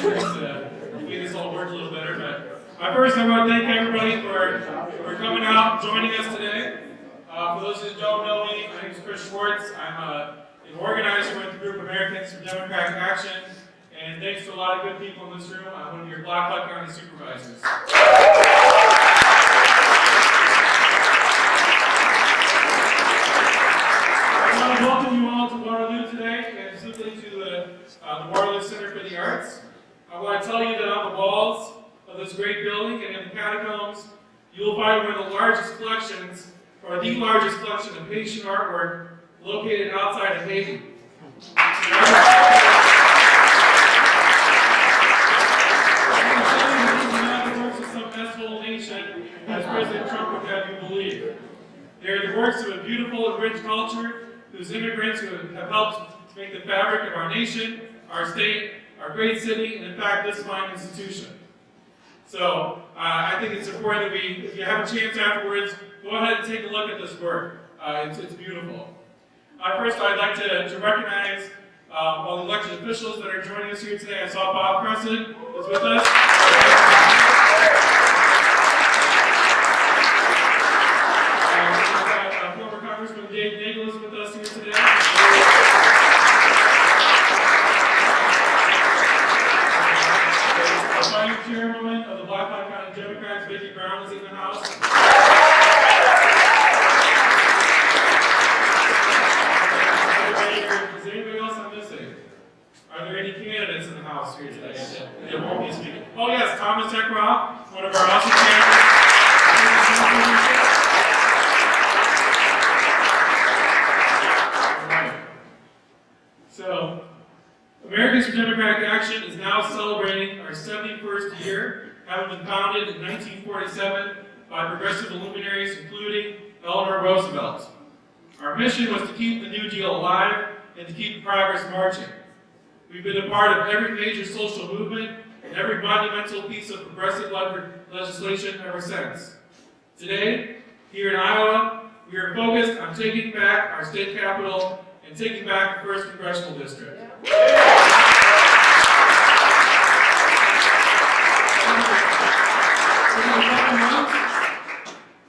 make this all work a little better. But first, I want to thank everybody for coming out and joining us today. For those who don't know me, my name is Chris Schwartz. I'm an organizer with the group Americans for Democratic Action, and thanks to a lot of good people in this room, I'm one of your Black County Supervisors. I want to welcome you all to Waterloo today, and specifically to the Waterloo Center for the Arts. I want to tell you that on the walls of this great building and in the catacombs, you will find one of the largest collections, or the largest collection of Haitian artwork located outside of Haiti. As President Trump would have you believe. They are the works of a beautiful and rich culture whose immigrants who have helped to make the fabric of our nation, our state, our great city, and in fact this fine institution. So I think it's important that if you have a chance afterwards, go ahead and take a look at this work. It's beautiful. First, I'd like to recognize all the elected officials that are joining us here today. I saw Bob Crescent is with us. Congressman Dave Nagel is with us here today. The Vice Chairwoman of the Black County Democrats, Vicki Brown, is in the house. Is anybody else I'm missing? Are there any candidates in the house here today? There won't be speaking. Oh yes, Thomas Eckroth, one of our awesome candidates. So, Americans for Democratic Action is now celebrating our 71st year, having been founded in 1947 by progressive luminaries, including Eleanor Roosevelt. Our mission was to keep the New Deal alive and to keep progress marching. We've been a part of every major social movement and every monumental piece of progressive legislation ever since. Today, here in Iowa, we are focused on taking back our state capital and taking back the 1st Congressional District.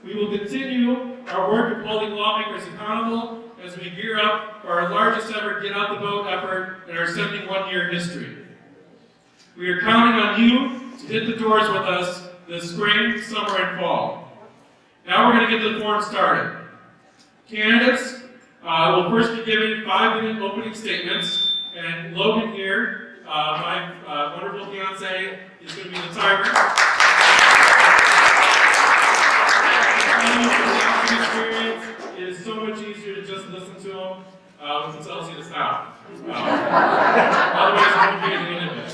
We will continue our work of holding lawmakers accountable as we gear up for our largest ever Get Out the Vote effort in our 71-year history. We are counting on you to hit the doors with us this spring, summer, and fall. Now we're going to get the forum started. Candidates will first be giving 5-minute opening statements, and Logan here, my wonderful fiance, is going to be the timer. The experience is so much easier to just listen to him when he tells you to stop. Otherwise, it won't be at the end of it.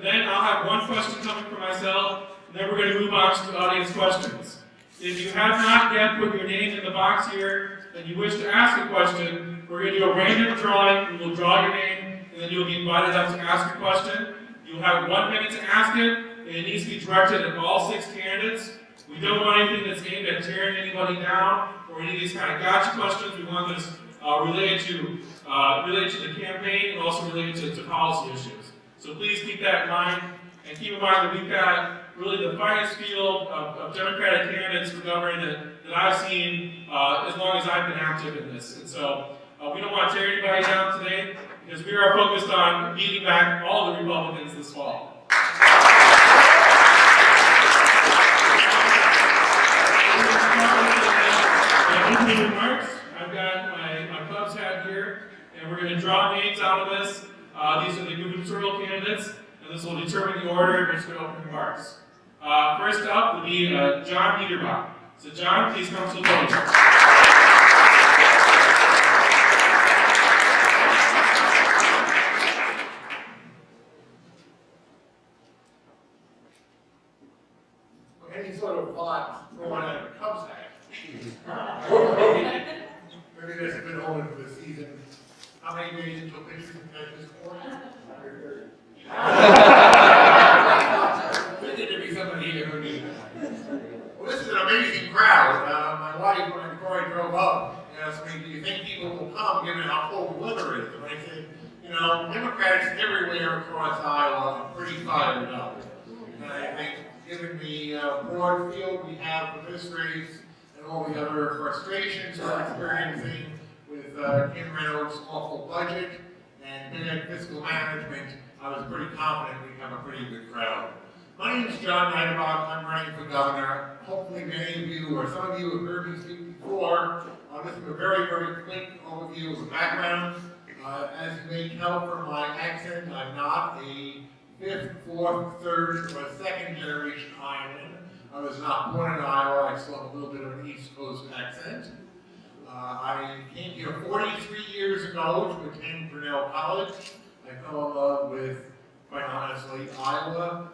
Then I'll have one question coming from myself, and then we're going to move on to audience questions. If you have not yet put your name in the box here and you wish to ask a question, we're going to do a random drawing. We will draw your name, and then you'll be invited up to ask a question. You'll have 1 minute to ask it, and it needs to be directed at all 6 candidates. We don't want anything that's aimed at tearing anybody down or any of these kind of gotcha questions. We want this related to the campaign and also related to policy issues. So please keep that in mind, and keep in mind that we've got really the finest field of Democratic candidates for governor that I've seen as long as I've been active in this. And so we don't want to tear anybody down today because we are focused on beating back all the Republicans this fall. Remarks. I've got my Cubs hat here, and we're going to draw names out of this. These are the gubernatorial candidates, and this will determine the order in which the opening remarks. First up will be John Neiderbach. So John, please come to the podium. Any sort of thought going on a Cubs hat? Maybe there's a good omen for the season. How many days until pitchers can catch this court? There to be somebody here who needs it. Well, this is an amazing crowd. My wife, before I drove up, asked me, do you think people will come given how cold the weather is? And I said, You know, Democrats everywhere across Iowa are pretty fired up. And I think, given the broad field we have for this race and all the other frustrations we're experiencing with Kim Reynolds' awful budget and bad fiscal management, I was pretty confident we'd have a pretty good crowd. My name is John Neiderbach. I'm running for governor. Hopefully many of you, or some of you, have heard me speak before. This is a very, very quick overview of the background. As you may tell from my accent, I'm not a fifth, fourth, third, or second generation Iowan. I was not born in Iowa. I still have a little bit of an East Coast accent. I came here 43 years ago to attend Grinnell College. I fell in love with, quite honestly, Iowa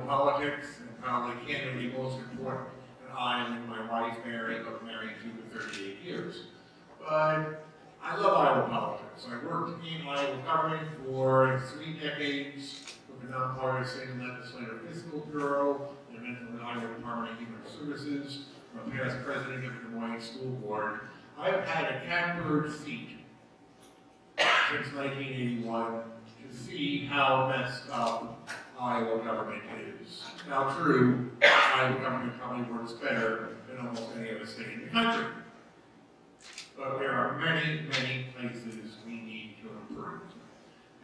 politics, and probably candidly most important in Iowa, my wife Mary, who I've married to for 38 years. But I love Iowa politics. I worked in Iowa government for 3 decades with the nonpartisan Legislative Fiscal Bureau, and then from the Iowa Department of Human Services. I'm past president of the Des Moines School Board. I've had a catbird seat since 1981 to see how messed up Iowa government is. Now true, Iowa government probably works better than almost any other state in the country. But there are many, many places we need to improve.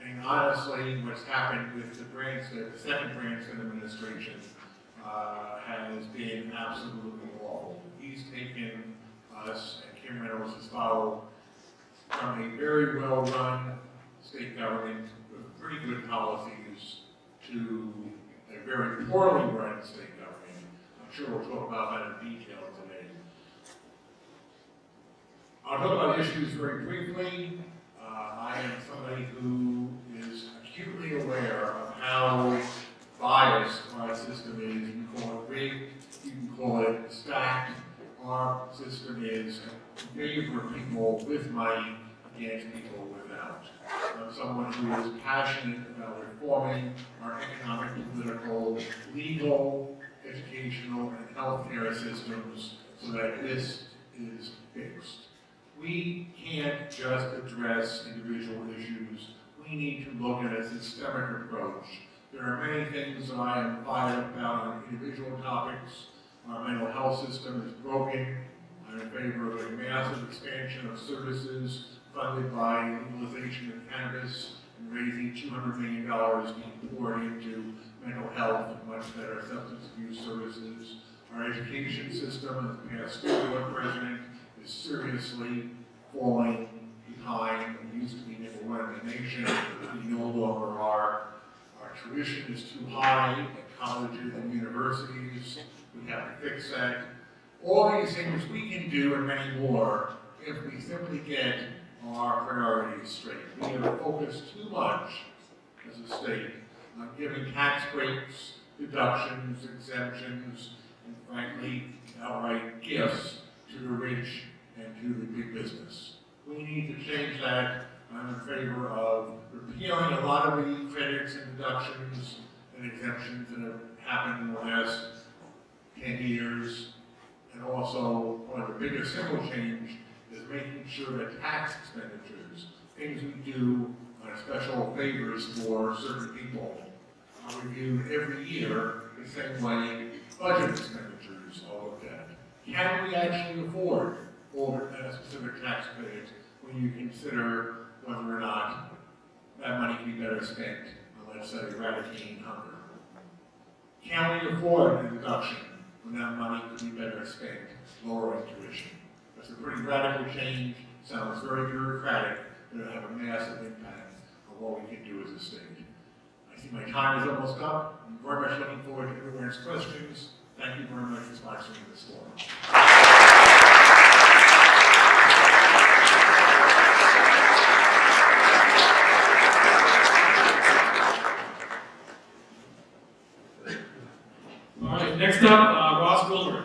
And honestly, what's happened with the second Branson administration has been absolutely awful. He's taken us, and Kim Reynolds has followed, from a very well-run state government with pretty good policies to a very poorly run state government. I'm sure we'll talk about that in detail today. I'll talk about issues very briefly. I am somebody who is acutely aware of how biased our system is. You can call it rigged, you can call it stacked. Our system is in favor of people with money against people without. I'm someone who is passionate about reforming our economic, political, legal, educational, and healthcare systems so that this is fixed. We can't just address individual issues. We need to look at a systemic approach. There are many things that I am fired up about on individual topics. Our mental health system is broken. I'm in favor of a massive expansion of services funded by legalization of cannabis and raising $200 million being poured into mental health and much better substance abuse services. Our education system, as the past school board president, is seriously falling behind. We used to be number one in the nation. We no longer are. Our tuition is too high at colleges and universities. We have to fix that. All these things we can do and many more if we simply get our priorities straight. We have focused too much as a state on giving tax breaks, deductions, exemptions, and frankly, outright gifts to the rich and to the big business. We need to change that. I'm in favor of repealing a lot of the credits and deductions and exemptions that have happened in the last 10 years. And also, one of the biggest single change is making sure that tax expenditures, things we do on special favors for certain people, are reviewed every year the same way budget expenditures are looked at. Can we actually afford over a specific tax credit when you consider whether or not that money can be better spent on, let's say, eradicating hunger? Can we afford a deduction when that money could be better spent lowering tuition? That's a pretty radical change. Sounds very bureaucratic, but it'll have a massive impact on what we can do as a state. I see my time is almost up. I'm very much looking forward to everyone's questions. Thank you very much for sponsoring this forum. All right, next up, Ross Wilburn.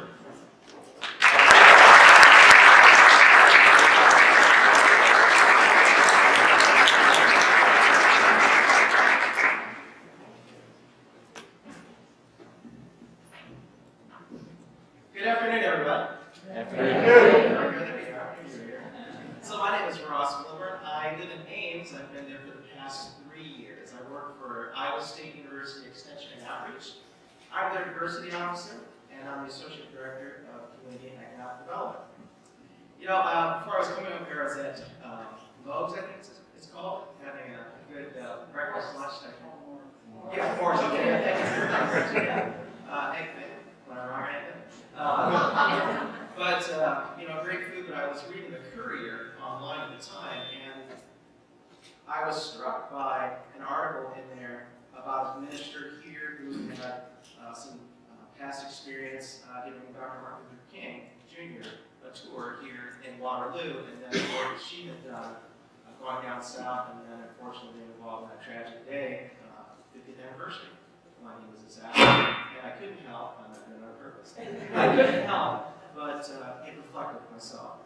Good afternoon, everybody. Afternoon. So my name is Ross Wilburn. I live in Ames. I've been there for the past 3 years. I work for Iowa State University Extension and Outreach. I'm their diversity officer, and I'm the associate director of community and economic development. You know, before I was coming up here, I was at Lowe's, I think it's called, having a good breakfast, lunch type. Yeah, of course. Okay, yeah. When I'm wrong, anything. But you know, great food. But I was reading the Courier online at the time, and I was struck by an article in there about a minister here who had some past experience giving Dr. Martin Luther King Jr. a tour here in Waterloo, and then what she had done going down south, and then unfortunately involved in that tragic day, 50th anniversary, when he was assassinated. And I couldn't help, I'm not doing it on purpose, I couldn't help but get reflective of myself.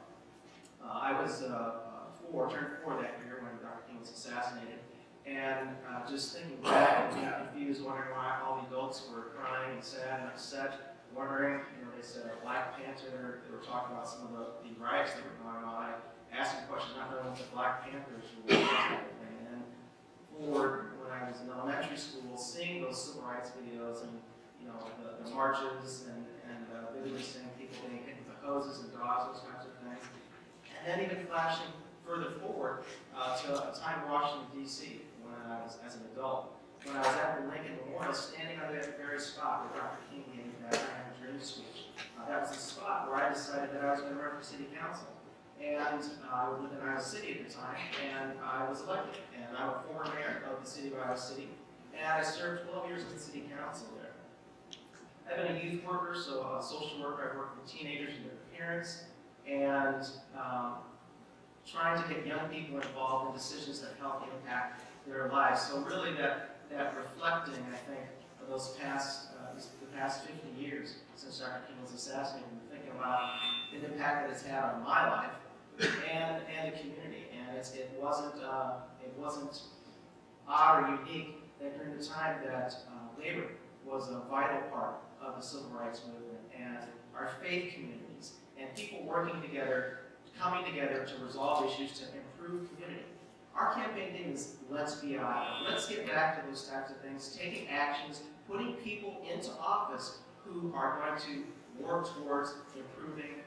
I was turned 4 that year when Dr. King was assassinated, and just thinking back and being confused, wondering why all the adults were crying and sad and upset, wondering, you know, they said Black Panther, they were talking about some of the riots that were going on. I asked a question, not knowing what the Black Panthers were, and then forward, when I was in elementary school, seeing those civil rights videos and, you know, the marches and vividly seeing people getting hit with the hoses and dogs, those kinds of things. And then even flashing further forward to a time in Washington, D.C., when I was, as an adult, when I was at the Lincoln Memorial, standing on that very spot where Dr. King gave that I Have a Dream speech. That was the spot where I decided that I was going to run for city council. And I lived in Iowa City at the time, and I was elected. And I'm a former mayor of the city of Iowa City, and I served 12 years in the city council there. I've been a youth worker, so a social worker. I've worked with teenagers and their parents, and trying to get young people involved in decisions that help impact their lives. So really that reflecting, I think, of those past, the past 50 years since Dr. King was assassinated, and thinking about the impact that it's had on my life and the community. And it wasn't odd or unique that during the time that labor was a vital part of the civil rights movement, and our faith communities and people working together, coming together to resolve issues to improve community. Our campaign theme is let's be Iowa. Let's get back to those types of things, taking actions, putting people into office who are going to work towards improving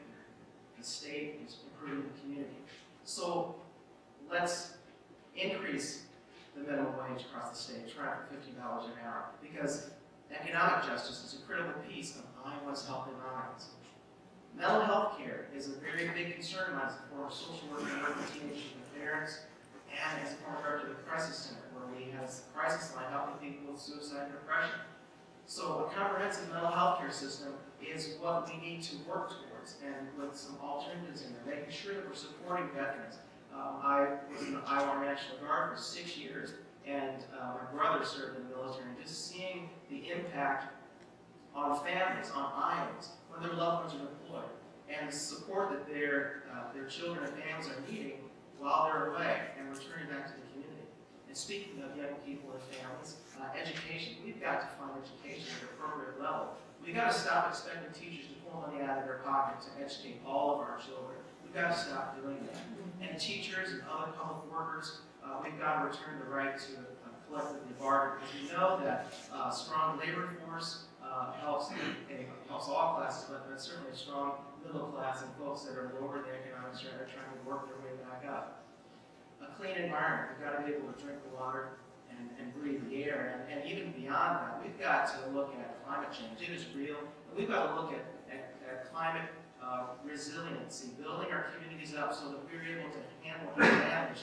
the state, improving the community. So let's increase the minimum wage across the state, try for $50 an hour, because economic justice is a critical piece of Iowa's health and lives. Mental health care is a very big concern of mine as a former social worker working with teenagers and parents, and as a former director of the crisis center, where we have a crisis line helping people with suicide and depression. So a comprehensive mental health care system is what we need to work towards, and with some alternatives in there, making sure that we're supporting veterans. I was in the Iowa National Guard for 6 years, and my brother served in the military, and just seeing the impact on families, on Iowans, when their loved ones are deployed, and the support that their children and families are needing while they're away and returning back to the community. And speaking of young people and families, education, we've got to fund education at an appropriate level. We've got to stop expecting teachers to pull money out of their pocket to educate all of our children. We've got to stop doing that. And teachers and other public workers, we've got to return the right to collectively bargain, because we know that strong labor force helps all classes, but certainly a strong middle class and folks that are lower in the economic strata trying to work their way back up. A clean environment, we've got to be able to drink the water and breathe the air, and even beyond that, we've got to look at climate change. It is real, and we've got to look at climate resiliency, building our communities up so that we're able to handle and manage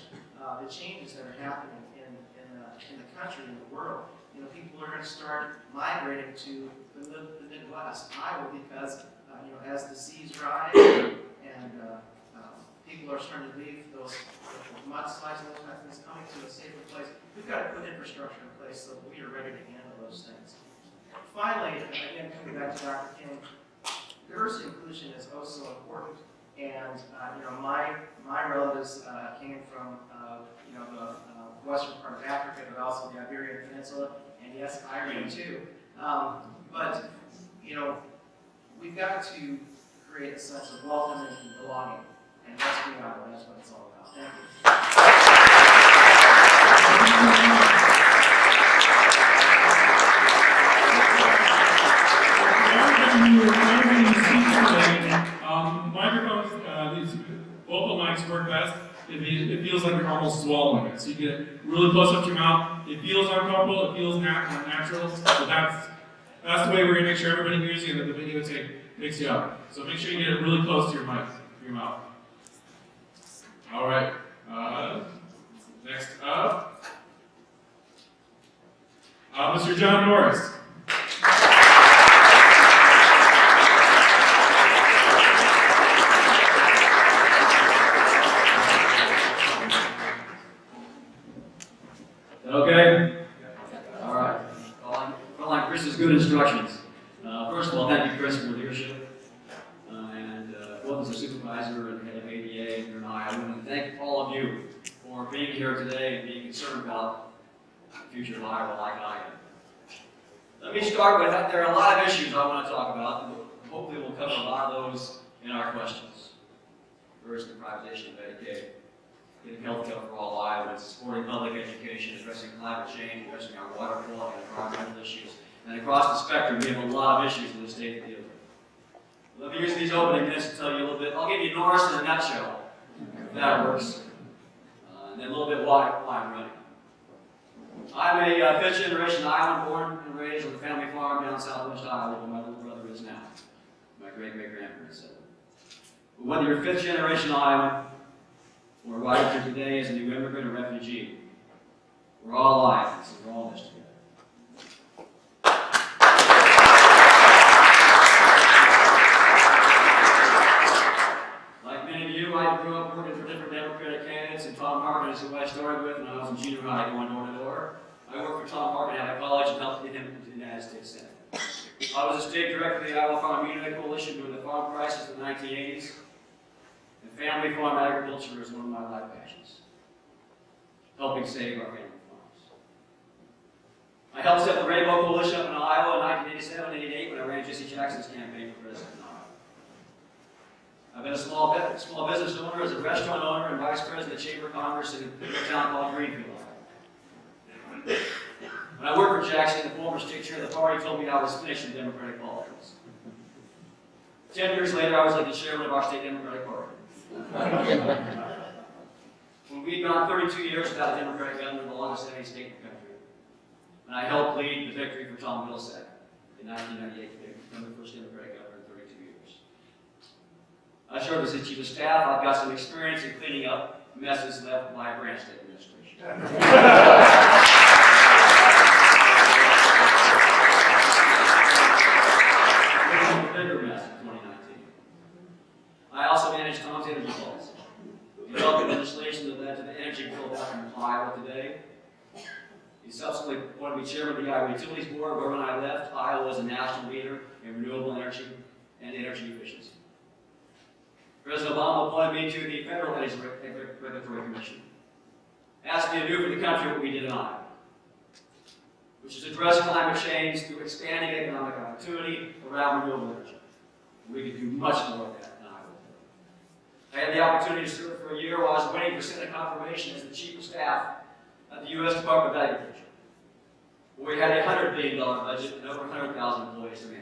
the changes that are happening in the country and the world. You know, people are going to start migrating to the Midwest, Iowa, because as the seas rise and people are starting to leave those mudslides and those kinds of things, coming to a safer place, we've got to put infrastructure in place so that we are ready to handle those things. Finally, again, coming back to Dr. King, diversity and inclusion is also important. And my relatives came from the western part of Africa, but also the Iberian Peninsula, and yes, Ireland too. But we've got to create a sense of welcome and belonging, and that's what it's all about. Thank you. Microphones, these vocal mics work best if it feels like you're almost swallowing it. So you get really close up to your mouth. It feels uncomfortable, it feels natural. So that's the way we're going to make sure everybody hears you and that the videotape picks you up. So make sure you get it really close to your mic, to your mouth. All right. Next up, Mr. John Norris. Okay? All right. Following Chris's good instructions. First of all, thank you, Chris, for your leadership. And both as a supervisor and head of ADA and I want to thank all of you for being here today and being concerned about the future of Iowa like I am. Let me start with, there are a lot of issues I want to talk about, and hopefully we'll cover a lot of those in our questions. First, the privatization of Medicaid. Getting health care for all Iowans, supporting public education, addressing climate change, addressing our water quality and environmental issues. And across the spectrum, we have a lot of issues in the state to deal with. Let me use these opening minutes to tell you a little bit. I'll give you Norris in a nutshell, if that works. And then a little bit why I'm running. I'm a fifth-generation Iowan, born and raised on a family farm down southwest Iowa where my little brother is now. My great-great-grandparents said. But whether you're fifth-generation Iowan, or arrived here today as a new immigrant or refugee, we're all Iowans, and we're all in this together. Like many of you, I grew up working for different Democratic candidates, and Tom Harkin is who I started with when I was in junior high going door to door. I worked for Tom Harkin out of college and helped get him into the United States Senate. I was a state director of the Iowa Farm Unit Coalition during the farm crisis in the 1980s. And family farm agriculture is one of my life passions, helping save our family farms. I helped set the Rainbow Coalition up in Iowa in 1987 and 88 when I ran Jesse Jackson's campaign for president in Iowa. I've been a small business owner, as a restaurant owner and vice president of the Chamber of Commerce in a town called Greenfield, Iowa. When I worked for Jackson, the former state chair of the party told me I was finished in Democratic politics. 10 years later, I was like the chairman of our state Democratic Party. When we'd gone 32 years without a Democratic governor, the longest any state in the country, and I helped lead the victory for Tom Vilsack in 1998 to become the first Democratic governor in 32 years. I served as the chief of staff. I've got some experience in cleaning up messes left by a branch state administration. Bigger mess in 2019. I also managed Tom's energy policy, developing legislation that led to the energy bill back in Iowa today. He subsequently appointed me chairman of the Iowa Utilities Board, where when I left, Iowa was a national leader in renewable energy and energy efficiency. President Obama appointed me to the Federal Energy Regulatory Commission, asked me to do for the country what we did in Iowa, which is address climate change through expanding economic opportunity around renewable energy. We could do much more of that. I had the opportunity to serve for a year while I was waiting for Senate confirmation as the chief of staff at the U.S. Department of Agriculture, where we had a $100 billion budget and over 100,000 employees to manage.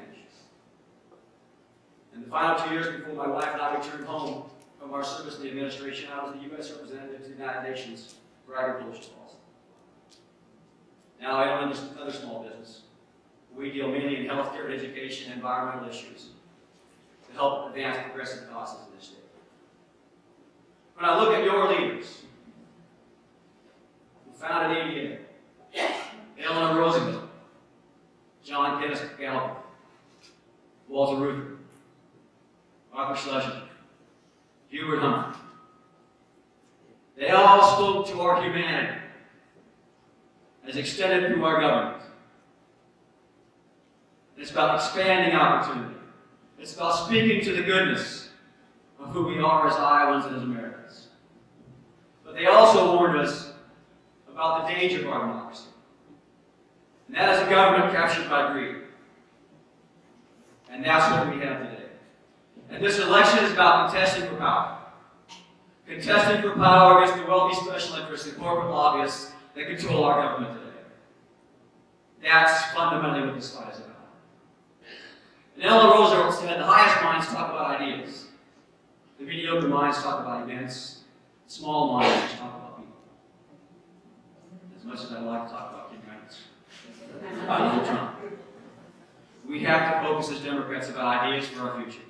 In the final 2 years before my wife and I returned home from our service in the administration, I was the U.S. representative to the United Nations for agriculture policy. Now I own another small business. We deal mainly in healthcare, education, and environmental issues to help advance progressive causes in this state. When I look at your leaders who founded ADA, Eleanor Roosevelt, John Kenneth Galbraith, Walter Reuther, Arthur Schlesinger, Hubert Humphrey, they all spoke to our humanity as extended through our government. It's about expanding opportunity. It's about speaking to the goodness of who we are as Iowans and as Americans. But they also warned us about the danger of our democracy. And that is a government captured by greed. And that's what we have today. And this election is about contesting for power. Contesting for power against the wealthy special interests and corporate lobbyists that control our government today. That's fundamentally what this fight is about. And Eleanor Roosevelt said, the highest minds talk about ideas. The mediocre minds talk about events. Small minds just talk about people. As much as I like to talk about Kim Donald Trump. We have to focus as Democrats about ideas for our future.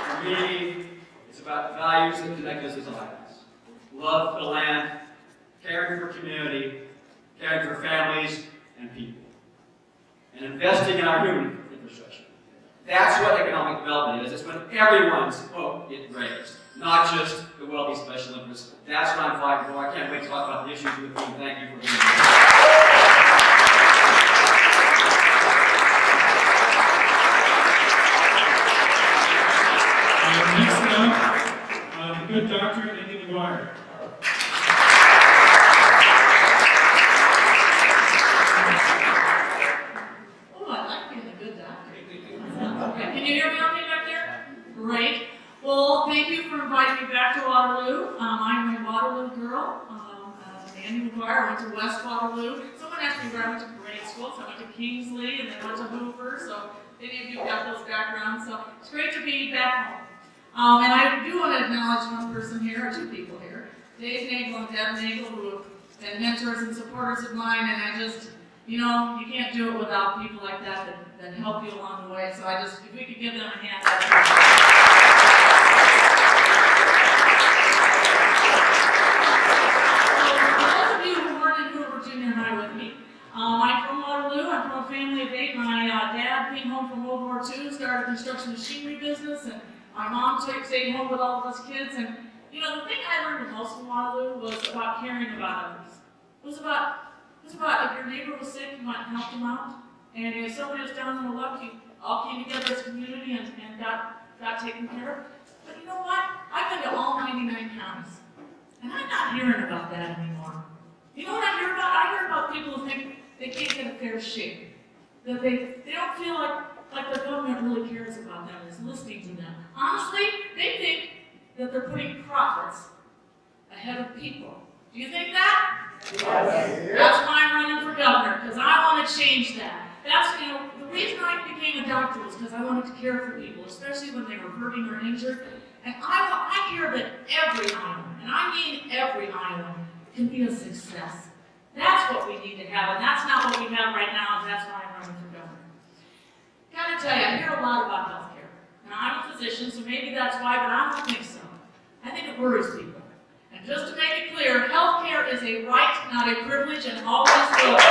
For me, it's about the values that connect us as Alaskans. Love for the land, caring for community, caring for families and people, and investing in our human infrastructure. That's what economic development is. It's when everyone's vote gets raised, not just the wealthy special interests. That's what I'm fighting for. I can't wait to talk about the issues with you. Thank you for being here. Next up, the good doctor, McGuire. Oh, I like being a good doctor. Okay, can you hear me okay back there? Great. Well, thank you for inviting me back to Waterloo. I'm a Waterloo girl. Andy McGuire. I went to West Waterloo. Someone asked me where I went to grade school, so I went to Kingsley and then went to Hoover. So many of you got those backgrounds. So it's great to be back home. And I do want to acknowledge one person here, or two people here, Dave Nagel and Deb Nagel, who have been mentors and supporters of mine. And I just, you know, you can't do it without people like that that help you along the way. So I just, if we could give them a hand. I'm from Waterloo. I'm from a family of 8. My dad came home from World War II, started a construction machinery business, and my mom stayed home with all of us kids. And you know, the thing I learned the most from Waterloo was about caring about others. It was about if your neighbor was sick, you might help them out, and if somebody was down on the luck, you all came together as a community and got taken care of. But you know what? I've been to all 99 counties, and I'm not hearing about that anymore. You know what I hear about? I hear about people who think they can't get a fair shake. That they don't feel like the government really cares about them, is listening to them. Honestly, they think that they're putting profits ahead of people. Do you think that? Yes. That's why I'm running for governor, because I want to change that. That's, you know, the reason I became a doctor was because I wanted to care for people, especially when they were hurting or injured. And I hear that every Iowan, and I mean every Iowan, can be a success. That's what we need to have, and that's not what we have right now, and that's why I'm running for governor. Gotta tell you, I hear a lot about healthcare. Now, I'm a physician, so maybe that's why, but I don't think so. I think it worries people. And just to make it clear, healthcare is a right, not a privilege, and always will. With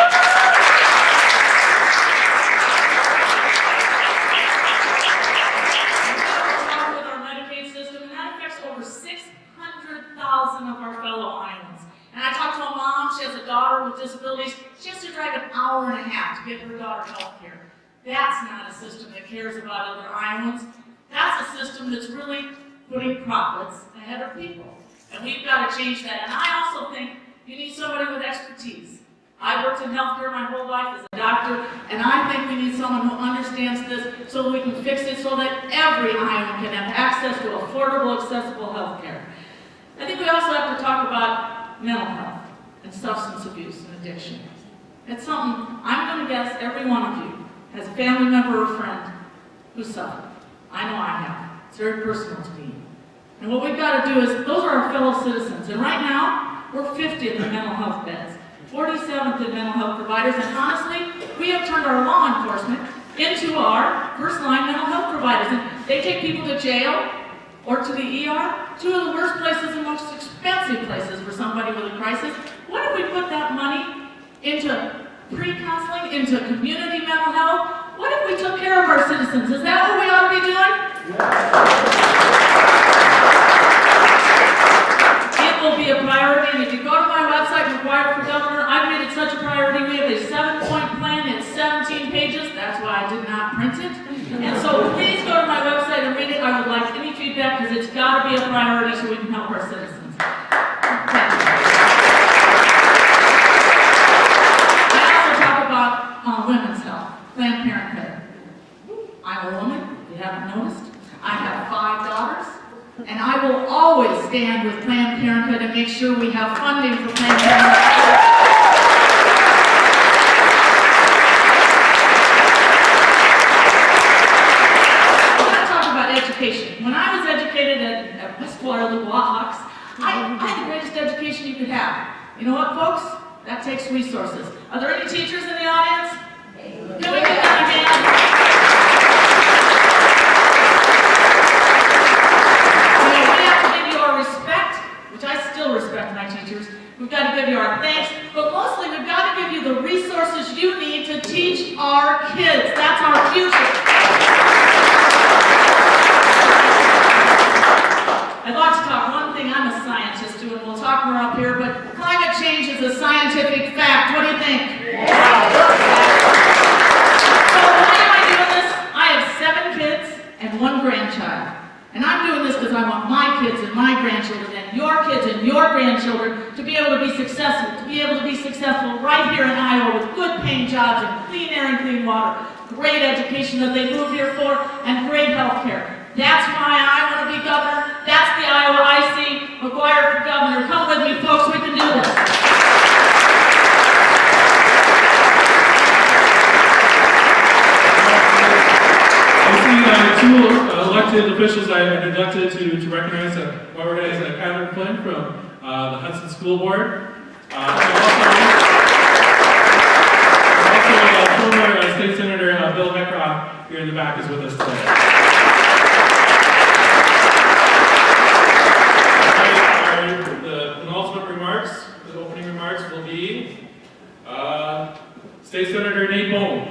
our Medicaid system, and that affects over 600,000 of our fellow Iowans. And I talked to a mom, she has a daughter with disabilities. She has to drive an hour and a half to get her daughter health care. That's not a system that cares about other Iowans. That's a system that's really putting profits ahead of people. And we've got to change that. And I also think you need somebody with expertise. I worked in healthcare my whole life as a doctor, and I think we need someone who understands this so that we can fix it so that every Iowan can have access to affordable, accessible health care. I think we also have to talk about mental health and substance abuse and addiction. It's something I'm going to guess every one of you has a family member or friend who suffered. I know I have. It's very personal to me. And what we've got to do is, those are our fellow citizens. And right now, we're 50th in mental health beds, 47th in mental health providers, and honestly, we have turned our law enforcement into our first-line mental health providers. And they take people to jail or to the ER, two of the worst places and most expensive places for somebody with a crisis. What if we put that money into pre-counseling, into community mental health? What if we took care of our citizens? Is that what we ought to be doing? It will be a priority, and if you go to my website, McGuire for Governor, I've made it such a priority. We have a 7-point plan, it's 17 pages, that's why I did not print it. And so please go to my website and read it. I would like any feedback, because it's got to be a priority so we can help our citizens. Okay. I also talk about women's health, Planned Parenthood. I'm a woman, if you haven't noticed. I'm stand with Planned Parenthood and make sure we have funding for Planned Parenthood. Education. When I was educated at West Waterloo Hawks, I had the greatest education you could have. You know what, folks? That takes resources. Are there any teachers in the audience? Can we get that again? We have to give you our respect, which I still respect my teachers. We've got to give you our thanks, but mostly we've got to give you the resources you need to teach our kids. That's our future. I'd like to talk one thing. I'm a scientist too, and we'll talk more up here, but climate change is a scientific fact. What do you think? So why am I doing this? I have 7 kids and 1 grandchild. And I'm doing this because I want my kids and my grandchildren and your kids and your grandchildren to be able to be successful, right here in Iowa with good paying jobs and clean air and clean water, great education that they moved here for, and great health care. That's why I want to be governor. That's the Iowa I see. McGuire for governor. Come with me, folks. We can do this. I see 2 elected officials I neglected to recognize. I recognize Cathy Flynn from the Hudson School Board. Also former State Senator Bill Heckroth here in the back is with us today. The opening remarks will be State Senator Nate Boulton.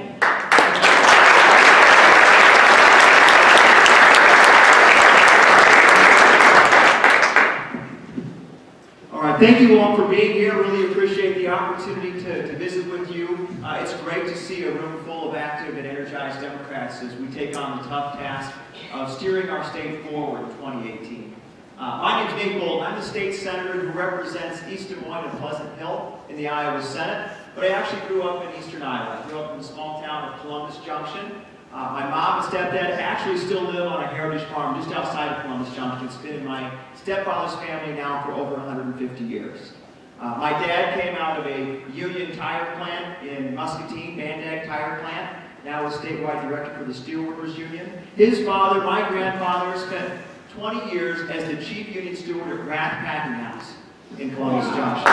All right, thank you all for being here. Really appreciate the opportunity to visit with you. It's great to see a room full of active and energized Democrats as we take on the tough task of steering our state forward in 2018. My name is Nate Boulton. I'm the state senator who represents East Des Moines and Pleasant Hill in the Iowa Senate, but I actually grew up in eastern Iowa. I grew up in the small town of Columbus Junction. My mom and stepdad actually still live on a heritage farm just outside of Columbus Junction. It's been in my stepfather's family now for over 150 years. My dad came out of a union tire plant in Muscatine, Bandag Tire Plant, now a statewide director for the Steelworkers Union. His father, my grandfather, spent 20 years as the chief union steward at Rath Packing House in Columbus Junction.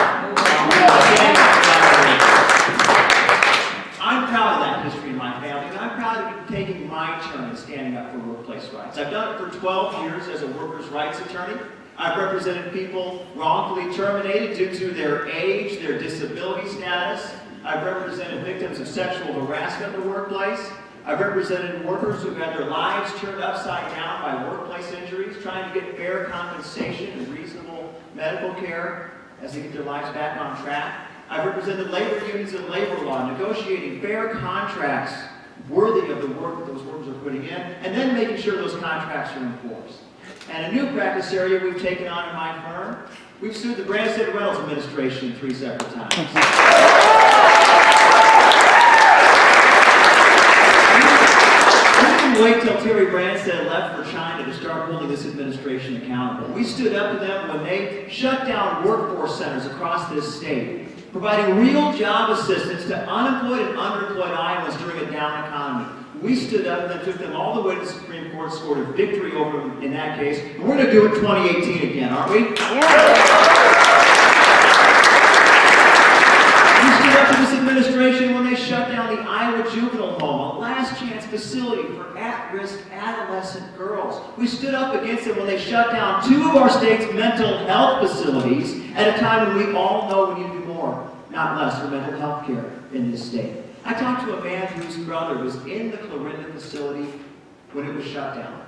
I'm proud of that history in my family, and I'm proud of taking my turn in standing up for workplace rights. I've done it for 12 years as a workers' rights attorney. I've represented people wrongfully terminated due to their age, their disability status. I've represented victims of sexual harassment in the workplace. I've represented workers who've had their lives turned upside down by workplace injuries, trying to get fair compensation and reasonable medical care as they get their lives back on track. I've represented labor unions and labor law, negotiating fair contracts worthy of the work that those workers are putting in, and then making sure those contracts are enforced. And a new practice area we've taken on in my firm, we've sued the Branstad Reynolds administration 3 separate times. Wait till Terry Branstad left for China to start holding this administration accountable. We stood up to them when they shut down workforce centers across this state, providing real job assistance to unemployed and underemployed Iowans during a down economy. We stood up and then took them all the way to the Supreme Court, scored a victory over them in that case. And we're going to do it 2018 again, aren't we? We stood up to this administration when they shut down the Iowa Juvenile Home, a last chance facility for at-risk adolescent girls. We stood up against them when they shut down 2 of our state's mental health facilities at a time when we all know we need to do more, not less, for mental health care in this state. I talked to a man whose brother was in the Clarinda facility when it was shut down.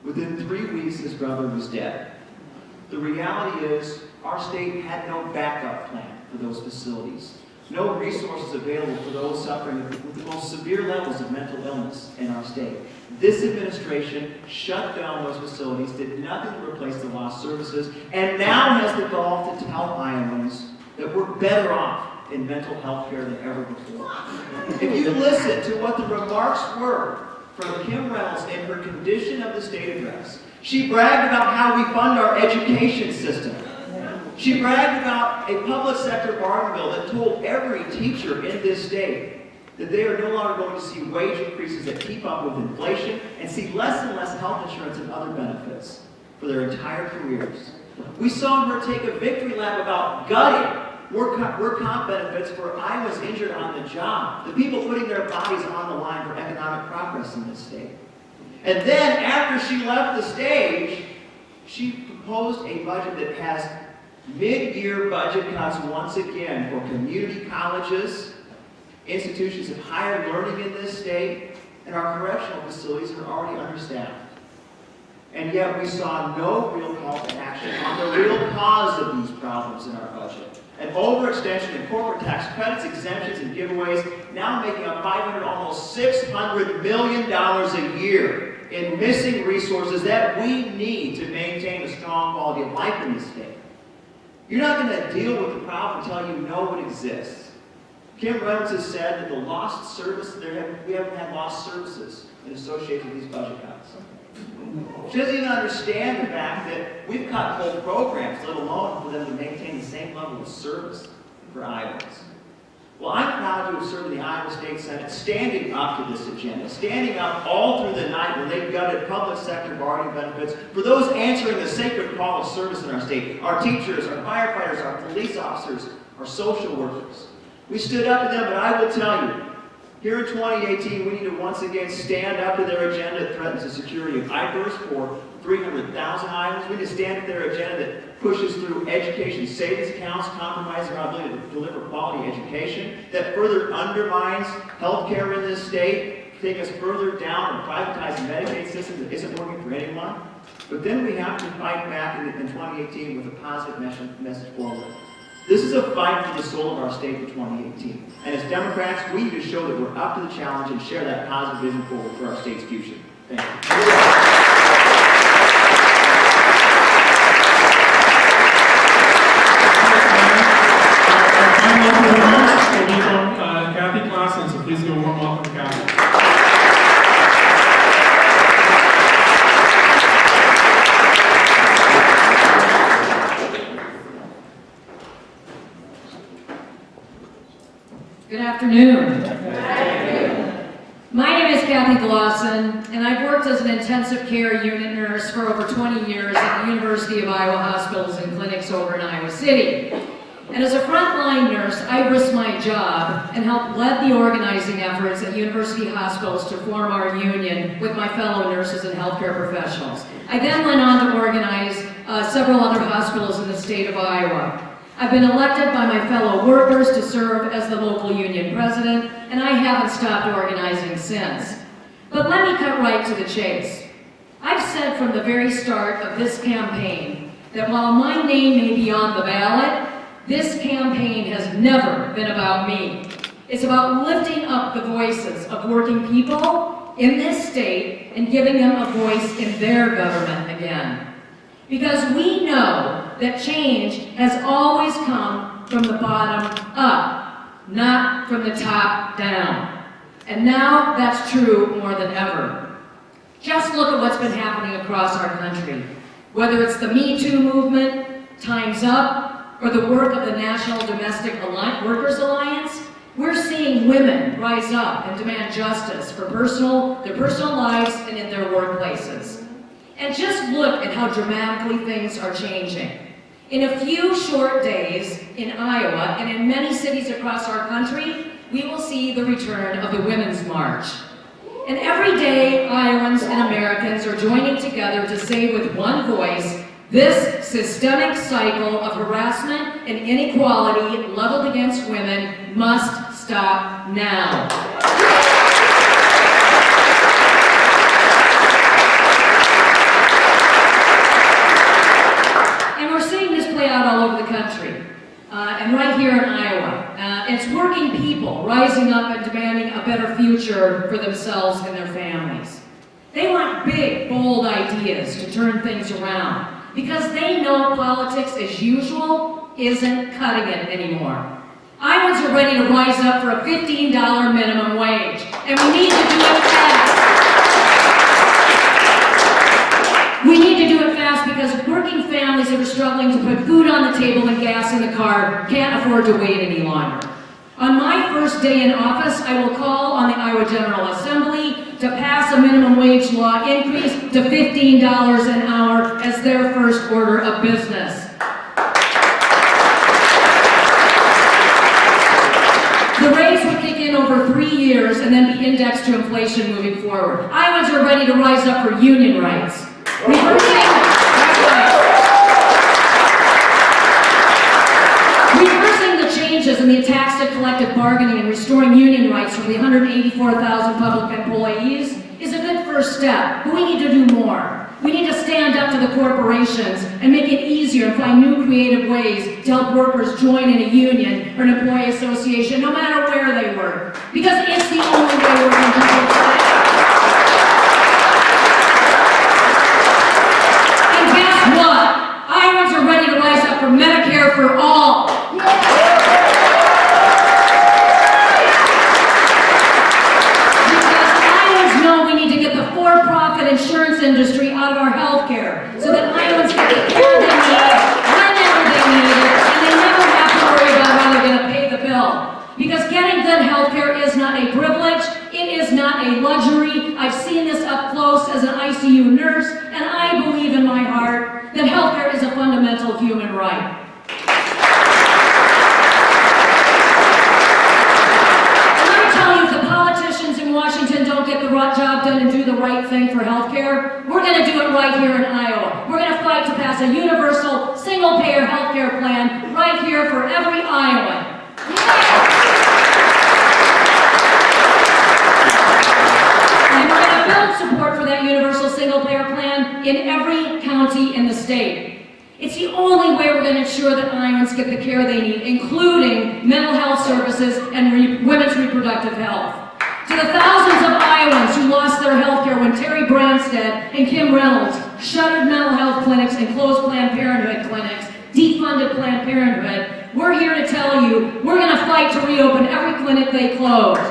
Within 3 weeks, his brother was dead. The reality is, our state had no backup plan for those facilities. No resources available for those suffering with the most severe levels of mental illness in our state. This administration shut down those facilities, did nothing to replace the lost services, and now has devolved to tell Iowans that we're better off in mental health care than ever before. If you listen to what the remarks were from Kim Reynolds in her Condition of the State address. She bragged about how we fund our education system. She bragged about a public sector bargain bill that told every teacher in this state that they are no longer going to see wage increases that keep up with inflation and see less and less health insurance and other benefits for their entire careers. We saw her take a victory lap about gutting work comp benefits for Iowa's injured on the job, the people putting their bodies on the line for economic progress in this state. And then, after she left the stage, she proposed a budget that has mid-year budget cuts once again for community colleges, institutions of higher learning in this state, and our correctional facilities that are already understaffed. And yet we saw no real call to action on the real cause of these problems in our budget. An overextension in corporate tax credits, exemptions, and giveaways, now making up almost $600 million a year in missing resources that we need to maintain a strong quality of life in this state. You're not going to deal with the problem until you know it exists. Kim Reynolds has said that the lost service, we haven't had lost services associated with these budget cuts. She doesn't even understand the fact that we've cut whole programs, let alone for them to maintain the same level of service for Iowans. Well, I'm proud to have served in the Iowa State Senate, standing up to this agenda, standing up all through the night when they gutted public sector bargaining benefits for those answering the sacred call of service in our state, our teachers, our firefighters, our police officers, our social workers. We stood up to them, but I will tell you, here in 2018, we need to once again stand up to their agenda that threatens the security of IPERS for 300,000 Iowans. We need to stand up to their agenda that pushes through education savings accounts, compromising our ability to deliver quality education, that further undermines health care in this state, take us further down and privatize the Medicaid system that isn't working for anyone. But then we have to fight back in 2018 with a positive message forward. This is a fight for the soul of our state for 2018. And as Democrats, we need to show that we're up to the challenge and share that positive vision forward for our state's future. Thank you. Will be from Cathy Glasson, so please give a warm welcome to Cathy. Good afternoon. My name is Cathy Glasson, and I've worked as an intensive care unit nurse for over 20 years at the University of Iowa hospitals and clinics over in Iowa City. And as a frontline nurse, I risked my job and helped lead the organizing efforts at university hospitals to form our union with my fellow nurses and healthcare professionals. I then went on to organize several other hospitals in the state of Iowa. I've been elected by my fellow workers to serve as the local union president, and I haven't stopped organizing since. But let me cut right to the chase. I've said from the very start of this campaign that while my name may be on the ballot, this campaign has never been about me. It's about lifting up the voices of working people in this state and giving them a voice in their government again. Because we know that change has always come from the bottom up, not from the top down. And now that's true more than ever. Just look at what's been happening across our country. Whether it's the Me Too movement, Time's Up, or the work of the National Domestic Workers Alliance, we're seeing women rise up and demand justice for their personal lives and in their workplaces. And just look at how dramatically things are changing. In a few short days in Iowa and in many cities across our country, we will see the return of the Women's March. And every day, Iowans and Americans are joining together to say with one voice, this systemic cycle of harassment and inequality leveled against women must stop now. And we're seeing this play out all over the country, and right here in Iowa. It's working people rising up and demanding a better future for themselves and their families. They want big, bold ideas to turn things around, because they know politics as usual isn't cutting it anymore. Iowans are ready to rise up for a $15 minimum wage, and we need to do it fast. working families that are struggling to put food on the table and gas in the car can't afford to wait any longer. On my first day in office, I will call on the Iowa General Assembly to pass a minimum wage law increase to $15 an hour as their first order of business. The raise would kick in over 3 years and then be indexed to inflation moving forward. Iowans are ready to rise up for union rights. Reversing the changes in the attacks to collective bargaining and restoring union rights for the 184,000 public employees is a good first step, but we need to do more. We need to stand up to the corporations and make it easier and find new creative ways to help workers join in a union or an employee association, no matter where they work, because it's the only way we're going to do it. And guess what? Iowans are ready to rise up for Medicare for all. For-profit insurance industry out of our health care so that Iowans can get the care they need, whenever they need it, and they never have to worry about how they're going to pay the bill. Because getting good health care is not a privilege, it is not a luxury. I've seen this up close as an ICU nurse, and I believe in my heart that health care is a fundamental human right. Washington don't get the job done and do the right thing for healthcare, we're going to do it right here in Iowa. We're going to fight to pass a universal, single-payer healthcare plan right here for every Iowan. And we're going to build support for that universal single-payer plan in every county in the state. It's the only way we're going to ensure that Iowans get the care they need, including mental health services and women's reproductive health. To the thousands of Iowans who lost their health care when Terry Branstad and Kim Reynolds shuttered mental health clinics and closed Planned Parenthood clinics, defunded Planned Parenthood, we're here to tell you we're going to fight to reopen every clinic they closed.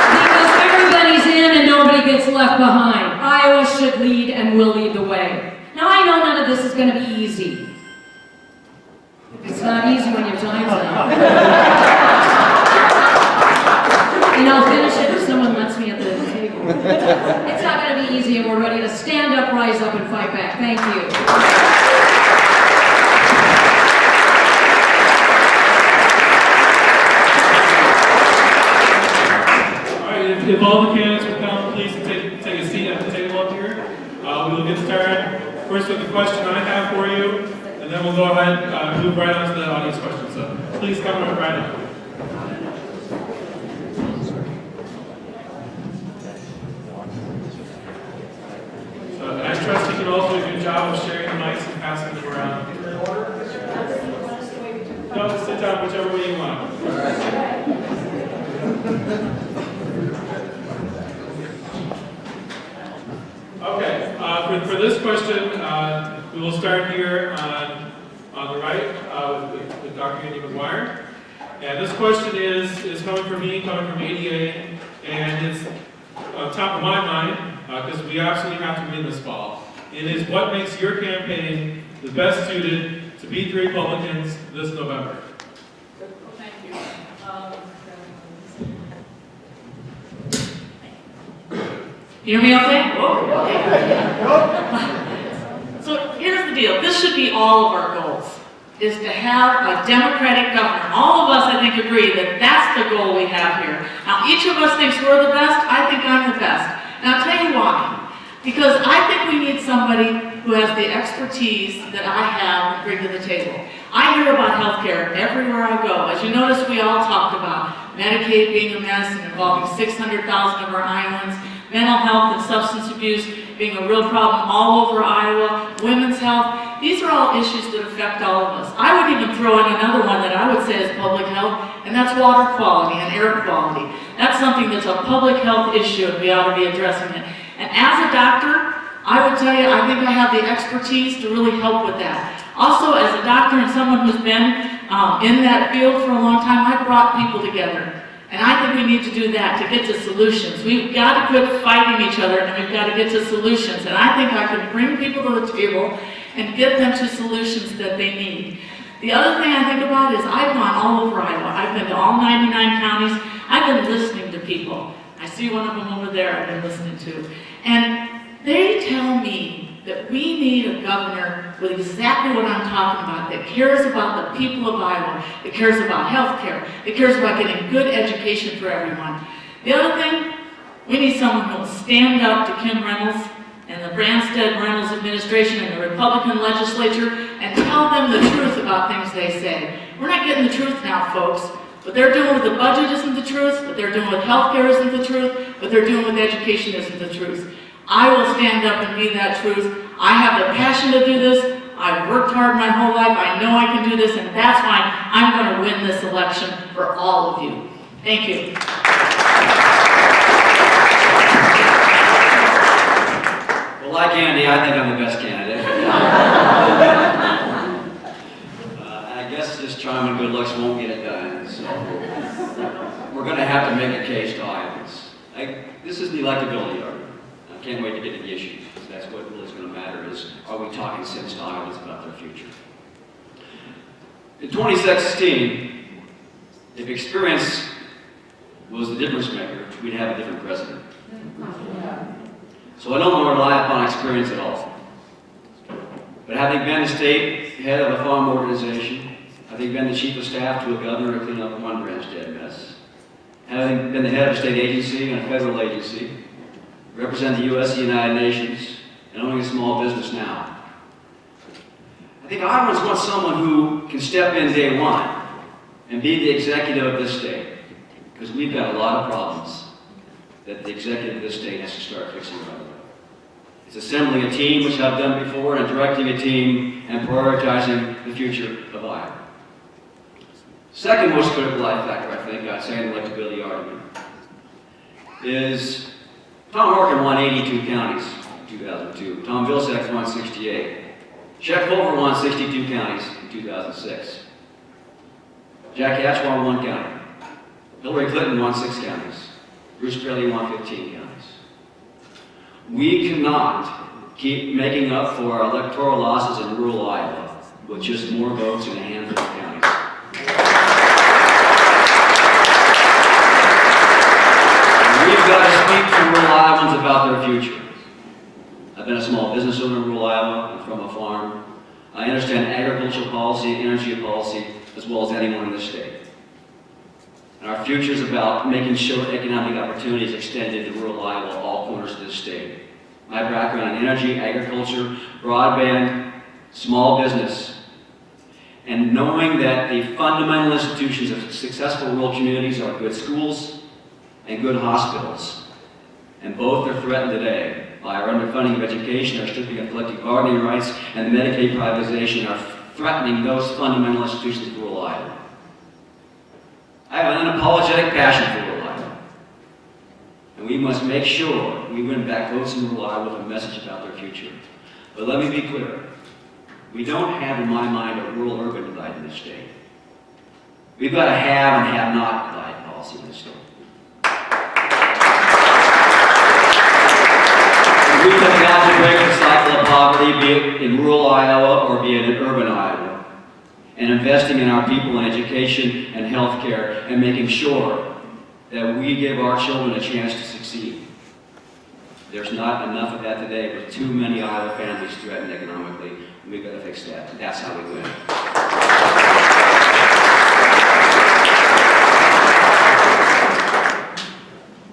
Because everybody's in and nobody gets left behind. Iowa should lead and will lead the way. Now I know none of this is going to be easy. It's not easy when your time's up. And I'll finish it if someone lets me at the table. It's not going to be easy, and we're ready to stand up, rise up, and fight back. Thank you. All right, if all the candidates would come, please take a seat at the table up here. We will get started first with the question I have for you. And then we'll go ahead and move right on to the audience questions. So please come right up. So I trust you can all do a good job of sharing the mics and passing them around. No, sit down whichever way you want. Okay, for this question, we will start here on the right with Dr. Cathy McGuire. And this question is coming from me, coming from ADA, and it's on top of my mind because we absolutely have to win this fall. It is what makes your campaign the best suited to beat the Republicans this November. Thank you. You hear me okay? So here's the deal. This should be all of our goals, is to have a Democratic governor. All of us, I think, agree that that's the goal we have here. Now, each of us thinks we're the best. I think I'm the best. And I'll tell you why. Because I think we need somebody who has the expertise that I have to bring to the table. I hear about healthcare everywhere I go. As you notice, we all talked about Medicaid being a mess and involving 600,000 of our Iowans, mental health and substance abuse being a real problem all over Iowa, women's health. These are all issues that affect all of us. I would even throw in another one that I would say is public health, and that's water quality and air quality. That's something that's a public health issue, and we ought to be addressing it. And as a doctor, I would tell you, I think I have the expertise to really help with that. Also, as a doctor and someone who's been in that field for a long time, I brought people together. And I think we need to do that to get to solutions. We've got to quit fighting each other, and we've got to get to solutions. And I think I can bring people to the table and get them to solutions that they need. The other thing I think about is I've gone all over Iowa. I've been to all 99 counties. I've been listening to people. I see one of them over there I've been listening to. And they tell me that we need a governor with exactly what I'm talking about, that cares about the people of Iowa, that cares about health care, that cares about getting good education for everyone. The other thing, we need someone who will stand up to Kim Reynolds and the Branstad Reynolds administration and the Republican legislature and tell them the truth about things they say. We're not getting the truth now, folks. What they're doing with the budget isn't the truth, what they're doing with health care isn't the truth, what they're doing with education isn't the truth. I will stand up and be that truth. I have the passion to do this. I've worked hard my whole life. I know I can do this, and that's why I'm going to win this election for all of you. Thank you. Well, like Andy, I think I'm the best candidate. I guess this charm and good looks won't get it done, so we're going to have to make a case to Iowans. This is the electability argument. I can't wait to get to the issues. That's what really is going to matter is, are we talking sense to Iowans about their future? In 2016, if experience was the difference maker, we'd have a different president. So I don't want to rely upon experience at all. But having been a state head of a farm organization, having been the chief of staff to a governor to clean up one Branstad mess, having been the head of a state agency and a federal agency, represent the U.S. and the United Nations, and owning a small business now. I think Iowans want someone who can step in day one and be the executive of this state, because we've got a lot of problems that the executive of this state has to start fixing right away. It's assembling a team, which I've done before, and directing a team and prioritizing the future of Iowa. Second most critical life factor, I think, I'd say in the electability argument, is Tom Harkin won 82 counties in 2002. Tom Vilsack won 68. Jack Culver won 62 counties in 2006. Jack Hatch won 1 county. Hillary Clinton won 6 counties. Bruce Braley won 15 counties. We cannot keep making up for our electoral losses in rural Iowa with just more votes in a handful of counties. We've got to speak to rural Iowans about their future. I've been a small business owner in rural Iowa. I'm from a farm. I understand agricultural policy and energy policy as well as anyone in this state. And our future is about making sure economic opportunities extend into rural Iowa, all corners of this state. My background in energy, agriculture, broadband, small business, and knowing that the fundamental institutions of successful rural communities are good schools and good hospitals. And both are threatened today by our underfunding of education, our stripping of collective bargaining rights, and the Medicaid privatization are threatening those fundamental institutions of rural Iowa. I have an unapologetic passion for rural Iowa. And we must make sure we win back votes in rural Iowa with a message about their future. But let me be clear. We don't have, in my mind, a rural-urban divide in this state. We've got a have and have-not divide policy in this state. We have got to break the cycle of poverty, be it in rural Iowa or be it in urban Iowa, and investing in our people in education and health care and making sure that we give our children a chance to succeed. There's not enough of that today, with too many Iowa families threatened economically. We've got to fix that. That's how we win.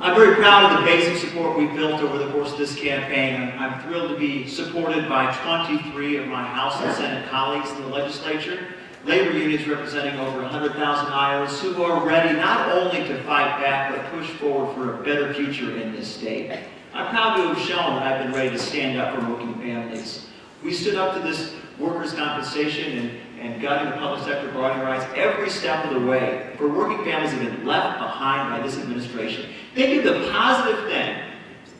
I'm very proud of the basic support we've built over the course of this campaign. I'm thrilled to be supported by 23 of my House and Senate colleagues in the legislature, labor unions representing over 100,000 Iowans who are ready not only to fight back, but push forward for a better future in this state. I'm proud to have shown that I've been ready to stand up for working families. We stood up to this workers' compensation and gutting the public sector bargaining rights every step of the way, for working families have been left behind by this administration. Think of the positive thing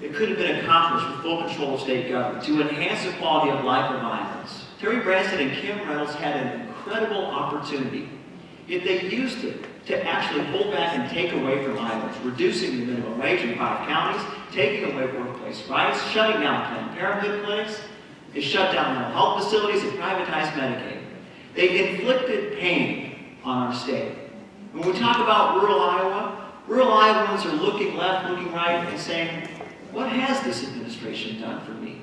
that could have been accomplished with full control of state government to enhance the quality of life of Iowans. Terry Branstad and Kim Reynolds had an incredible opportunity. Yet they used it to actually pull back and take away from Iowans, reducing the minimum wage in 5 counties, taking away workplace rights, shutting down Planned Parenthood clinics. They shut down mental health facilities and privatized Medicaid. They inflicted pain on our state. When we talk about rural Iowans are looking left, looking right, and saying, what has this administration done for me?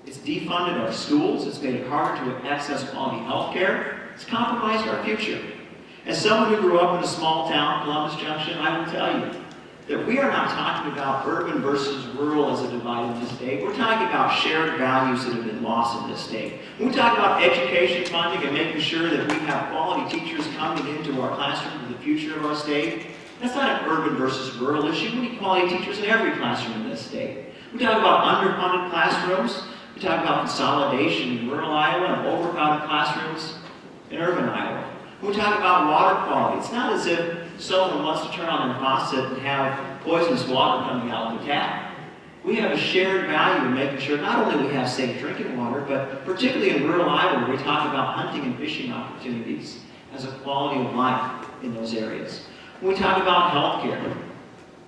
It's defunded our schools, it's made it harder to access quality health care, it's compromised our future. As someone who grew up in a small town, Columbus Junction, I will tell you that we are not talking about urban versus rural as a divide in this state. We're talking about shared values that have been lost in this state. When we talk about education funding and making sure that we have quality teachers coming into our classroom for the future of our state, that's not an urban versus rural issue. We need quality teachers in every classroom in this state. We talk about underfunded classrooms. We talk about consolidation in rural Iowa and overcrowded classrooms in urban Iowa. When we talk about water quality, it's not as if someone wants to turn on their faucet and have poisonous water coming out of the tap. We have a shared value in making sure not only we have safe drinking water, but particularly in rural Iowa, we talk about hunting and fishing opportunities as a quality of life in those areas. When we talk about healthcare,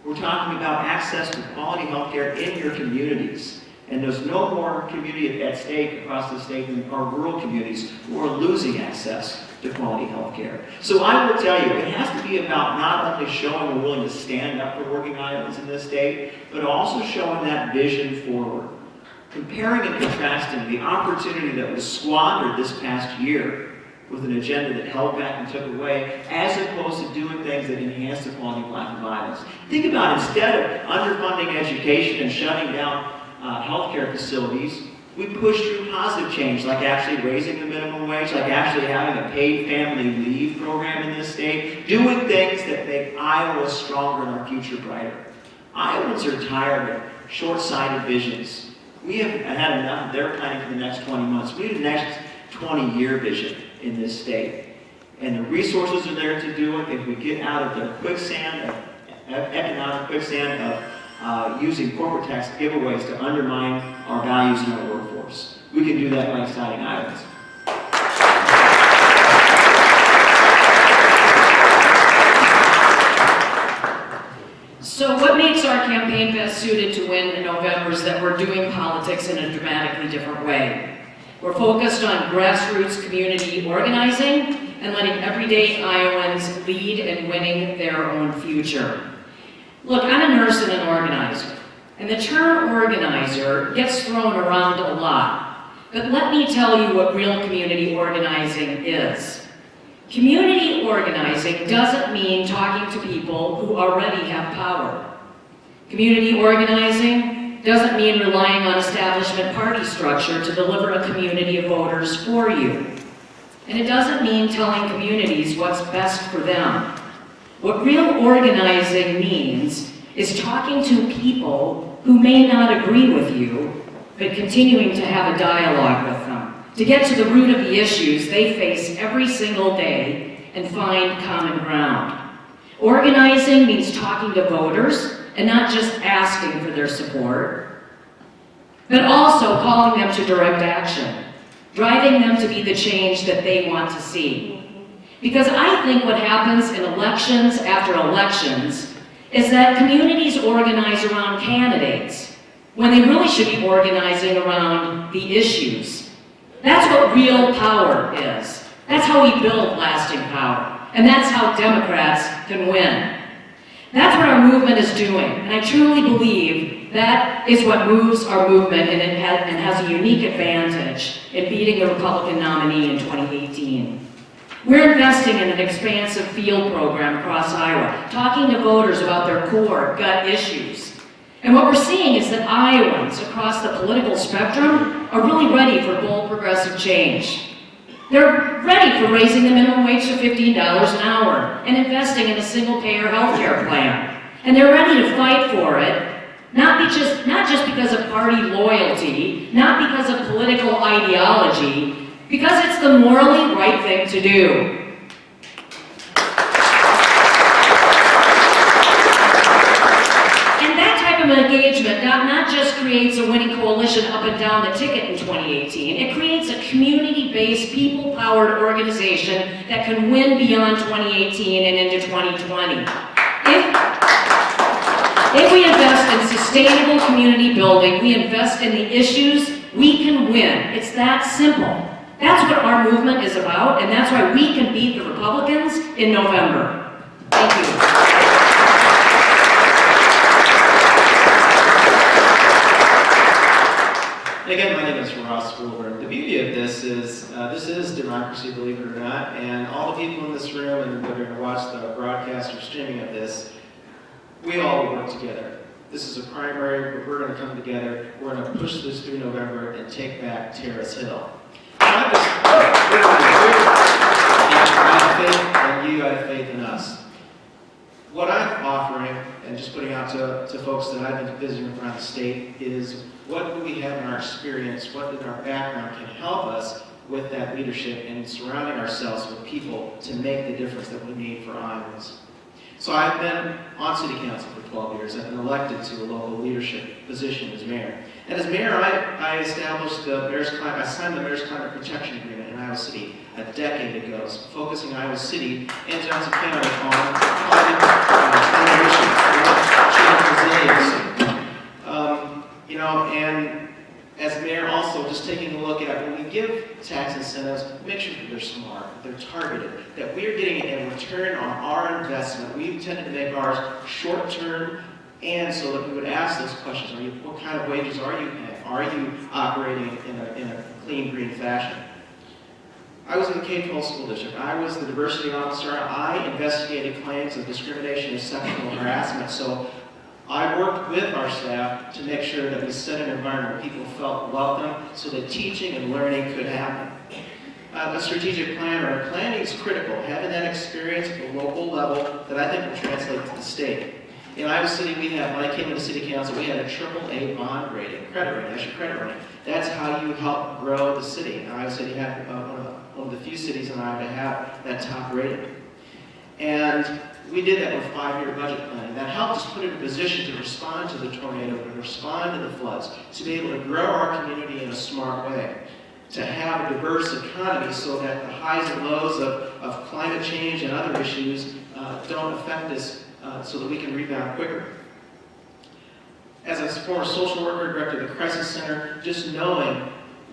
we're talking about access to quality healthcare in your communities. And there's no more community at stake across the state than our rural communities who are losing access to quality health care. So I will tell you, it has to be about not only showing we're willing to stand up for working Iowans in this state, but also showing that vision forward. Comparing and contrasting the opportunity that was squandered this past year with an agenda that held back and took away, as opposed to doing things that enhance the quality of life of Iowans. Think about it, instead of underfunding education and shutting down healthcare facilities, we push through positive change, like actually raising the minimum wage, like actually having a paid family leave program in this state, doing things that make Iowa stronger and our future brighter. Iowans are tired of short-sighted visions. We have had enough of their planning for the next 20 months. We need the next 20-year vision in this state. And the resources are there to do it if we get out of the quicksand, of economic quicksand of using corporate tax giveaways to undermine our values in our workforce. We can do that by exciting Iowans. So what makes our campaign best suited to win in November is that we're doing politics in a dramatically different way. We're focused on grassroots community organizing and letting everyday Iowans lead in winning their own future. Look, I'm a nurse and an organizer, and the term organizer gets thrown around a lot. But let me tell you what real community organizing is. Community organizing doesn't mean talking to people who already have power. Community organizing doesn't mean relying on establishment party structure to deliver a community of voters for you. And it doesn't mean telling communities what's best for them. What real organizing means is talking to people who may not agree with you, but continuing to have a dialogue with them, to get to the root of the issues they face every single day and find common ground. Organizing means talking to voters and not just asking for their support, but also calling them to direct action, driving them to be the change that they want to see. Because I think what happens in elections after elections is that communities organize around candidates when they really should be organizing around the issues. That's what real power is. That's how we build lasting power. And that's how Democrats can win. That's what our movement is doing. And I truly believe that is what moves our movement and has a unique advantage in beating the Republican nominee in 2018. We're investing in an expansive field program across Iowa, talking to voters about their core gut issues. And what we're seeing is that Iowans across the political spectrum are really ready for bold progressive change. They're ready for raising the minimum wage to $15 an hour and investing in a single-payer health care plan. And they're ready to fight for it, not just because of party loyalty, not because of political ideology, because it's the morally right thing to do. And that type of engagement not just creates a winning coalition up and down the ticket in 2018. It creates a community-based, people-powered organization that can win beyond 2018 and into 2020. If we invest in sustainable community building, we invest in the issues, we can win. It's that simple. That's what our movement is about, and that's why we can beat the Republicans in November. Thank you. Again, my name is Wilburn. The beauty of this is democracy, believe it or not, and all the people in this room and that are going to watch the broadcast or streaming of this, we all work together. This is a primary, but we're going to come together. We're going to push this through November and take back Terrace Hill. And you have faith in us. What I'm offering, and just putting out to folks that I've been visiting around the state, is what do we have in our experience, what in our background can help us with that leadership and surrounding ourselves with people to make the difference that we need for Iowans. So I've been on city council for 12 years. I've been elected to a local leadership position as mayor. And as mayor, I established I signed the Mayor's Climate Protection Agreement in Iowa City a decade ago, focusing Iowa City and Johnson County on climate and as mayor also just taking a look at when we give tax incentives, make sure that they're smart, that they're targeted, that we're getting a return on our investment. We tended to make ours short-term, and so that we would ask those questions. What kind of wages are you paying? Are you operating in a clean, green fashion? I was in the K-12 school district. I was the diversity officer. I investigated claims of discrimination and sexual harassment. So I worked with our staff to make sure that we set an environment where people felt welcome so that teaching and learning could happen. A strategic plan or planning is critical. Having that experience at the local level that I think will translate to the state. In Iowa City, when I came into city council, we had a AAA bond rating, credit rating. That's how you help grow the city. And Iowa City had one of the few cities in Iowa to have that top rating. And we did that with 5-year budget planning. That helped us put in a position to respond to the tornado, to respond to the floods, to be able to grow our community in a smart way, to have a diverse economy so that the highs and lows of climate change and other issues don't affect us so that we can rebound quicker. As a former social worker, director of the Crisis Center, just knowing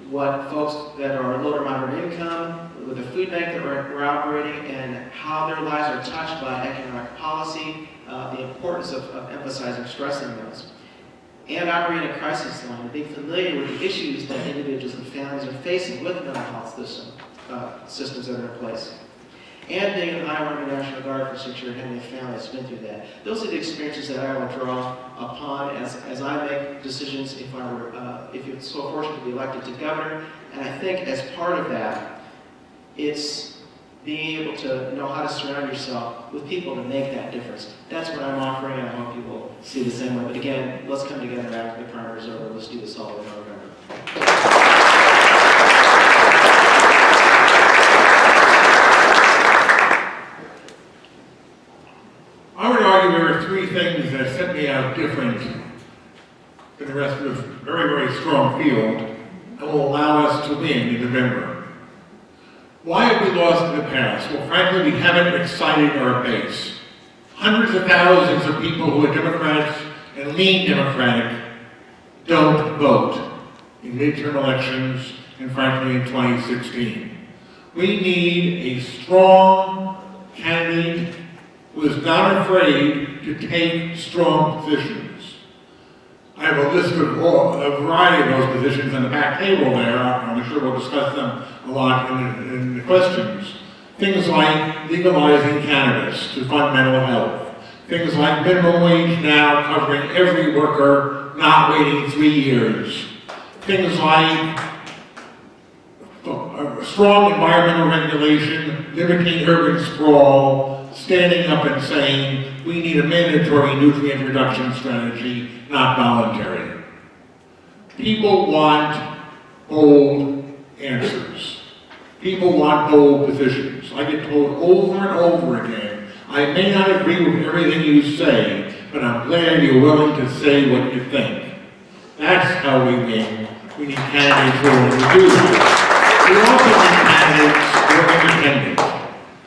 what folks that are low to moderate income, with the food bank that we're operating, and how their lives are touched by economic policy, the importance of emphasizing, stressing those. And operating a crisis line, being familiar with the issues that individuals and families are facing with mental health systems that are in place. And being an Iowa Army National Guard for 6 years, having a family that's been through that. Those are the experiences that I will draw upon as I make decisions if you're so fortunate to be elected to governor. And I think as part of that, it's being able to know how to surround yourself with people to make that difference. That's what I'm offering, and I hope you will see the same way. But again, let's come together after the primaries are over. Let's do this all in November. I would argue there are 3 things that set me out different than the rest of this very, very strong field and will allow us to win in November. Why have we lost in the past? Well, frankly, we haven't excited our base. Hundreds of thousands of people who are Democrats and lean Democratic don't vote in midterm elections and frankly in 2016. We need a strong candidate who is not afraid to take strong positions. I have a list of a variety of those positions on the back table there. I'm sure we'll discuss them a lot in the questions. Things like legalizing cannabis to fund mental health. Things like minimum wage now covering every worker, not waiting 3 years. Things like strong environmental regulation, limiting urban sprawl, standing up and saying we need a mandatory nutrient reduction strategy, not voluntary. People want bold answers. People want bold positions. I get told over and over again, I may not agree with everything you say, but I'm glad you're willing to say what you think. That's how we win. We need candidates who are willing to do that. We also need candidates who are independent.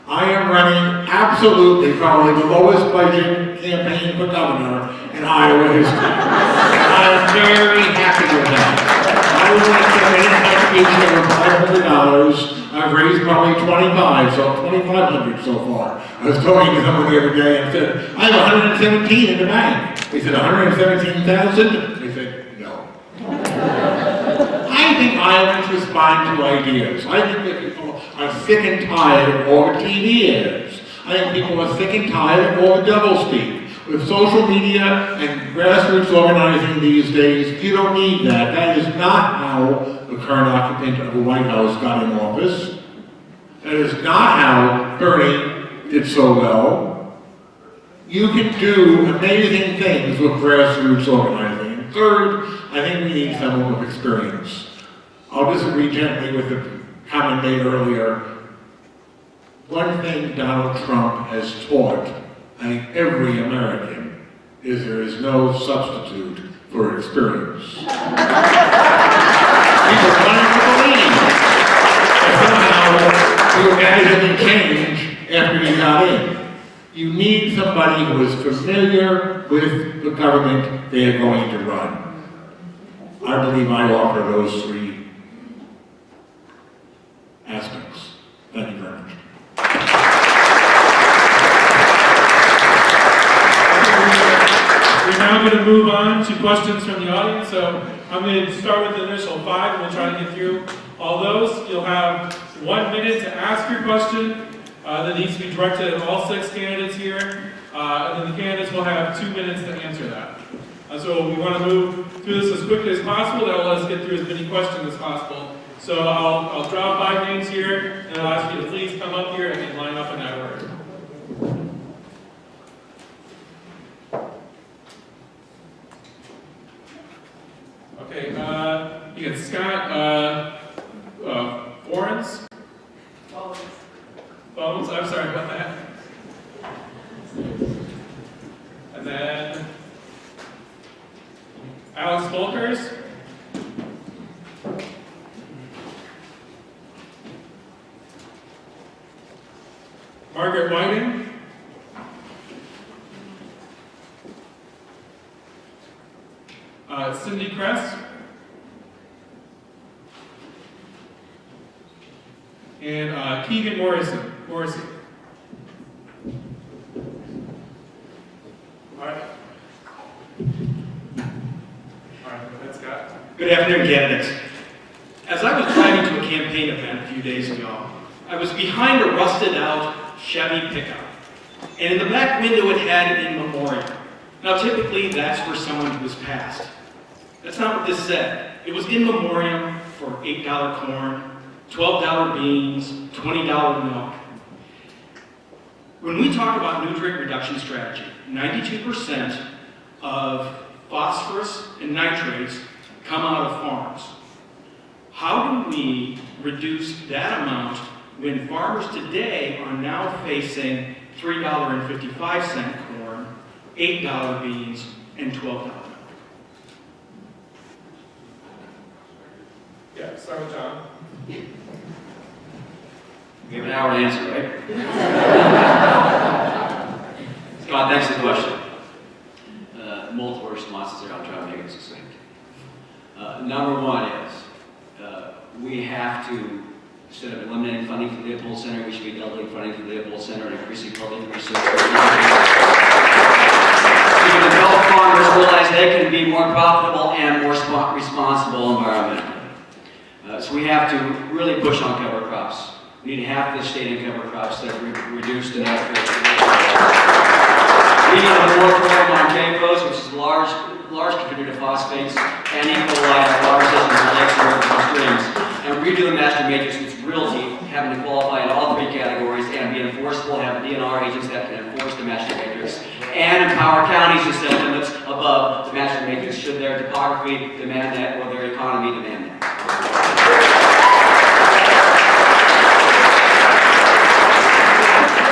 I am running absolutely probably the lowest budget campaign for governor in Iowa history. I'm very happy with that. I would like to make a contribution of $500. I've raised probably 25, so 2,500 so far. I was talking to someone the other day and said, I have 117 in the bank. They said, 117,000? They said, no. I think Iowans respond to ideas. I think that people are sick and tired of all the TV ads. I think people are sick and tired of all the doublespeak. With social media and grassroots organizing these days, you don't need that. That is not how the current occupant of the White House got in office. That is not how Bernie did so well. You can do amazing things with grassroots organizing. And third, I think we need someone with experience. I'll disagree gently with the comment made earlier. One thing Donald Trump has taught, I think, every American is there is no substitute for experience. People wanted to believe that somehow you magically change after you got in. You need somebody who is familiar with the government they are going to run. I believe I offer those three aspects. Thank you very much. We're now going to move on to questions from the audience. So I'm going to start with the initial 5, and we'll try to get through all those. You'll have 1 minute to ask your question that needs to be directed at all 6 candidates here. And then the candidates will have 2 minutes to answer that. So we want to move through this as quickly as possible. That will let us get through as many questions as possible. So I'll draw 5 names here, and I'll ask you to please come up here and line up in that order. Okay, you got Scott Warrens? Bones, I'm sorry about that. And then Alex Volkers. Margaret Whiting. Cindy Kress. And Keegan Morrissey. All right. That's Scott. Good afternoon, candidates. As I was driving to a campaign event a few days ago, I was behind a rusted-out Chevy pickup, and in the back window it had "In Memoriam." Now, typically, that's for someone who has passed. That's not what this said. It was "In Memoriam" for $8 corn, $12 beans, $20 milk. When we talk about nutrient reduction strategy, 92% of phosphorus and nitrates come out of farms. How do we reduce that amount when farmers today are now facing $3.55 corn, $8 beans, and $12 milk? Yeah, start with John. We have an hour to answer, right? Scott, thanks for the question. Multiple responses there. I'll try to make it succinct. Number one is we have to, instead of eliminating funding for the Leopold Center, we should be doubling funding for the Leopold Center and increasing public research. We can help farmers realize they can be more profitable and more responsible environmentally. So we have to really push on cover crops. We need half the state in cover crops that are reduced enough. We need a moratorium on CAFOs, which is a large contributor to phosphates and E. coli in water systems and lakes and rivers and streams. And redo the master matrix with realty, having to qualify in all 3 categories and be enforceable, have DNR agents that can enforce the master matrix, and empower counties to set limits above the master matrix should their topography demand that or their economy demand that.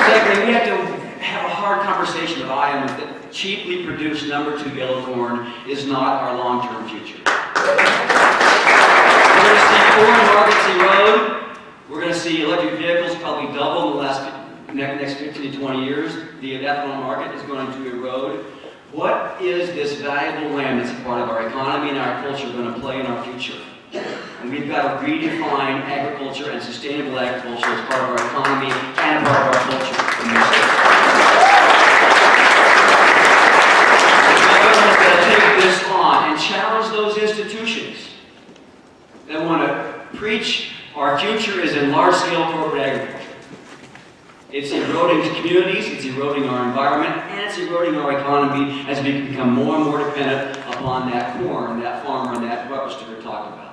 Secondly, we have to have a hard conversation with Iowans that cheaply produced number 2 yellow corn is not our long-term future. We're going to see corn markets erode. We're going to see electric vehicles probably double in the next 15 to 20 years. The ethanol market is going to erode. What is this valuable land that's a part of our economy and our culture going to play in our future? And we've got to redefine agriculture and sustainable agriculture as part of our economy and part of our culture in this state. The government's got to take this on and challenge those institutions that want to preach our future is in large-scale corporate agriculture. It's eroding communities, it's eroding our environment, and it's eroding our economy as we become more and more dependent upon that corn, that farmer, and that harvester we're talking about.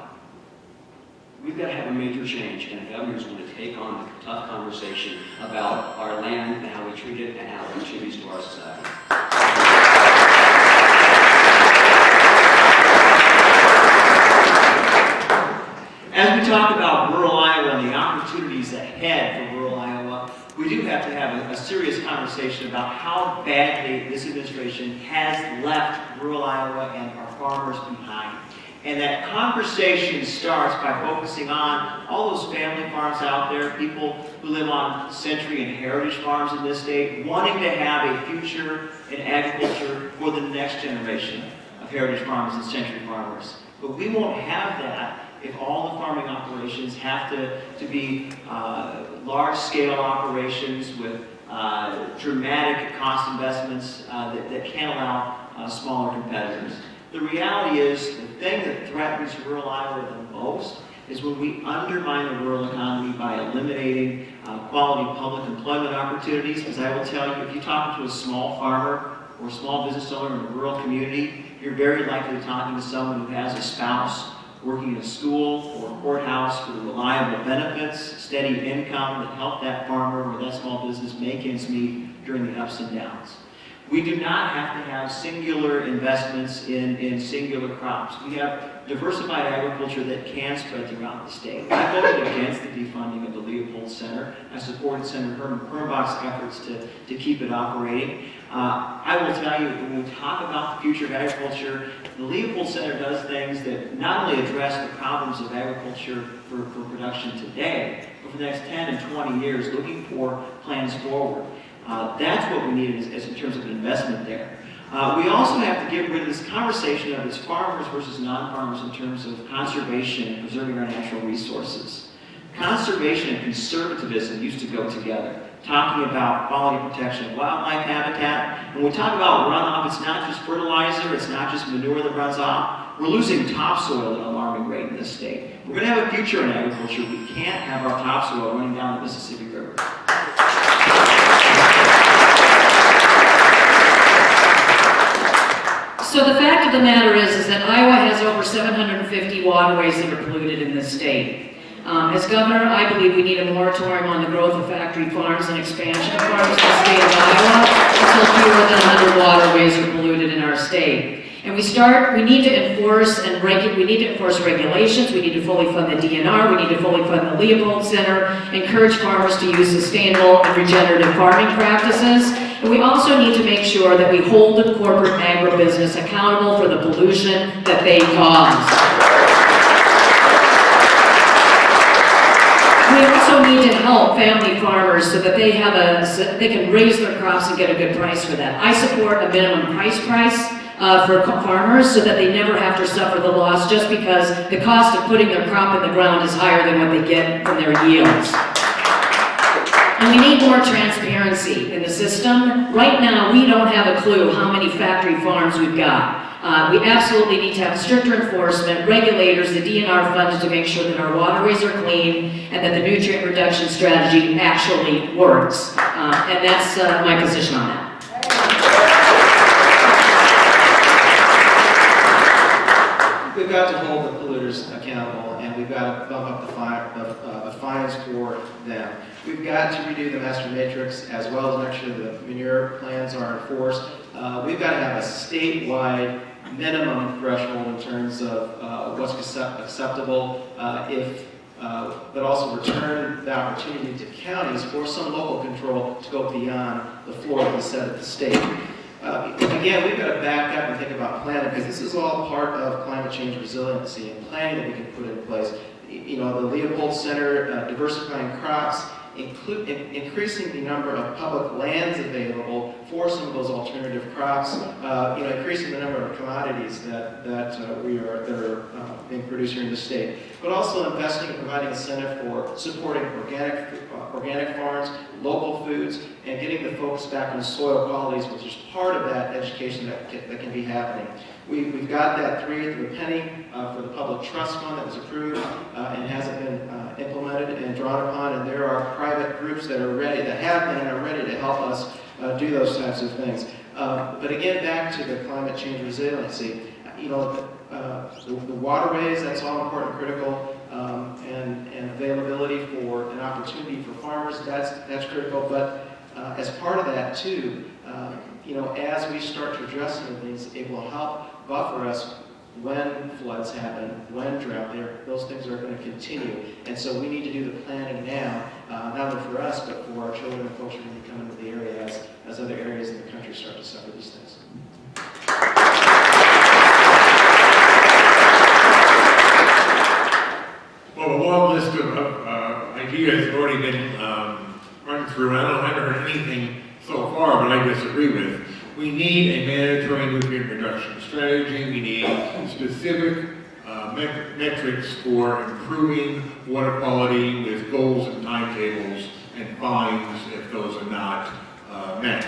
We've got to have a major change, and the governor's going to take on the tough conversation about our land and how we treat it and how it contributes to our society. As we talk about rural Iowa and the opportunities ahead for rural Iowa, we do have to have a serious conversation about how badly this administration has left rural Iowa and our farmers behind. And that conversation starts by focusing on all those family farms out there, people who live on century and heritage farms in this state, wanting to have a future in agriculture for the next generation of heritage farmers and century farmers. But we won't have that if all the farming operations have to be large-scale operations with dramatic cost investments that can't allow smaller competitors. The reality is, the thing that threatens rural Iowa the most is when we undermine the rural economy by eliminating quality public employment opportunities. Because I will tell you, if you talk to a small farmer or a small business owner in a rural community, you're very likely talking to someone who has a spouse working in a school or a courthouse with reliable benefits, steady income that help that farmer or that small business make ends meet during the ups and downs. We do not have to have singular investments in singular crops. We have diversified agriculture that can spread throughout the state. I voted against the defunding of the Leopold Center. I supported Senator Herman Kernbach's efforts to keep it operating. I will tell you, when we talk about the future of agriculture, the Leopold Center does things that not only address the problems of agriculture for production today, but for the next 10 and 20 years, looking for plans forward. That's what we need as in terms of investment there. We also have to get rid of this conversation of it's farmers versus non-farmers in terms of conservation and preserving our natural resources. Conservation and conservatism used to go together, talking about quality protection of wildlife habitat. When we talk about runoff, it's not just fertilizer, it's not just manure that runs off. We're losing topsoil at an alarming rate in this state. We're going to have a future in agriculture. We can't have our topsoil running down the Mississippi River. So the fact of the matter is that Iowa has over 750 waterways that are polluted in this state. As governor, I believe we need a moratorium on the growth of factory farms and expansion of farms in the state of Iowa until fewer than 100 waterways are polluted in our state. And we need to enforce regulations, we need to fully fund the DNR, we need to fully fund the Leopold Center, encourage farmers to use sustainable and regenerative farming practices. And we also need to make sure that we hold the corporate agribusiness accountable for the pollution that they cause. We also need to help family farmers so that they can raise their crops and get a good price for that. I support a minimum price for farmers so that they never have to suffer the loss just because the cost of putting their crop in the ground is higher than what they get from their yields. And we need more transparency in the system. Right now, we don't have a clue how many factory farms we've got. We absolutely need to have stricter enforcement, regulators, the DNR funds to make sure that our waterways are clean and that the nutrient reduction strategy actually works. And that's my position on that. We've got to hold the polluters accountable, and we've got to bump up the fines for them. We've got to redo the master matrix as well as make sure the manure plans are enforced. We've got to have a statewide minimum threshold in terms of what's acceptable, but also return the opportunity to counties for some local control to go beyond the floor that we set at the state. again, we've got to back up and think about planning, because this is all part of climate change resiliency and planning that we can put in place. You know, the Leopold Center, diversifying crops, increasing the number of public lands available for some of those alternative crops, you know, increasing the number of commodities that are being produced here in the state, but also investing and providing incentive for supporting organic farms, local foods, and getting the focus back on soil qualities, which is part of that education that can be happening. We've got that 3 to a penny for the public trust fund that was approved and hasn't been implemented and drawn upon, and there are private groups that are ready, that have been and are ready to help us do those types of things. But again, back to the climate change resiliency, you know, the waterways, that's all important and critical, and availability for an opportunity for farmers, that's critical. But as part of that too, you know, as we start to address some of things, it will help buffer us when floods happen, when drought, those things are going to continue. And so we need to do the planning now, not only for us, but for our children and folks who are going to come into the area as other areas in the country start to suffer these things. Well, a long list of ideas have already been run through. I haven't heard anything so far, but I disagree with. We need a mandatory nutrient reduction strategy. We need specific metrics for improving water quality with goals and timetables and fines if those are not met.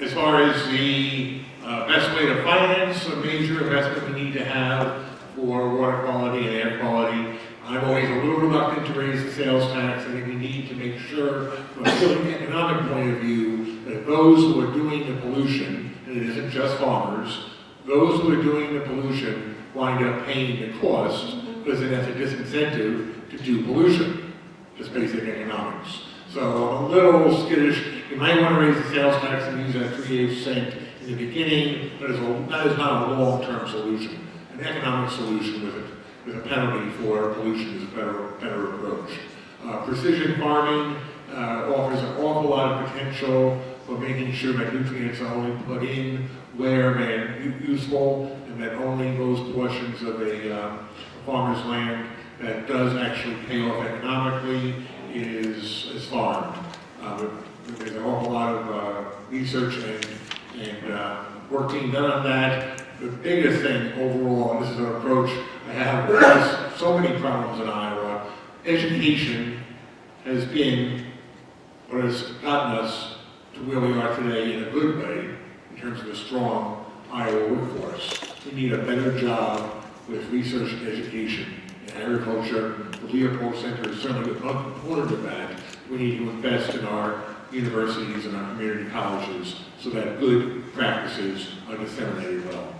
As far as the best way to finance a major investment we need to have for water quality and air quality, I'm always a little reluctant to raise the sales tax. I think we need to make sure, from an economic point of view, that those who are doing the pollution, and it isn't just farmers, those who are doing the pollution wind up paying the cost, because then that's a disincentive to do pollution. Just basic economics. So I'm a little skittish. You might want to raise the sales tax and use that 3/8 cent in the beginning, but that is not a long-term solution. An economic solution with a penalty for pollution is a better approach. Precision farming offers an awful lot of potential for making sure that nutrients are only put in where they're useful, and that only those portions of a farmer's land that does actually pay off economically is farmed. There's an awful lot of research and work being done on that. The biggest thing overall, and this is an approach I have, there's so many problems in Iowa. Education has been what has gotten us to where we are today in a good way, in terms of a strong Iowa workforce. We need a better job with research and education in agriculture. The Leopold Center is certainly a component of that. We need to invest in our universities and our community colleges so that good practices are disseminated well.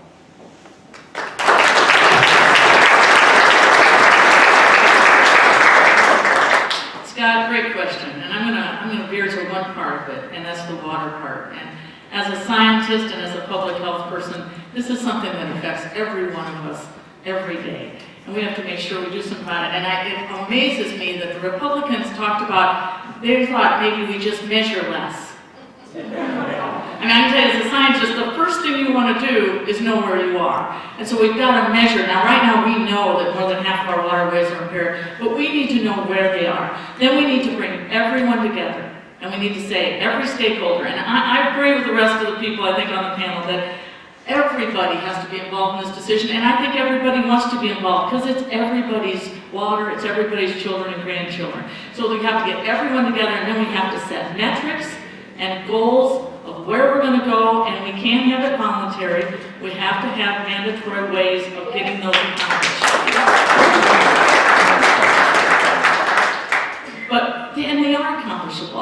Scott, great question, and I'm gonna veer to one part of it, and that's the water part. And as a scientist and as a public health person, this is something that affects every one of us every day, and we have to make sure we do something about it. And it amazes me that the Republicans talked about, they thought maybe we just measure less. I mean, I can tell you as a scientist, the first thing you want to do is know where you are. And so we've got to measure. Now, right now we know that more than half of our waterways are impaired, but we need to know where they are. Then we need to bring everyone together. And we need to say, every stakeholder, and I agree with the rest of the people I think on the panel that everybody has to be involved in this decision, and I think everybody wants to be involved because it's everybody's water, it's everybody's children and grandchildren. So we have to get everyone together, and then we have to set metrics and goals of where we're going to go, and we can't have it voluntary. We have to have mandatory ways of getting those accomplished. And they are accomplishable.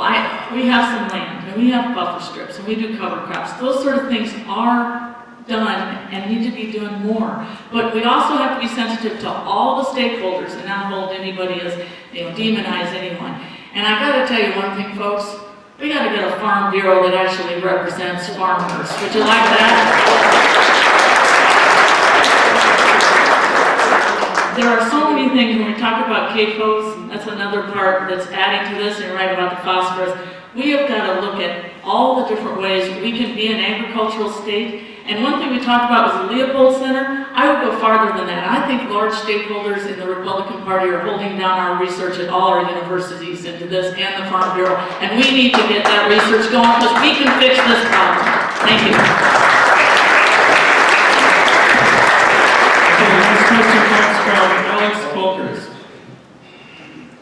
We have some land, and we have buffer strips, and we do cover crops. Those sort of things are done and need to be done more. But we also have to be sensitive to all the stakeholders and not hold anybody as, demonize anyone. And I got to tell you one thing, folks. We got to get a farm bureau that actually represents farmers. Would you like that? There are so many things when we talk about CAFOs, that's another part that's adding to this, and you're right about the phosphorus. We have got to look at all the different ways we can be an agricultural state. And one thing we talked about was the Leopold Center. I would go farther than that. I think large stakeholders in the Republican Party are holding down our research at all our universities into this and the Farm Bureau. And we need to get that research going because we can fix this problem. Thank you. Okay, the next question comes from Alex Folkers.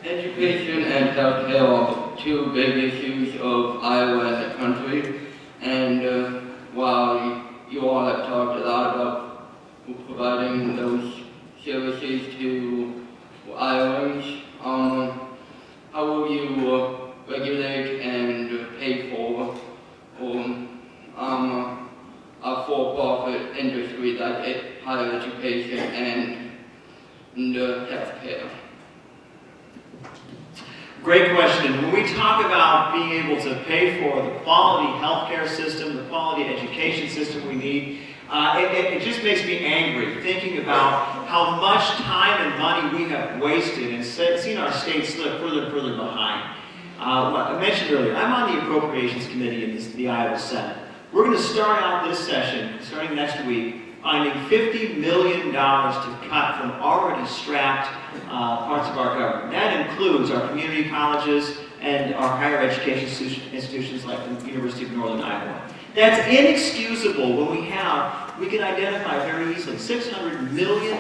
Education and healthcare are two big issues of Iowa as a country, and while you all have talked a lot about providing those services to Iowans, how will you regulate and pay for a for-profit industry like higher education and healthcare? Great question. When we talk about being able to pay for the quality healthcare system, the quality education system we need, it just makes me angry thinking about how much time and money we have wasted and seen our state slip further and further behind. I mentioned earlier, I'm on the Appropriations Committee in the Iowa Senate. We're going to start out this session, starting next week, finding $50 million to cut from already strapped parts of our government. That includes our community colleges and our higher education institutions like the University of Northern Iowa. That's inexcusable when we can identify very easily $600 million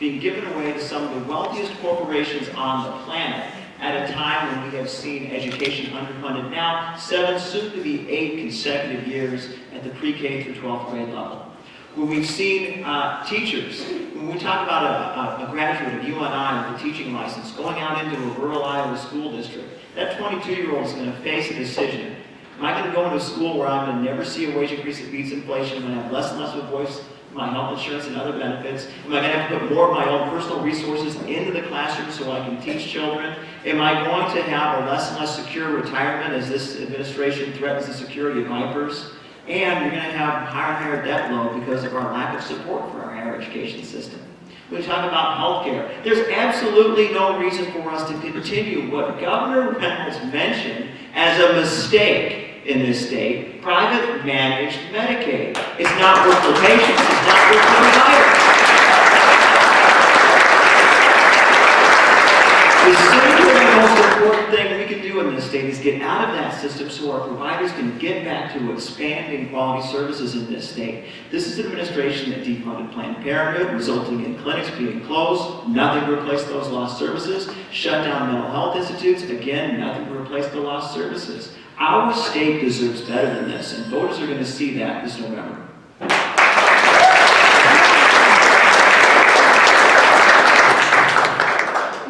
being given away to some of the wealthiest corporations on the planet at a time when we have seen education underfunded now 7, soon to be 8 consecutive years at the pre-K through 12th grade level. When we've seen teachers, when we talk about a graduate of UNI with a teaching license going out into a rural Iowa school district, that 22-year-old is going to face a decision. Am I going to go into a school where I'm going to never see a wage increase that beats inflation? Am I going to have less and less of a voice in my health insurance and other benefits? Am I going to have to put more of my own personal resources into the classroom so I can teach children? Am I going to have a less and less secure retirement as this administration threatens the security of vipers? And you're going to have higher and higher debt load because of our lack of support for our higher education system. When we talk about health care, there's absolutely no reason for us to continue what Governor Reynolds mentioned as a mistake in this state, private managed Medicaid. It's not worth for patients, it's not worth for providers. The single most important thing we can do in this state is get out of that system so our providers can get back to expanding quality services in this state. This is an administration that defunded Planned Parenthood, resulting in clinics being closed, nothing to replace those lost services, shut down mental health institutes, again, nothing to replace the lost services. Our state deserves better than this, and voters are going to see that this November.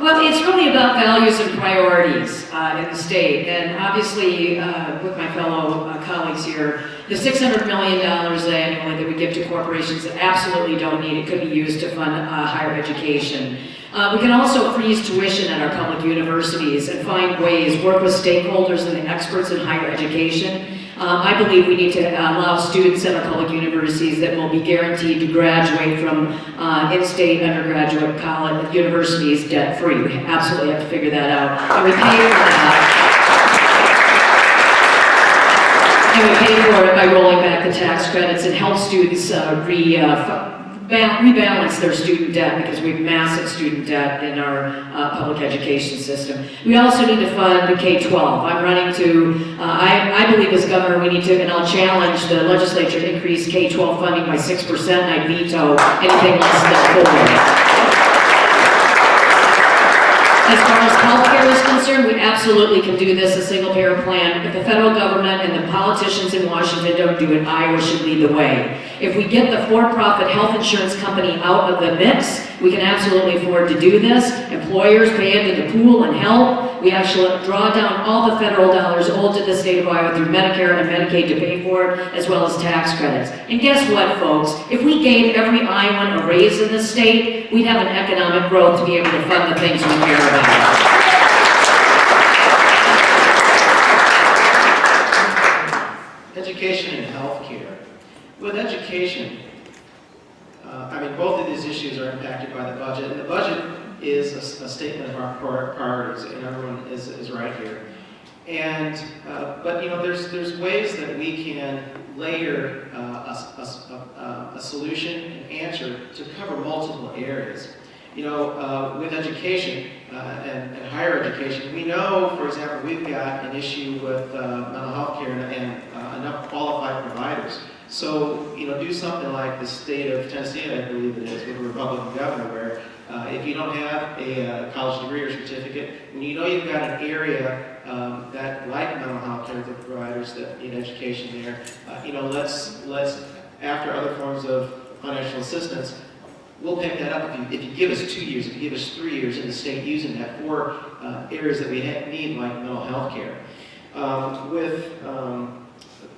Well, it's really about values and priorities in the state, and obviously with my fellow colleagues here, the $600 million annually that we give to corporations that absolutely don't need it could be used to fund higher education. We can also freeze tuition at our public universities and find ways, work with stakeholders and the experts in higher education. I believe we need to allow students at our public universities that will be guaranteed to graduate from in-state undergraduate college universities debt-free. We absolutely have to figure that out. And we pay for that. And we pay for it by rolling back the tax credits and help students rebalance their student debt because we have massive student debt in our public education system. We also need to fund K-12. I'm running to, I believe as governor we need to, and I'll challenge the legislature to increase K-12 funding by 6%, and I veto anything less than 4%. As far as healthcare is concerned, we absolutely can do this, a single-payer plan. If the federal government and the politicians in Washington don't do it, Iowa should lead the way. If we get the for-profit health insurance company out of the mix, we can absolutely afford to do this. Employers pay into the pool and help. We actually draw down all the federal dollars owed to the state of Iowa through Medicare and Medicaid to pay for it, as well as tax credits. And guess what, folks? If we gave every Iowan a raise in this state, we'd have an economic growth to be able to fund the things we care about. Education and healthcare. With education, both of these issues are impacted by the budget, and the budget is a statement of our priorities, and everyone is right here. And, but you know, there's ways that we can layer a solution and answer to cover multiple areas. You know, with education and higher education, we know, for example, we've got an issue with mental health care and enough qualified providers. So, you know, do something like the state of Tennessee, I believe it is, with a Republican governor, where if you don't have a college degree or certificate, when you know you've got an area that, like mental health care providers that need education there, you know, let's after other forms of financial assistance, we'll pick that up if you give us 2 years, if you give us 3 years in the state using that for areas that we need, like mental health care.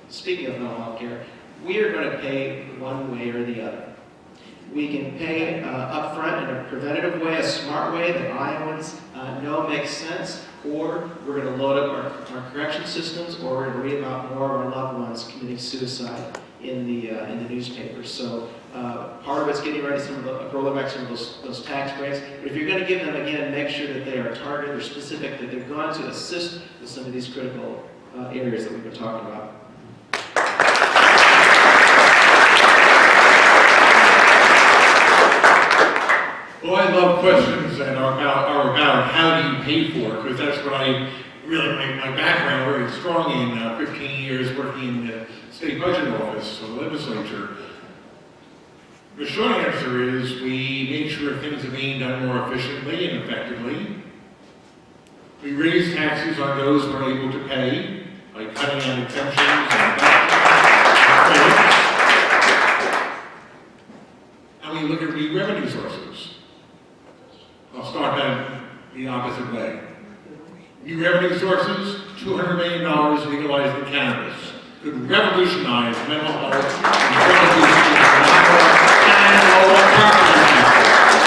Speaking of mental health care, we are going to pay one way or the other. We can pay upfront in a preventative way, a smart way that Iowans know makes sense, or we're going to load up our correction systems, or we're going to read about more of our loved ones committing suicide in the newspapers. So part of it's getting ready rolling back some of those tax breaks. But if you're going to give them, again, make sure that they are targeted or specific, that they're going to assist with some of these critical areas that we've been talking about. Well, I love questions that are about how do you pay for it, because that's what I really, my background very strong in 15 years working in the state budget office for the legislature. The short answer is we make sure things are being done more efficiently and effectively. We raise taxes on those who are able to pay by cutting out exemptions and credits. And we look at revenue sources. I'll start that the opposite way. New revenue sources, $200 million legalized in cannabis, could revolutionize mental health and lower property taxes.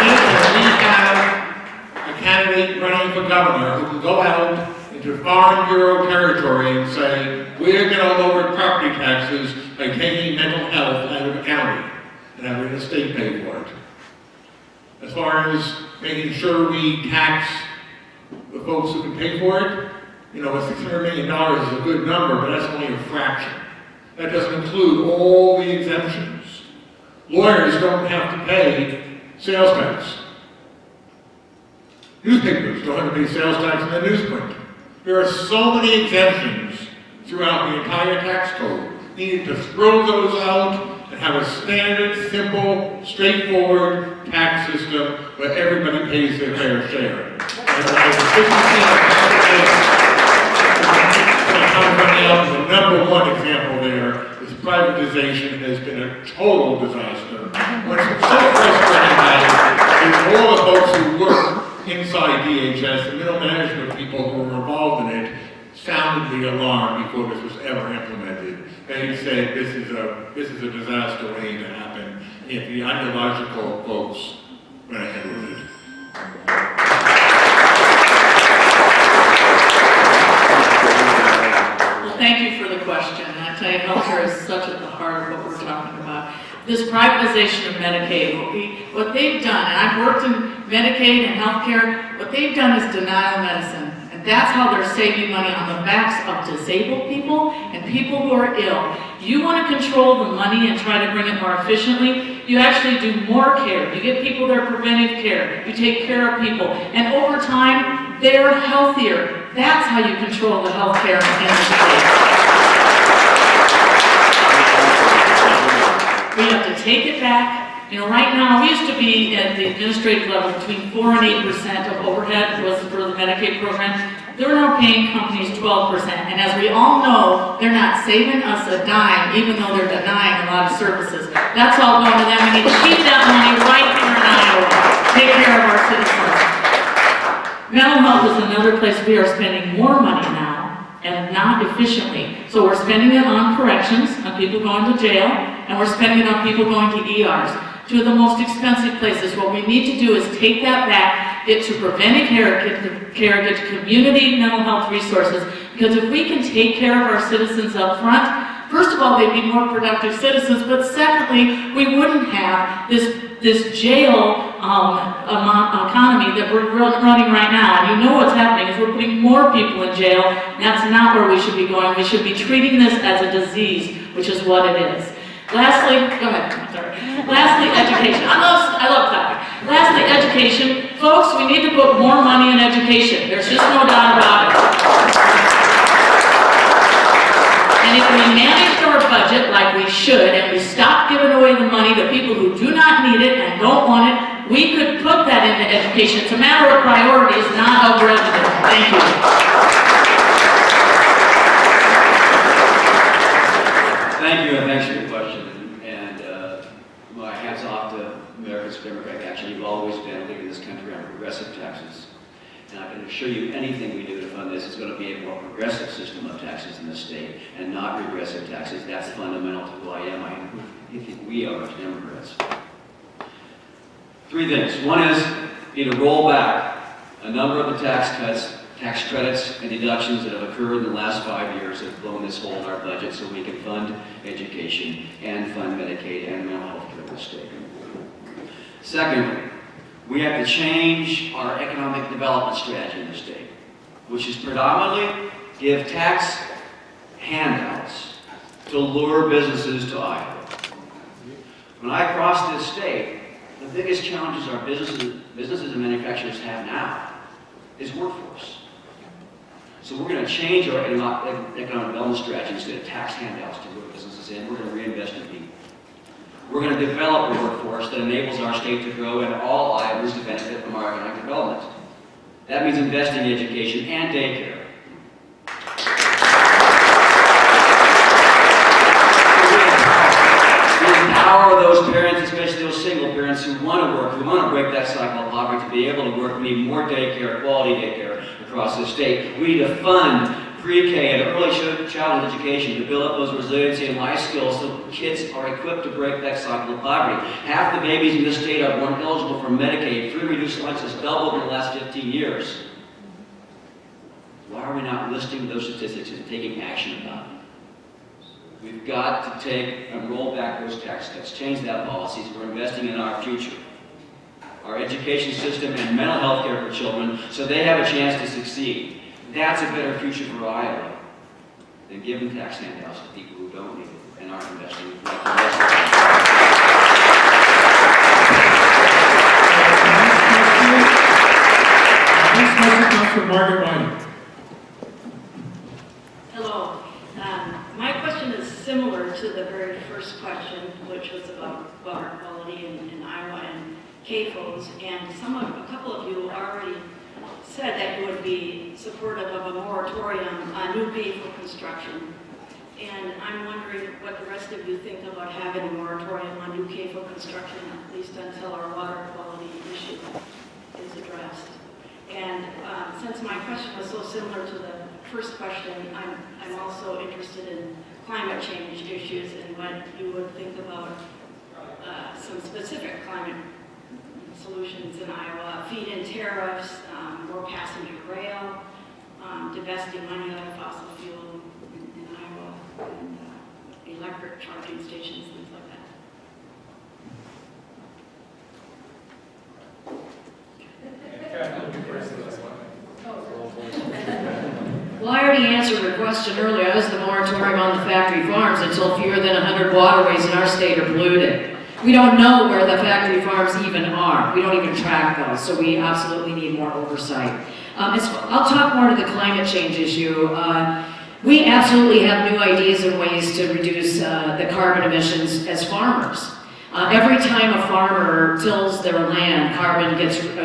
We have a candidate running for governor who can go out into foreign bureau territory and say, we're going to lower property taxes by taking mental health out of the county and having the state pay for it. As far as making sure we tax the folks who can pay for it, you know, $600 million is a good number, but that's only a fraction. That doesn't include all the exemptions. Lawyers don't have to pay sales tax. Newspapers don't have to pay sales tax in the newsprint. There are so many exemptions throughout the entire tax code. We need to throw those out and have a standard, simple, straightforward tax system where everybody pays their fair share. The number one example there is privatization has been a total disaster. What's so frustrating about it is all the folks who work inside DHS, the middle management people who were involved in it, sounded the alarm before this was ever implemented. They said this is a disaster waiting to happen if the ideological folks went ahead with it. Well, thank you for the question. And I tell you, healthcare is such at the heart of what we're talking about. This privatization of Medicaid, what they've done, and I've worked in Medicaid and healthcare, what they've done is denial medicine. And that's how they're saving money on the backs of disabled people and people who are ill. You want to control the money and try to bring it more efficiently, you actually do more care. You get people their preventive care. You take care of people. And over time, they're healthier. That's how you control the healthcare industry. We have to take it back. You know, right now, we used to be at the administrative level between 4 and 8% of overhead was for the Medicaid program. They're now paying companies 12%. And as we all know, they're not saving us a dime, even though they're denying a lot of services. That's all going to them. We need to keep that money right here in Iowa. Take care of our citizens. Mental health is another place we are spending more money now, and not efficiently. So we're spending it on corrections, on people going to jail, and we're spending it on people going to ERs. Two of the most expensive places. What we need to do is take that back, get to preventive care, get to community mental health resources. Because if we can take care of our citizens up front, First of all, they'd be more productive citizens, but secondly, we wouldn't have this jail economy that we're running right now. And you know what's happening is we're putting more people in jail, and that's not where we should be going. We should be treating this as a disease, which is what it is. Lastly, go ahead, I'm sorry. Lastly, education. I love topic. Lastly, education. Folks, we need to put more money in education. There's just no doubt about it. And if we managed our budget like we should, and we stopped giving away the money to people who do not need it and don't want it, we could put that into education. It's a matter of priorities, not of revenue. Thank you. Thank you, and thanks for your question. And my hats off to America's Democratic Action. You've always been a leader in this country on progressive taxes. And I can assure you anything we do to fund this is going to be a more progressive system of taxes in this state and not regressive taxes. That's fundamental to who I am. I think we are as Democrats. Three things. One is you need to roll back a number of the tax cuts, tax credits, and deductions that have occurred in the last 5 years that have blown this hole in our budget so we can fund education and fund Medicaid and mental health care in the state. Secondly, we have to change our economic development strategy in the state, which is predominantly give tax handouts to lure businesses to Iowa. When I cross this state, the biggest challenges our businesses and manufacturers have now is workforce. So we're going to change our economic development strategy. Instead of tax handouts to lure businesses in, we're going to reinvest in people. We're going to develop a workforce that enables our state to grow and all Iowans to benefit from our economic development. That means investing in education and daycare. We empower those parents, especially those single parents who want to work, who want to break that cycle of poverty, to be able to work. We need more daycare, quality daycare across the state. We need to fund pre-K and early childhood education to build up those resiliency and life skills so kids are equipped to break that cycle of poverty. Half the babies in this state are born eligible for Medicaid. Free reduced lunch has doubled in the last 15 years. Why are we not listing those statistics and taking action about them? We've got to take and roll back those tax cuts, change that policies. We're investing in our future, our education system and mental health care for children so they have a chance to succeed. That's a better future for Iowa than giving tax handouts to people who don't need it and aren't investing like the rest of us. Next question comes from Margaret White. Hello. My question is similar to the very first question, which was about water quality in Iowa and CAFOs, and a couple of you already said that you would be supportive of a moratorium on new CAFO construction. And I'm wondering what the rest of you think about having a moratorium on new CAFO construction, at least until our water quality issue is addressed. And since my question was so similar to the first question, I'm also interested in climate change issues and what you would think about some specific climate solutions in Iowa, feed-in tariffs, more passenger rail, divesting money out of fossil fuel in Iowa, and electric charging stations, things like Well, I already answered your question earlier. I was the moratorium on the factory farms until fewer than 100 waterways in our state are polluted. We don't know where the factory farms even are. We don't even track those, so we absolutely need more oversight. I'll talk more to the climate change issue. We absolutely have new ideas and ways to reduce the carbon emissions as farmers. Every time a farmer tills their land,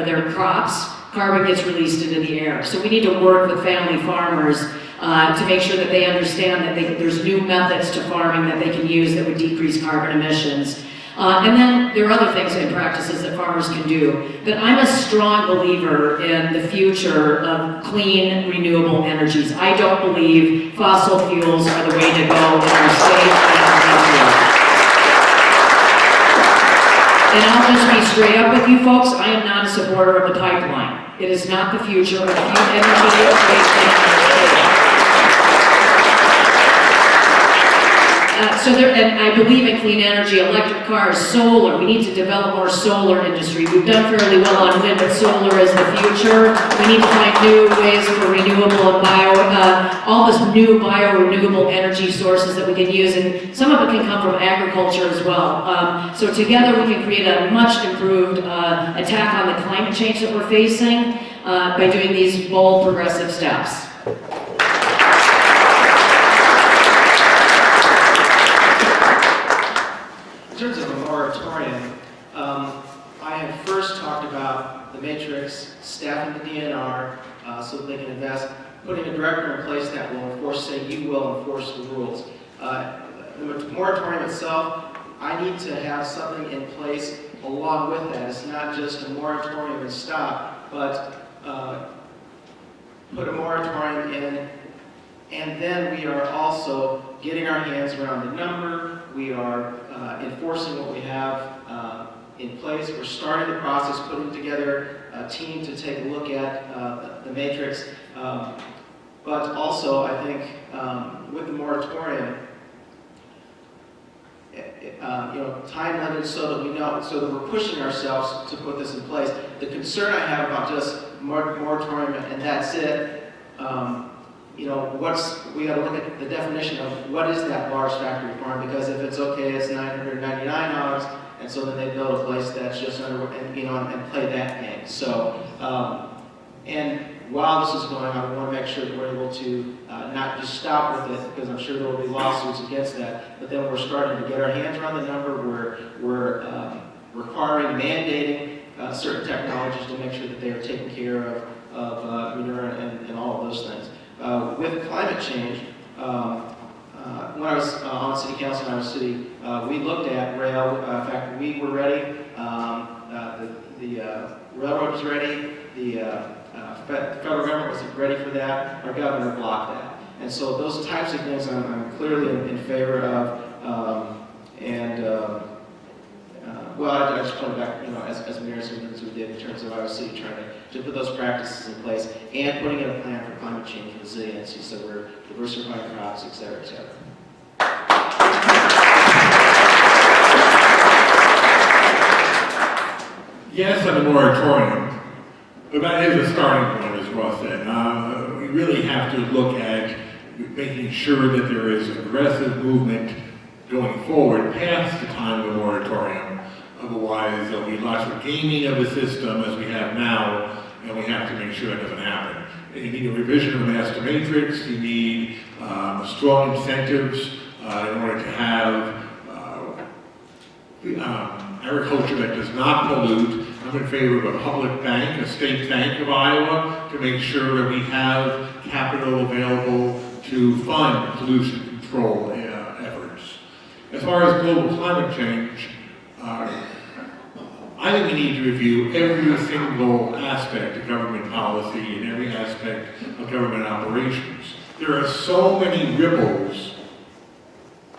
their crops, carbon gets released into the air. So we need to work with family farmers to make sure that they understand that there's new methods to farming that they can use that would decrease carbon emissions. And then there are other things and practices that farmers can do. But I'm a strong believer in the future of clean, renewable energies. I don't believe fossil fuels are the way to go in our state and our country. And I'll just be straight up with you folks, I am not a supporter of the pipeline. It is not the future of energy in our state. So there, and I believe in clean energy, electric cars, solar. We need to develop more solar industry. We've done fairly well on wind, but solar is the future. We need to find new ways for renewable and all this new renewable energy sources that we can use, and some of it can come from agriculture as well. So together we can create a much improved attack on the climate change that we're facing by doing these bold, progressive steps. In terms of a moratorium, I have first talked about the matrix, staffing the DNR so that they can invest, putting a director in place that will enforce, say you will enforce the rules. The moratorium itself, I need to have something in place along with that. It's not just a moratorium and stop, but put a moratorium in, and then we are also getting our hands around the number. We are enforcing what we have in place. We're starting the process, putting together a team to take a look at the matrix. But also, I think with the moratorium, time limited so that we know, so that we're pushing ourselves to put this in place. The concern I have about just moratorium and that's it, we got to look at the definition of what is that large factory farm, because if it's okay, it's $999, and so then they build a place that's just under, and play that game. So, and while this is going on, we want to make sure that we're able to not just stop with it, because I'm sure there will be lawsuits against that, but then we're starting to get our hands around the number. We're requiring, mandating certain technologies to make sure that they are taken care of manure and all of those things. With climate change, when I was on city council in Iowa City, we looked at rail. In fact, we were ready. The railroad was ready. The federal government was ready for that. Our governor blocked that. And so those types of things I'm clearly in favor of. Well, I just pointed back, as mayor, some things we did in terms of Iowa City trying to put those practices in place and putting in a plan for climate change resiliency, so we're diversifying crops, et cetera, et cetera. Yes, on the moratorium, but that is a starting point, as Ross said. We really have to look at making sure that there is aggressive movement going forward past the time of the moratorium. Otherwise, there'll be lots of gaming of the system as we have now, and we have to make sure that doesn't happen. You need a revision of the master matrix. You need strong incentives in order to have agriculture that does not pollute. I'm in favor of a public bank, a state bank of Iowa, to make sure that we have capital available to fund pollution control efforts. As far as global climate change, I think we need to review every single aspect of government policy and every aspect of government operations. There are so many ripples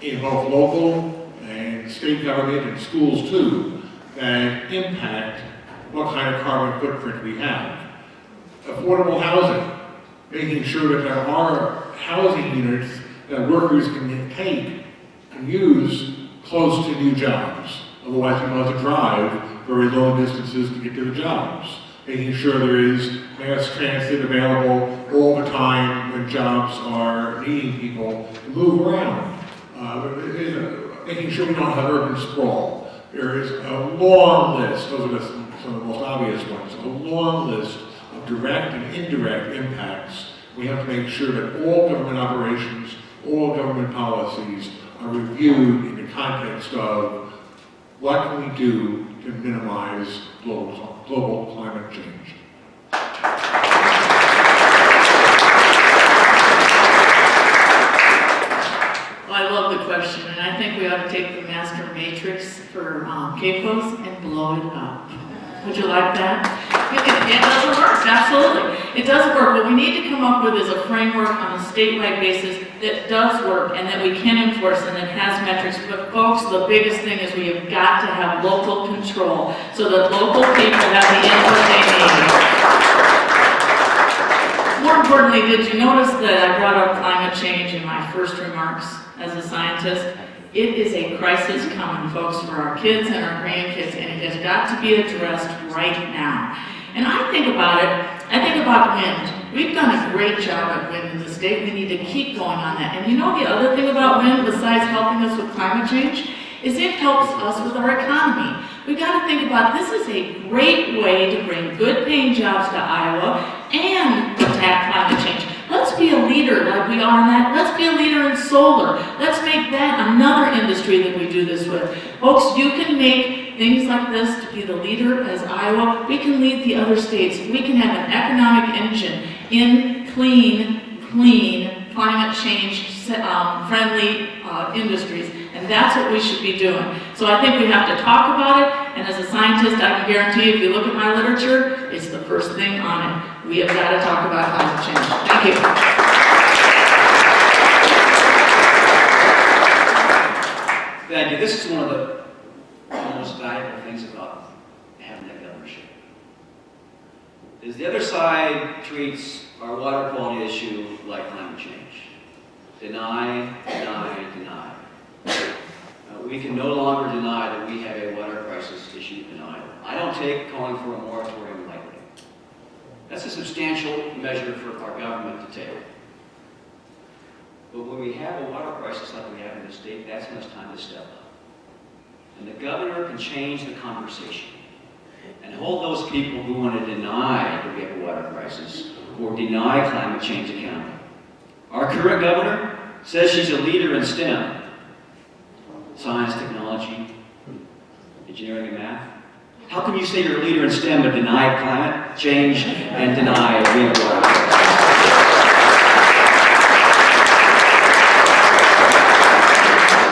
in both local and state government and schools too that impact what kind of carbon footprint we have. Affordable housing, making sure that there are housing units that workers can take and use close to new jobs. Otherwise, people have to drive very long distances to get to the jobs. Making sure there is mass transit available all the time when jobs are needing people to move around. Making sure we don't have urban sprawl. There is a long list, those are some of the most obvious ones, a long list of direct and indirect impacts. We have to make sure that all government operations, all government policies are reviewed in the context of what can we do to minimize global climate change. Well, I love the question, and I think we ought to take the master matrix for CAFOs and blow it up. Would you like that? It doesn't work, absolutely. It does work. What we need to come up with is a framework on a statewide basis that does work and that we can enforce and that has metrics. But folks, the biggest thing is we have got to have local control so that local people have the input they need. More importantly, did you notice that I brought up climate change in my first remarks as a scientist? it is a crisis coming, folks, for our kids and our grandkids, and it has got to be addressed right now. And I think about wind. We've done a great job at wind in the state. We need to keep going on that. And you know the other thing about wind, besides helping us with climate change, is it helps us with our economy. We've got to think about this is a great way to bring good paying jobs to Iowa and attack climate change. Let's be a leader like we are in that. Let's be a leader in solar. Let's make that another industry that we do this with. Folks, you can make things like this to be the leader as Iowa. We can lead the other states. We can have an economic engine in clean, climate change friendly industries. And that's what we should be doing. So I think we have to talk about it, and as a scientist, I can guarantee if you look at my literature, it's the first thing on it. We have got to talk about climate change. Thank you. Thank you. This is one of the most valuable things about having that governorship. Is the other side treats our water quality issue like climate change. Deny, deny, deny. We can no longer deny that we have a water crisis issue in Iowa. I don't take calling for a moratorium lightly. That's a substantial measure for our government to take. But when we have a water crisis like we have in this state, that's when it's time to step up. And the governor can change the conversation and hold those people who want to deny that we have a water crisis or deny climate change accountable. Our current governor says she's a leader in STEM. Science, technology, engineering, and math. How can you say you're a leader in STEM but deny climate change and deny we have water crisis?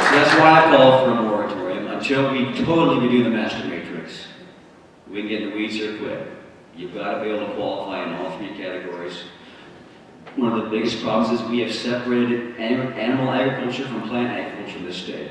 So that's why I call for a moratorium until we totally redo the master matrix. We can get in the weeds here quick. You've got to be able to qualify in all three categories. One of the biggest problems is we have separated animal agriculture from plant agriculture in this state.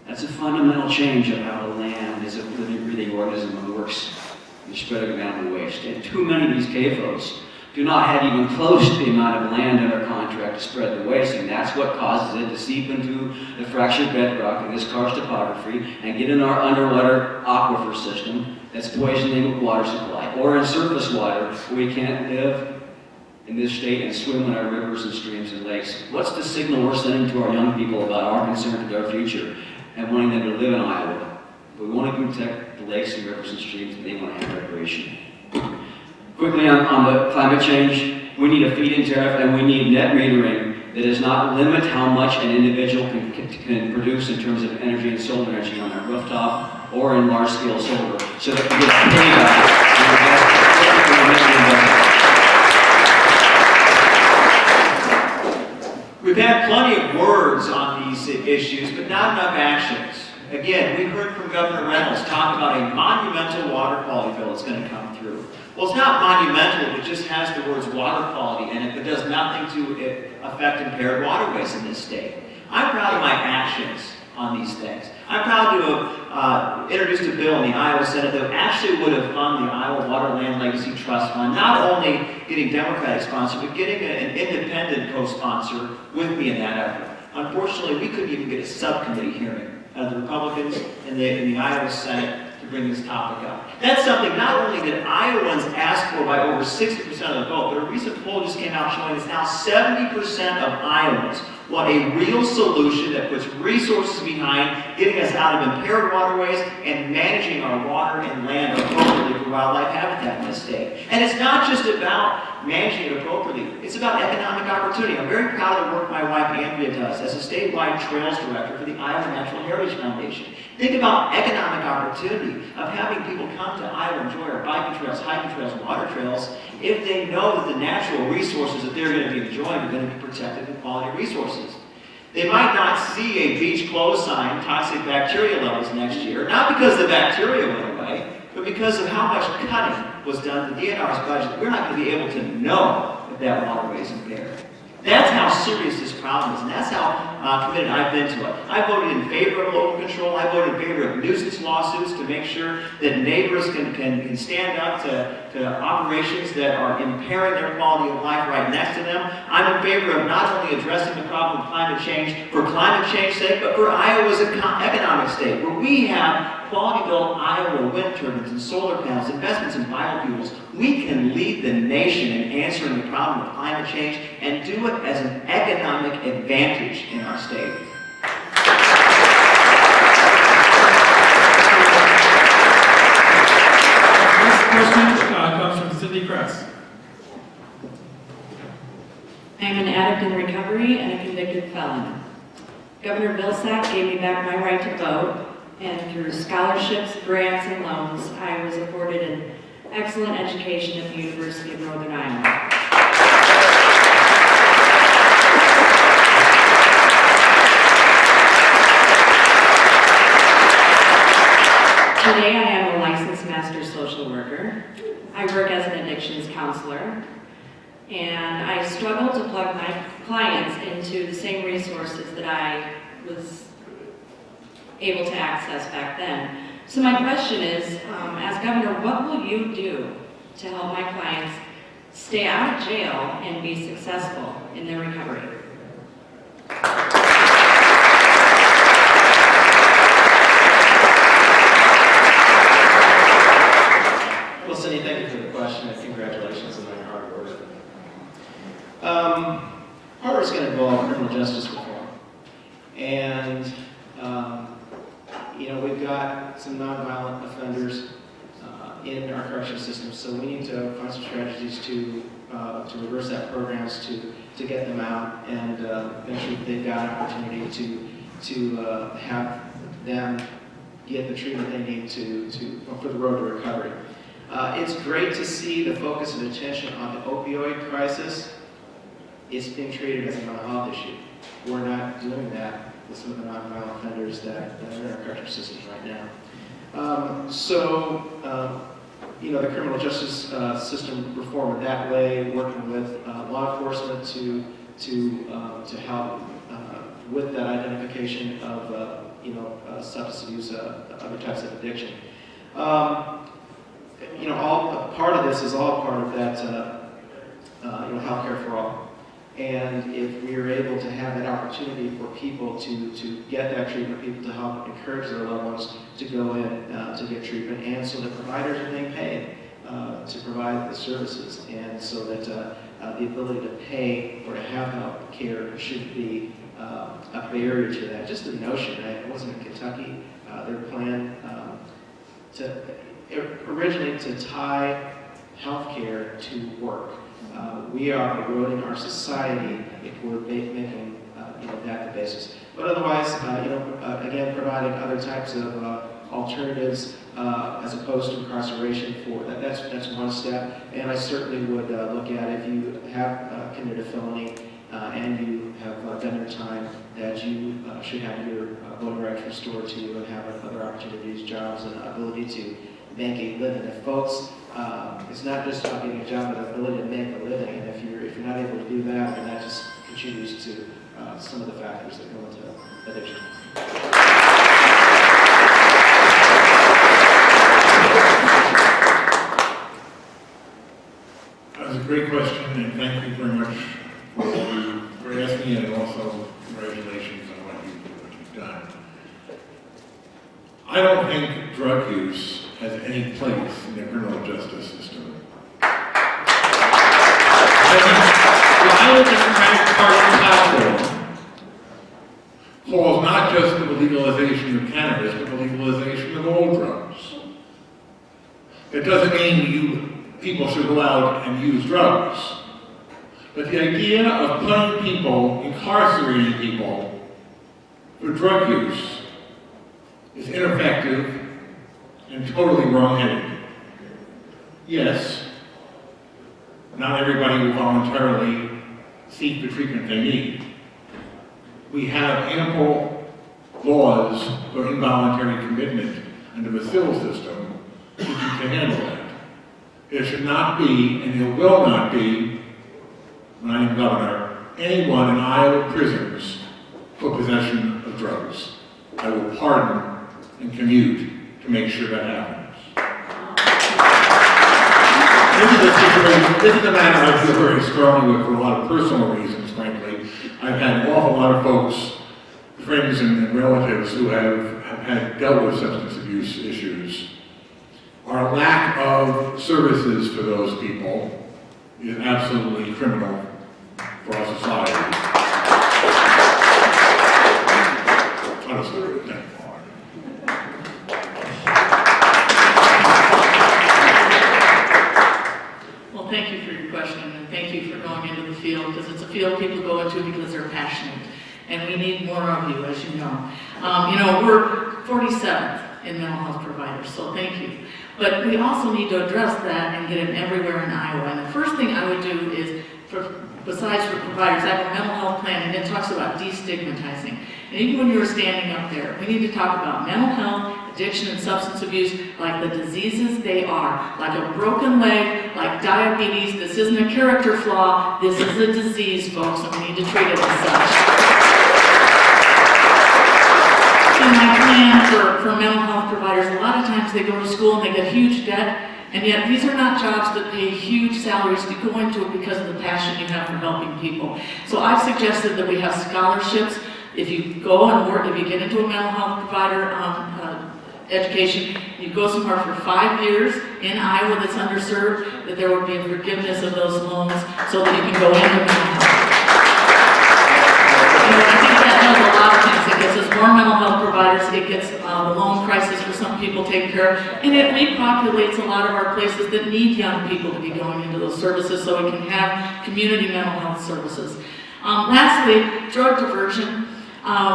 That's a fundamental change of how the land is a living, breathing organism and works in spreading of animal waste. And too many of these CAFOs do not have even close to the amount of land under contract to spread the waste, and that's what causes it to seep into the fractured bedrock in this karst topography and get in our underwater aquifer system that's poisoning the water supply, or in surface water where we can't live in this state and swim in our rivers and streams and lakes. What's the signal we're sending to our young people about our concern for their future and wanting them to live in Iowa? We want to protect the lakes and rivers and streams, and they want to have recreation. Quickly on the climate change, we need a feed-in tariff and we need net metering that does not limit how much an individual can produce in terms of energy and solar energy on their rooftop or in large-scale solar, so that we get payback. We've had plenty of words on these issues, but not enough actions. Again, we heard from Governor Reynolds talk about a monumental water quality bill that's going to come through. Well, it's not monumental if it just has the words water quality in it, but does nothing to affect impaired waterways in this state. I'm proud of my actions on these things. I'm proud to have introduced a bill in the Iowa Senate that actually would have funded the Iowa Water Land Legacy Trust Fund, not only getting Democratic sponsor, but getting an independent co-sponsor with me in that effort. Unfortunately, we couldn't even get a subcommittee hearing out of the Republicans in the Iowa Senate to bring this topic up. That's something not only did Iowans ask for by over 60% of the vote, but a recent poll just came out showing us now 70% of Iowans want a real solution that puts resources behind getting us out of impaired waterways and managing our water and land appropriately for wildlife habitat in this state. And it's not just about managing it appropriately, it's about economic opportunity. I'm very proud of the work my wife Andrea does as a statewide trails director for the Iowa Natural Heritage Foundation. Think about economic opportunity of having people come to Iowa and enjoy our biking trails, hiking trails, and water trails if they know that the natural resources that they're going to be enjoying are going to be protected and quality resources. They might not see a beach closed sign, toxic bacteria levels next year, not because the bacteria went away, but because of how much cutting was done to the DNR's budget. We're not going to be able to know if that waterway is impaired. That's how serious this problem is. And that's how committed I've been to it. I voted in favor of local control. I voted in favor of nuisance lawsuits to make sure that neighbors can stand up to operations that are impairing their quality of life right next to them. I'm in favor of not only addressing the problem of climate change for climate change's sake, but for Iowa's economic state, where we have quality-built Iowa wind turbines and solar panels, investments in biofuels. We can lead the nation in answering the problem of climate change and do it as an economic advantage in our state. Next question comes from Cindy Kress. I am an addict in recovery and a convicted felon. Governor Vilsack gave me back my right to vote, and through scholarships, grants, and loans, I was afforded an excellent education at the University of Northern Iowa. Today I am a licensed master social worker. I work as an addictions counselor, and I struggle to plug my clients into the same resources that I was able to access back then. So my question is, as governor, what will you do to help my clients stay out of jail and be successful in their recovery? Well, Cindy, thank you for the question, and congratulations on your hard work. Part of it's going to involve criminal justice reform. And, we've got some nonviolent offenders in our correctional system, so we need to find some strategies to reverse that programs to get them out and make sure that they've got an opportunity to have them get the treatment they need for the road to recovery. It's great to see the focus and attention on the opioid crisis. It's being treated as a mental health issue. We're not doing that with some of the nonviolent offenders that are in our correctional systems right now. The criminal justice system reform in that way, working with law enforcement to help with that identification of substance abuse, other types of addiction. All part of this is all part of that healthcare for all. And if we are able to have that opportunity for people to get that treatment, people to help encourage their loved ones to go in to get treatment, and so the providers are being paid to provide the services, and so that the ability to pay or to have health care should be a barrier to that. Just the notion, right? It wasn't in Kentucky, their plan originally to tie health care to work. We are eroding our society if we're making that the basis. But otherwise, again, providing other types of alternatives as opposed to incarceration that's one step. And I certainly would look at, if you have committed a felony and you have done your time, that you should have your voting rights restored to you and have other opportunities, jobs, and ability to make a living. If folks, it's not just about getting a job, but the ability to make a living. And if you're not able to do that, then that just contributes to some of the factors that go into addiction. That was a great question, and thank you very much for asking it, and also congratulations on what you've done. I don't think drug use has any place in the criminal justice system. I think the Iowa Democratic Party platform calls not just for the legalization of cannabis, but the legalization of all drugs. It doesn't mean people should go out and use drugs. But the idea of putting people, incarcerating people for drug use is ineffective and totally wrong-headed. Yes, not everybody will voluntarily seek the treatment they need. We have ample laws for involuntary commitment under the civil system to handle that. There should not be, and there will not be, when I am governor, anyone in Iowa prisons for possession of drugs. I will pardon and commute to make sure that happens. This is a matter I feel very strongly with for a lot of personal reasons, frankly. I've had an awful lot of folks, friends and relatives who have dealt with substance abuse issues. Our lack of services for those people is absolutely criminal for our society. Honestly, thank you. Well, thank you for your question, and thank you for going into the field, because it's a field people go into because they're passionate, and we need more of you, as you know. We're 47th in mental health providers, so thank you. But we also need to address that and get it everywhere in Iowa. And the first thing I would do is, besides for providers, I have a mental health plan, and it talks about destigmatizing. And even when you were standing up there, we need to talk about mental health, addiction, and substance abuse like the diseases they are. Like a broken leg, like diabetes. This isn't a character flaw. This is a disease, folks, and we need to treat it as such. In my plan for mental health providers, a lot of times they go to school and they get huge debt, and yet these are not jobs that pay huge salaries to go into it because of the passion you have for helping people. So I've suggested that we have scholarships. If you go and work, if you get into a mental health provider education, you go somewhere for 5 years in Iowa that's underserved, that there would be a forgiveness of those loans so that you can go into mental health. I think that does a lot of things. It gets us more mental health providers, it gets the loan crisis for some people taken care of, and it repopulates a lot of our places that need young people to be going into those services so we can have community mental health services. Lastly, drug diversion.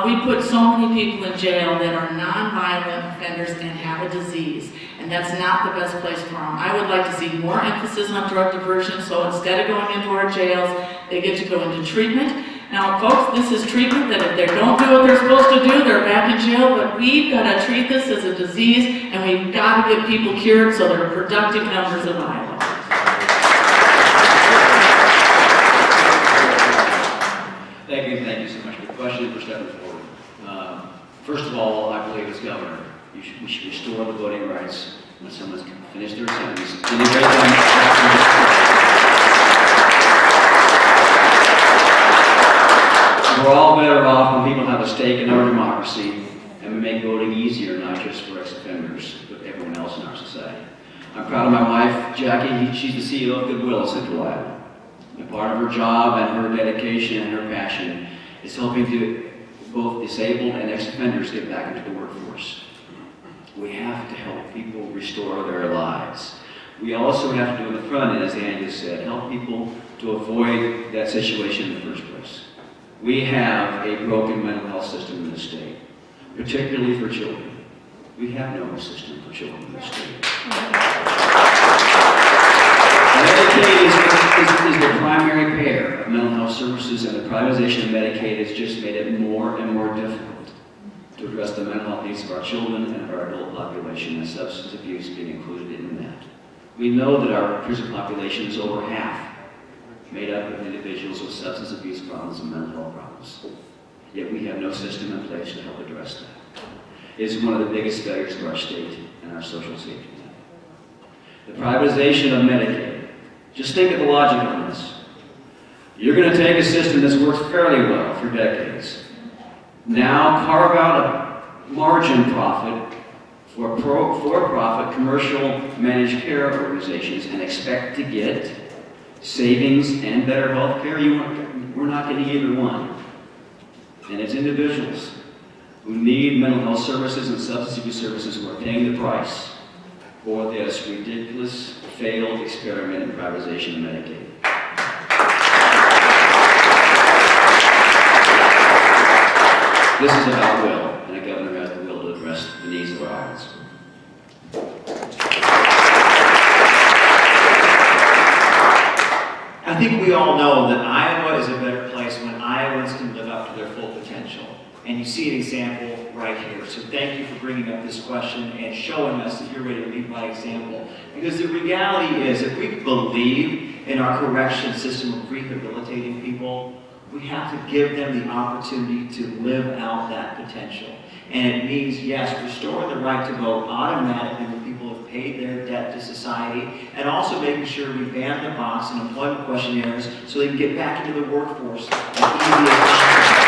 We put so many people in jail that are non-violent offenders and have a disease, and that's not the best place for them. I would like to see more emphasis on drug diversion, so instead of going into our jails, they get to go into treatment. Now, folks, this is treatment that if they don't do what they're supposed to do, they're back in jail, but we've got to treat this as a disease, and we've got to get people cured so they're productive members of Iowa. Thank you so much for the question and for stepping forward. First of all, I believe as governor, we should restore the voting rights when someone's finished their sentence. We're all better off when people have a stake in our democracy and we make voting easier, not just for ex-offenders, but everyone else in our society. I'm proud of my wife, Jackie. She's the CEO of Goodwill in Central Iowa. And part of her job and her dedication and her passion is helping to both disabled and ex-offenders get back into the workforce. We have to help people restore their lives. We also have to do in the front end, as Andy just said, help people to avoid that situation in the first place. We have a broken mental health system in the state, particularly for children. We have no system for children in the state. Medicaid is the primary payer of mental health services, and the privatization of Medicaid has just made it more and more difficult to address the mental health needs of our children and of our adult population, and substance abuse being included in that. We know that our prison population is over half made up of individuals with substance abuse problems and mental health problems. Yet we have no system in place to help address that. It is one of the biggest failures of our state and our social safety net. The privatization of Medicaid. Just think of the logic on this. You're going to take a system that's worked fairly well for decades. Now carve out a margin profit for for-profit commercial managed care organizations and expect to get savings and better health care. We're not getting either one. And it's individuals who need mental health services and substance abuse services who are paying the price for this ridiculous, failed experiment in privatization of Medicaid. This is about will, and a governor has the will to address the needs of our Iowans. I think we all know that Iowa is a better place when Iowans can live up to their full potential. And you see an example right here. So thank you for bringing up this question and showing us that you're ready to lead by example. Because the reality is, if we believe in our correction system of rehabilitating people, we have to give them the opportunity to live out that potential. And it means, yes, restoring the right to vote automatically when people have paid their debt to society, and also making sure we ban the box and employment questionnaires so they can get back into the workforce as easy as possible.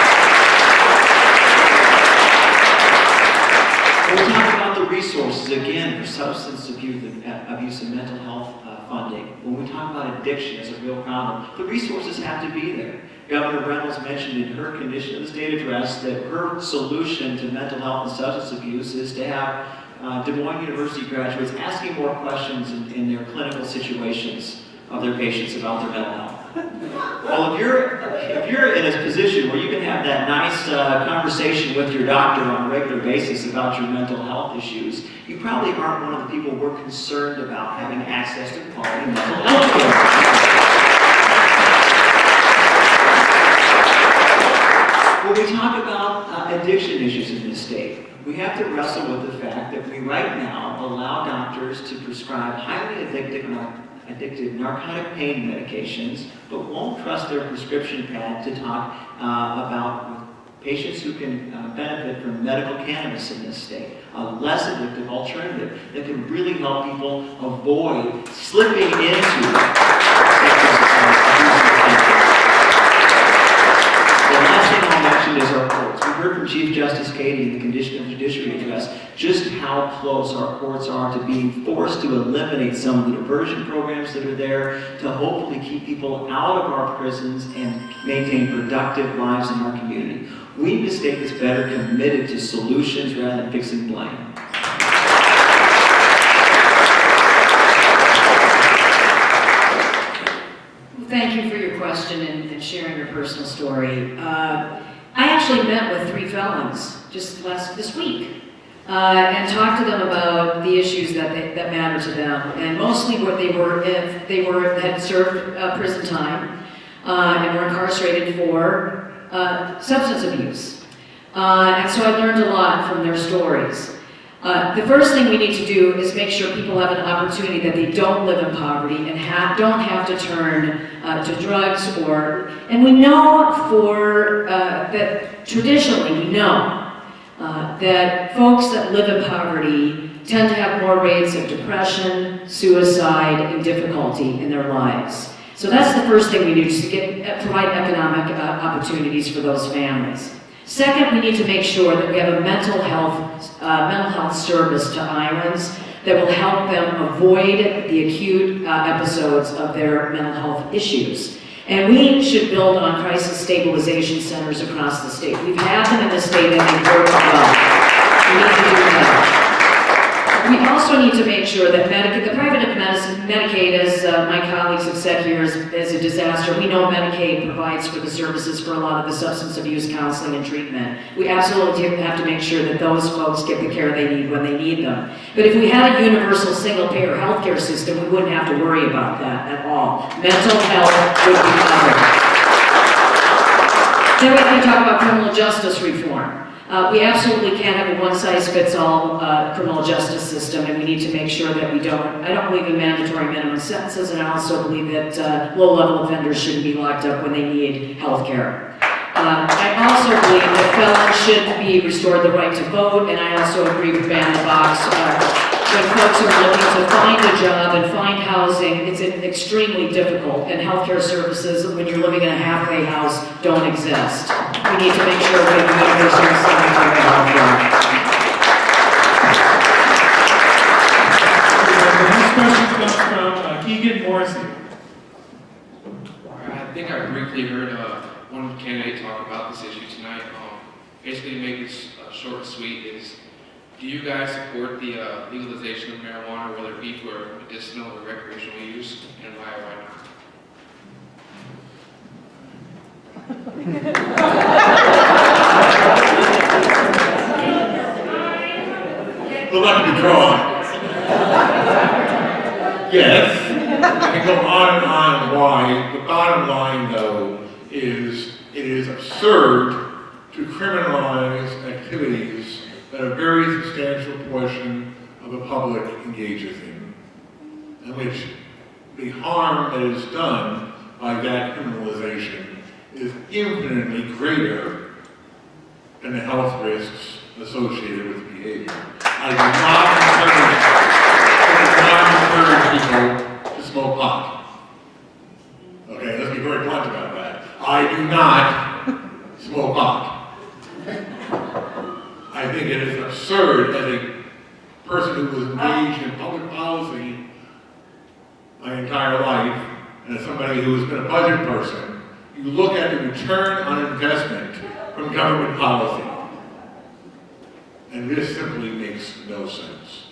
We'll talk about the resources, again, for substance abuse and mental health funding. When we talk about addiction as a real problem, the resources have to be there. Governor Reynolds mentioned in her Condition of the State address that her solution to mental health and substance abuse is to have Des Moines University graduates asking more questions in their clinical situations of their patients about their mental health. Well, if you're in a position where you can have that nice conversation with your doctor on a regular basis about your mental health issues, you probably aren't one of the people we're concerned about having access to quality mental health care. When we talk about addiction issues in this state, we have to wrestle with the fact that we right now allow doctors to prescribe highly addictive narcotic pain medications, but won't trust their prescription pad to talk about patients who can benefit from medical cannabis in this state, a less addictive alternative that can really help people avoid slipping into The last thing I'll mention is our courts. We heard from Chief Justice Cathy in the Condition of Judiciary address just how close our courts are to being forced to eliminate some of the diversion programs that are there to hopefully keep people out of our prisons and maintain productive lives in our community. We in the state that's better committed to solutions rather than fixing blame. Thank you for your question and sharing your personal story. I actually met with 3 felons just this week and talked to them about the issues that matter to them, and mostly what they had served prison time and were incarcerated for substance abuse. And so I learned a lot from their stories. The first thing we need to do is make sure people have an opportunity that they don't live in poverty and don't have to turn to drugs and we know that traditionally we know that folks that live in poverty tend to have more rates of depression, suicide, and difficulty in their lives. So that's the first thing we do, is to provide economic opportunities for those families. Second, we need to make sure that we have a mental health service to IRNs that will help them avoid the acute episodes of their mental health issues. And we should build on crisis stabilization centers across the state. We've had them in the state and they've worked well. We need to do that. We also need to make sure that the private Medicaid, as my colleagues have said here, is a disaster. We know Medicaid provides for the services for a lot of the substance abuse counseling and treatment. We absolutely have to make sure that those folks get the care they need when they need them. But if we had a universal single-payer healthcare system, we wouldn't have to worry about that at all. Mental health would be covered. Then we have to talk about criminal justice reform. We absolutely can't have a one-size-fits-all criminal justice system, and we need to make sure that I don't believe in mandatory minimum sentences, and I also believe that low-level offenders shouldn't be locked up when they need health care. I also believe that felons should be restored the right to vote, and I also agree with ban the box. When folks are looking to find a job and find housing, it's extremely difficult, and healthcare services, when you're living in a halfway house, don't exist. We need to make sure we have universal healthcare. The next question comes from Morrissey. I think I briefly heard one candidate talk about this issue tonight. Basically, to make this short and sweet, is do you guys support the legalization of marijuana, whether it be for medicinal or recreational use, and why or why not? The luck to be drawn. Yes, I can go on and on why. The bottom line, though, is it is absurd to criminalize activities that a very substantial portion of the public engages in, and which the harm that is done by that criminalization is infinitely greater than the health risks associated with the behavior. I do not encourage people to smoke pot. Okay, let's be very blunt about that. I do not smoke pot. I think it is absurd as a person who was engaged in public policy my entire life, and as somebody who has been a budget person, you look at the return on investment from government policy. And this simply makes no sense.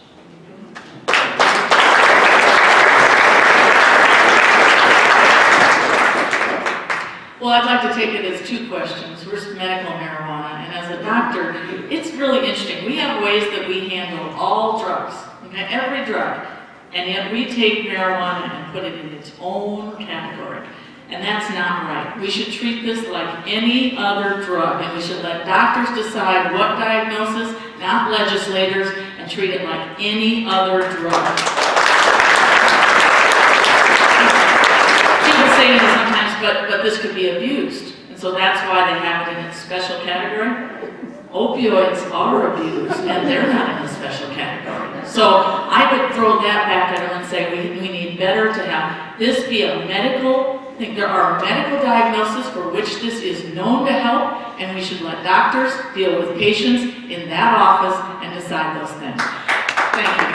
Well, I'd like to take it as two questions. First, medical marijuana, and as a doctor, it's really interesting. We have ways that we handle all drugs, okay, every drug, and yet we take marijuana and put it in its own category. And that's not right. We should treat this like any other drug, and we should let doctors decide what diagnosis, not legislators, and treat it like any other drug. People say sometimes, but this could be abused. And so that's why they have it in its special category. Opioids are abused, and they're not in the special category. So I would throw that back at them and say we need better to have this be a medical thing. There are medical diagnoses for which this is known to help, and we should let doctors deal with patients in that office and decide those things. Thank you.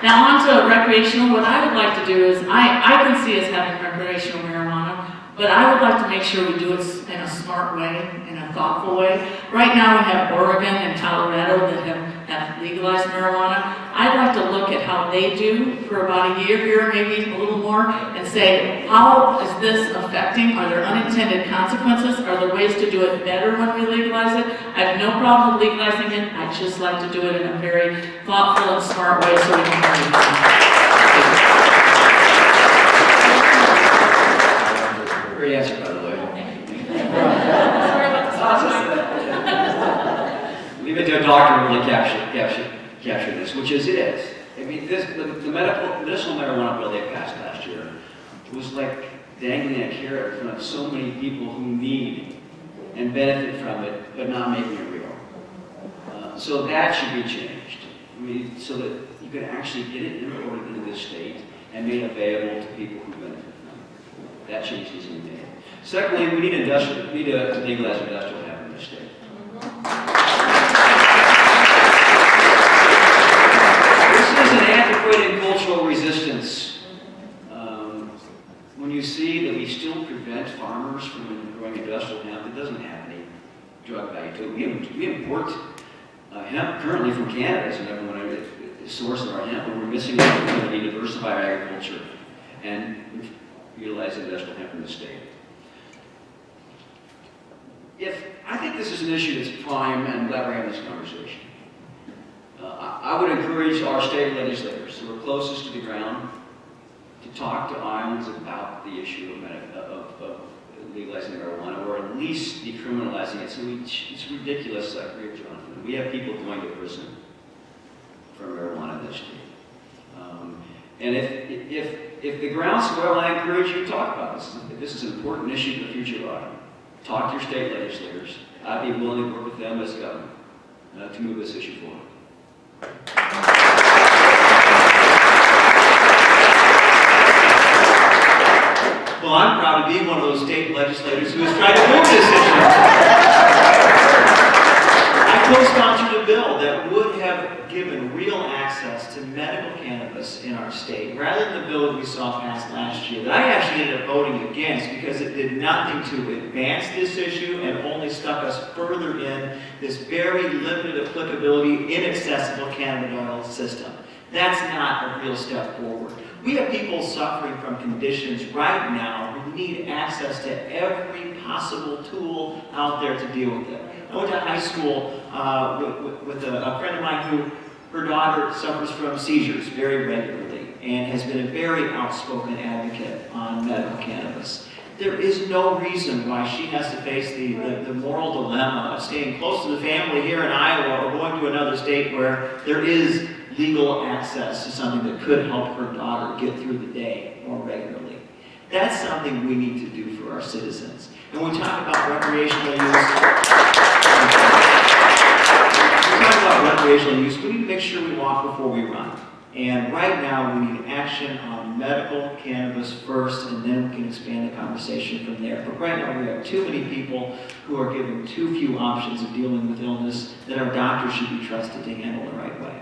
Now on to recreational. What I would like to do is, I can see us having recreational marijuana, but I would like to make sure we do it in a smart way, in a thoughtful way. Right now we have Oregon and Colorado that have legalized marijuana. I'd like to look at how they do for about a year here, maybe a little more, and say, how is this affecting? Are there unintended consequences? Are there ways to do it better when we legalize it? I have no problem with legalizing it. I'd just like to do it in a very thoughtful and smart way so we can learn it. Great answer, by the way. Leave it to a doctor to really capture this, which is it is. I mean, the medicinal marijuana bill they passed last year was like dangling a carrot in front of so many people who need and benefit from it, but not making it real. So that should be changed. I mean, so that you can actually get it imported into this state and made available to people who benefit from it. That change needs to be made. Secondly, we need to legalize industrial hemp in this state. An antiquated cultural resistance. When you see that we still prevent farmers from growing industrial hemp, it doesn't have any drug value to it. We import hemp currently from Canada as the number one source of our hemp, but we're missing the opportunity to diversify our agriculture and utilize industrial hemp in the state. I think this is an issue that's prime, and I'm glad we're having this conversation. I would encourage our state legislators who are closest to the ground to talk to islands about the issue of legalizing marijuana, or at least decriminalizing it. So it's ridiculous, I agree with Jonathan. We have people going to prison for marijuana in this state. And if the groundswell, I encourage you to talk about this. This is an important issue for the future of Iowa. Talk to your state legislators. I'd be willing to work with them as governor to move this issue forward. Well, I'm proud to be one of those state legislators who has tried to move this issue. I co-sponsored a bill that would have given real access to medical cannabis in our state, rather than the bill that we saw passed last year, that I actually ended up voting against because it did nothing to advance this issue and only stuck us further in this very limited applicability, inaccessible cannabinoid system. That's not a real step forward. We have people suffering from conditions right now who need access to every possible tool out there to deal with it. I went to high school with a friend of mine who, her daughter suffers from seizures very regularly and has been a very outspoken advocate on medical cannabis. There is no reason why she has to face the moral dilemma of staying close to the family here in Iowa or going to another state where there is legal access to something that could help her daughter get through the day more regularly. That's something we need to do for our citizens. And when we talk about recreational use, we need to make sure we walk before we run. And right now, we need action on medical cannabis first, and then we can expand the conversation from there. But right now, we have too many people who are given too few options of dealing with illness that our doctors should be trusted to handle the right way.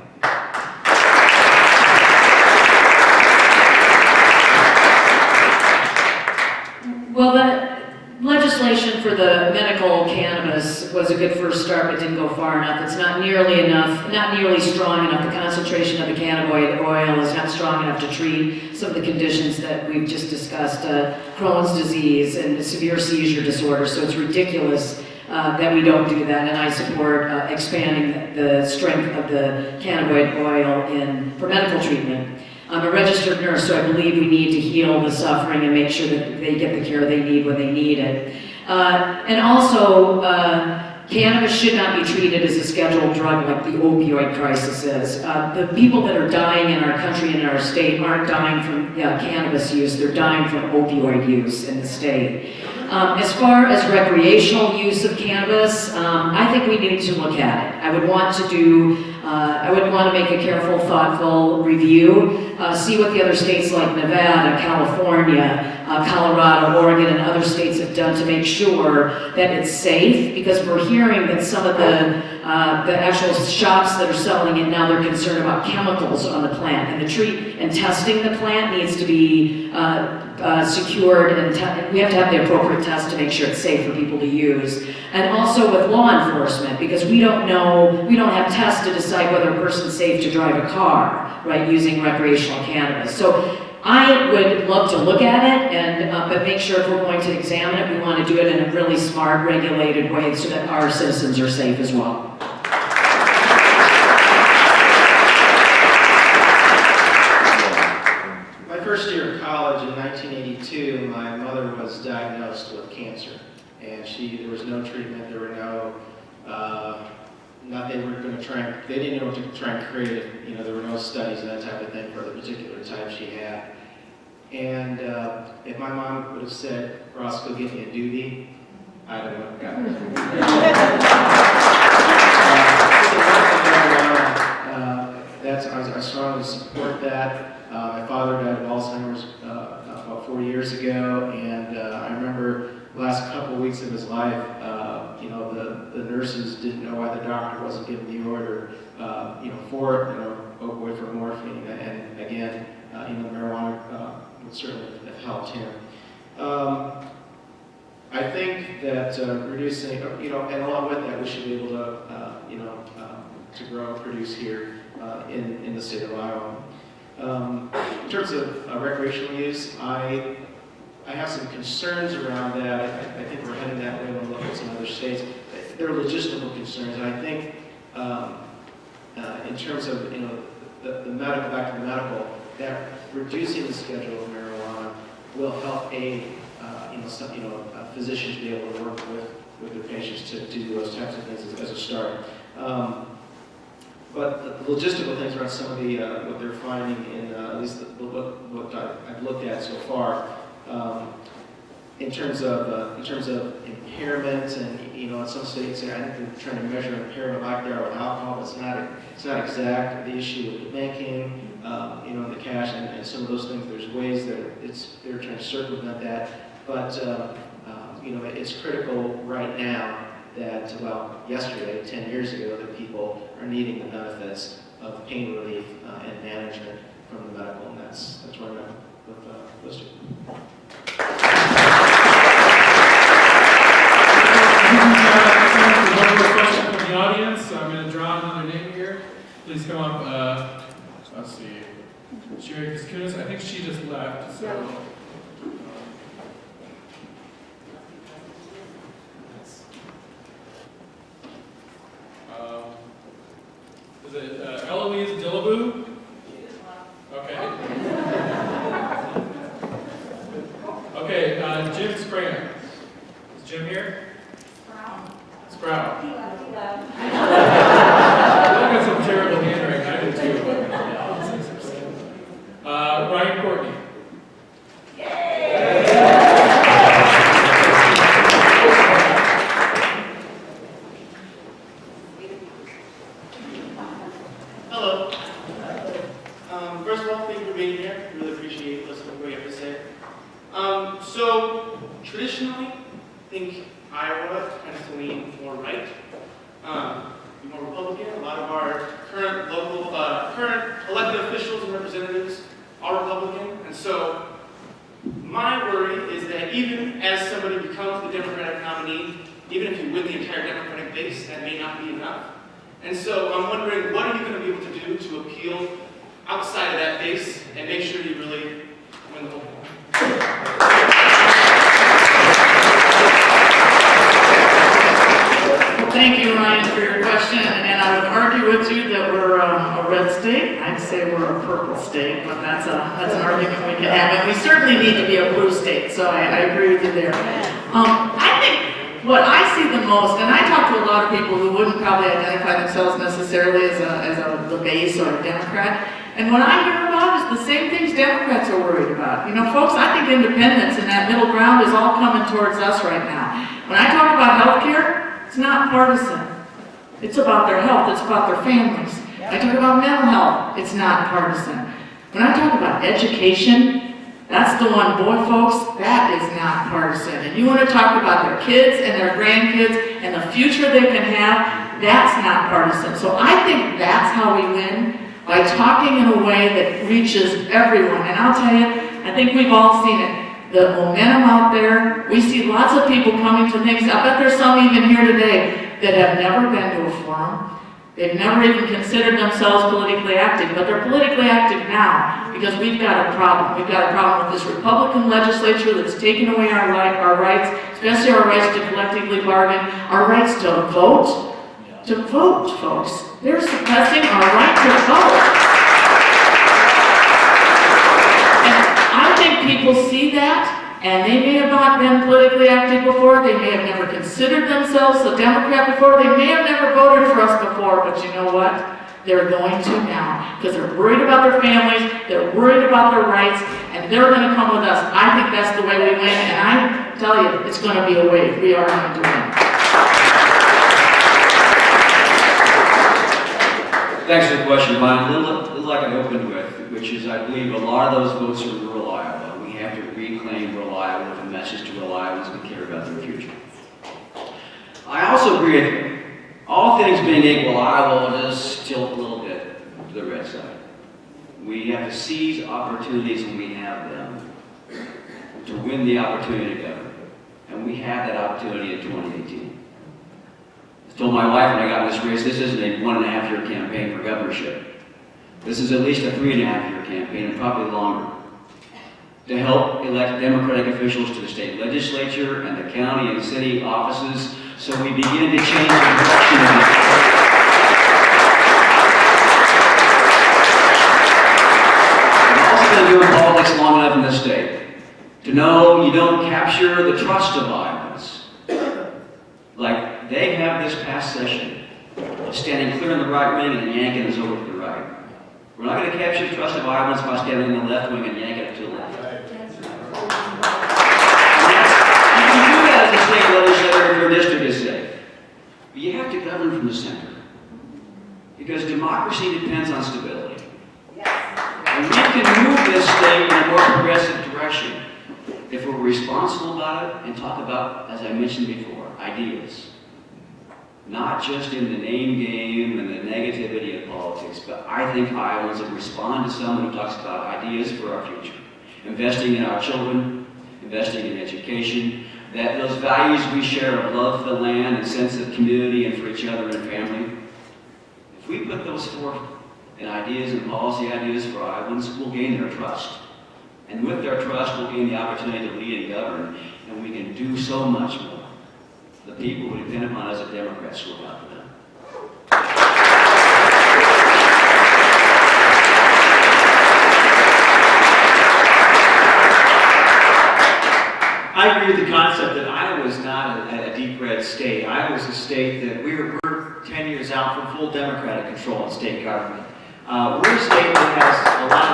Well, the legislation for the medical cannabis was a good first start, but didn't go far enough. It's not nearly enough, not nearly strong enough. The concentration of the cannabinoid oil is not strong enough to treat some of the conditions that we've just discussed, Crohn's disease and severe seizure disorder. So it's ridiculous that we don't do that, and I support expanding the strength of the cannabinoid oil for medical treatment. I'm a registered nurse, so I believe we need to heal the suffering and make sure that they get the care they need when they need it. And also, cannabis should not be treated as a scheduled drug like the opioid crisis is. The people that are dying in our country and in our state aren't dying from cannabis use, they're dying from opioid use in the state. As far as recreational use of cannabis, I think we need to look at it. I would want to make a careful, thoughtful review, see what the other states like Nevada, California, Colorado, Oregon, and other states have done to make sure that it's safe, because we're hearing that some of the actual shops that are selling it now, they're concerned about chemicals on the plant, and and testing the plant needs to be secured, and we have to have the appropriate test to make sure it's safe for people to use. And also with law enforcement, because we don't have tests to decide whether a person's safe to drive a car, right, using recreational cannabis. So I would love to look at it, but make sure if we're going to examine it, we want to do it in a really smart, regulated way so that our citizens are safe as well. First year of college in 1982, my mother was diagnosed with cancer, and there was no treatment. There were they didn't know what to try and create it. There were no studies and that type of thing for the particular type she had. And if my mom would have said, "Ross, go get me a doobie," I'd have went and got it. I strongly support that. My father died of Alzheimer's about 4 years ago, and I remember the last couple of weeks of his life, the nurses didn't know why the doctor wasn't giving the order, for opioid for morphine, and again, marijuana would certainly have helped him. I think that reducing, and along with that, we should be able to, to grow and produce here in the state of Iowa. In terms of recreational use, I have some concerns around that. I think we're heading that way when we look at some other states. There are logistical concerns, and I think in terms of the medical, back to the medical, that reducing the schedule of marijuana will help aid physicians to be able to work with their patients to do those types of things as a start. But the logistical things around some of the what they're finding in at least what I've looked at so far, in terms of impairment, and in some states I think they're trying to measure impairment like they are with alcohol, but it's not exact. The issue with the banking, the cash, and some of those things. There's ways that they're trying to circumvent that, but it's critical right now that, yesterday, 10 years ago, that people are needing the benefits of pain relief and management from the medical, and that's where I'm at with those two. One more question from the audience. I'm going to draw another name here. Please come up. Let's see. Sherry Kiskunis, I think she just left, so. Is it Eloise Dillaboo? Okay. Okay, Jim Springer. Is Jim here? Sprout. I got some terrible handwriting. I do too. Ryan Courtney. Yay! I think Iowa tends to lean more right, more Republican. A lot of our current local, current elected officials and representatives are Republican, and so my worry is that even as somebody becomes the Democratic nominee, even if you win the entire Democratic base, that may not be enough. And so I'm wondering, what are you going to be able to do to appeal outside of that base and make sure you really win the whole thing? Thank you, Ryan, for your question, and I would argue with you that we're a red state. I'd say we're a purple state, but that's an argument we can have, and we certainly need to be a blue state, so I agree with you there. I think what I see the most, and I talk to a lot of people who wouldn't probably identify themselves necessarily as the base or a Democrat, and what I hear about is the same things Democrats are worried about. You know, folks, I think independence and that middle ground is all coming towards us right now. When I talk about health care, it's not partisan. It's about their health. It's about their families. I talk about mental health. It's not partisan. When I talk about education, that's the one, boy, folks, that is not partisan. And you want to talk about their kids and their grandkids and the future they can have, that's not partisan. So I think that's how we win, by talking in a way that reaches everyone. And I'll tell you, I think we've all seen it. The momentum out there, we see lots of people coming to things. I bet there's some even here today that have never been to a forum. They've never even considered themselves politically active, but they're politically active now because we've got a problem. We've got a problem with this Republican legislature that's taken away our rights, especially our rights to collectively bargain, our rights to vote. To vote, folks. They're suppressing our right to vote. I think people see that, and they may have not been politically active before, they may have never considered themselves a Democrat before, they may have never voted for us before, but you know what? They're going to now, because they're worried about their families, they're worried about their rights, and they're going to come with us. I think that's the way we win, and I tell you, it's going to be a wave. We are going to win. Thanks for the question, Ryan. A little like I opened with, which is I believe a lot of those votes are in rural Iowa. We have to reclaim rural Iowa with a message to rural Iowans who care about their future. I also agree with you. All things being equal, Iowa does tilt a little bit to the red side. We have to seize opportunities when we have them to win the opportunity to govern. And we had that opportunity in 2018. I told my wife when I got in this race, this isn't a 1.5-year campaign for governorship. This is at least a 3.5-year campaign, and probably longer, to help elect Democratic officials to the state legislature and the county and city offices so we begin to change the direction of it. I've also been doing politics long enough in this state to know you don't capture the trust of Iowans. Like they have this past session, standing clear in the right wing and yanking us over to the right. We're not going to capture the trust of Iowans by standing in the left wing and yanking it to the left. You can do that as a state legislator if your district is safe. But you have to govern from the center. Because democracy depends on stability. And we can move this state in a more progressive direction if we're responsible about it and talk about, as I mentioned before, ideas. Not just in the name game and the negativity of politics, but I think Iowans will respond to someone who talks about ideas for our future. Investing in our children, investing in education, that those values we share of love for the land and sense of community and for each other and family. If we put those forth in ideas and policy ideas for Iowans, we'll gain their trust. And with their trust, we'll gain the opportunity to lead and govern, and we can do so much more. The people who depend upon us as Democrats will look out for them. I agree with the concept that Iowa is not a deep red state. Iowa is a state that we're 10 years out from full Democratic control in state government. We're a state that has a lot,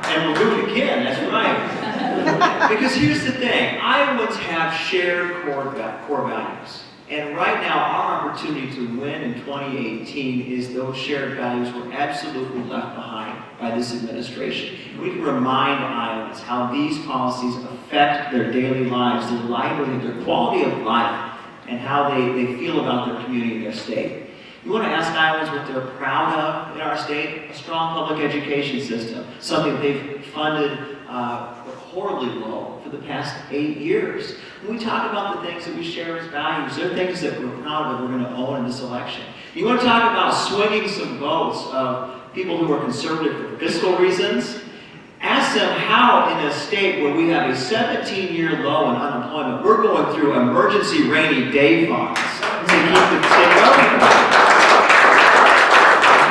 and we'll do it again, that's right. Because here's the thing, Iowans have shared core values. And right now, our opportunity to win in 2018 is those shared values were absolutely left behind by this administration. We can remind Iowans how these policies affect their daily lives, their livelihood, their quality of life, and how they feel about their community and their state. We want to ask Iowans what they're proud of in our state: a strong public education system, something they've funded horribly low for the past 8 years. When we talk about the things that we share as values, there are things that we're proud of that we're going to own in this election. You want to talk about swinging some votes of people who are conservative for fiscal reasons? Ask them how, in a state where we have a 17-year low in unemployment, we're going through emergency rainy day funds to keep the state going.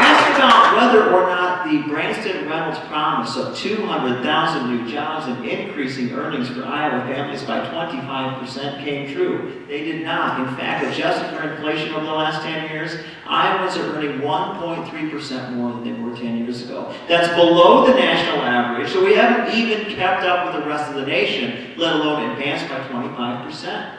Ask about whether or not the Branstad-Reynolds promise of 200,000 new jobs and increasing earnings for Iowa families by 25% came true. They did not. In fact, adjusted for inflation over the last 10 years, Iowans are earning 1.3% more than they were 10 years ago. That's below the national average, so we haven't even kept up with the rest of the nation, let alone advanced by 25%.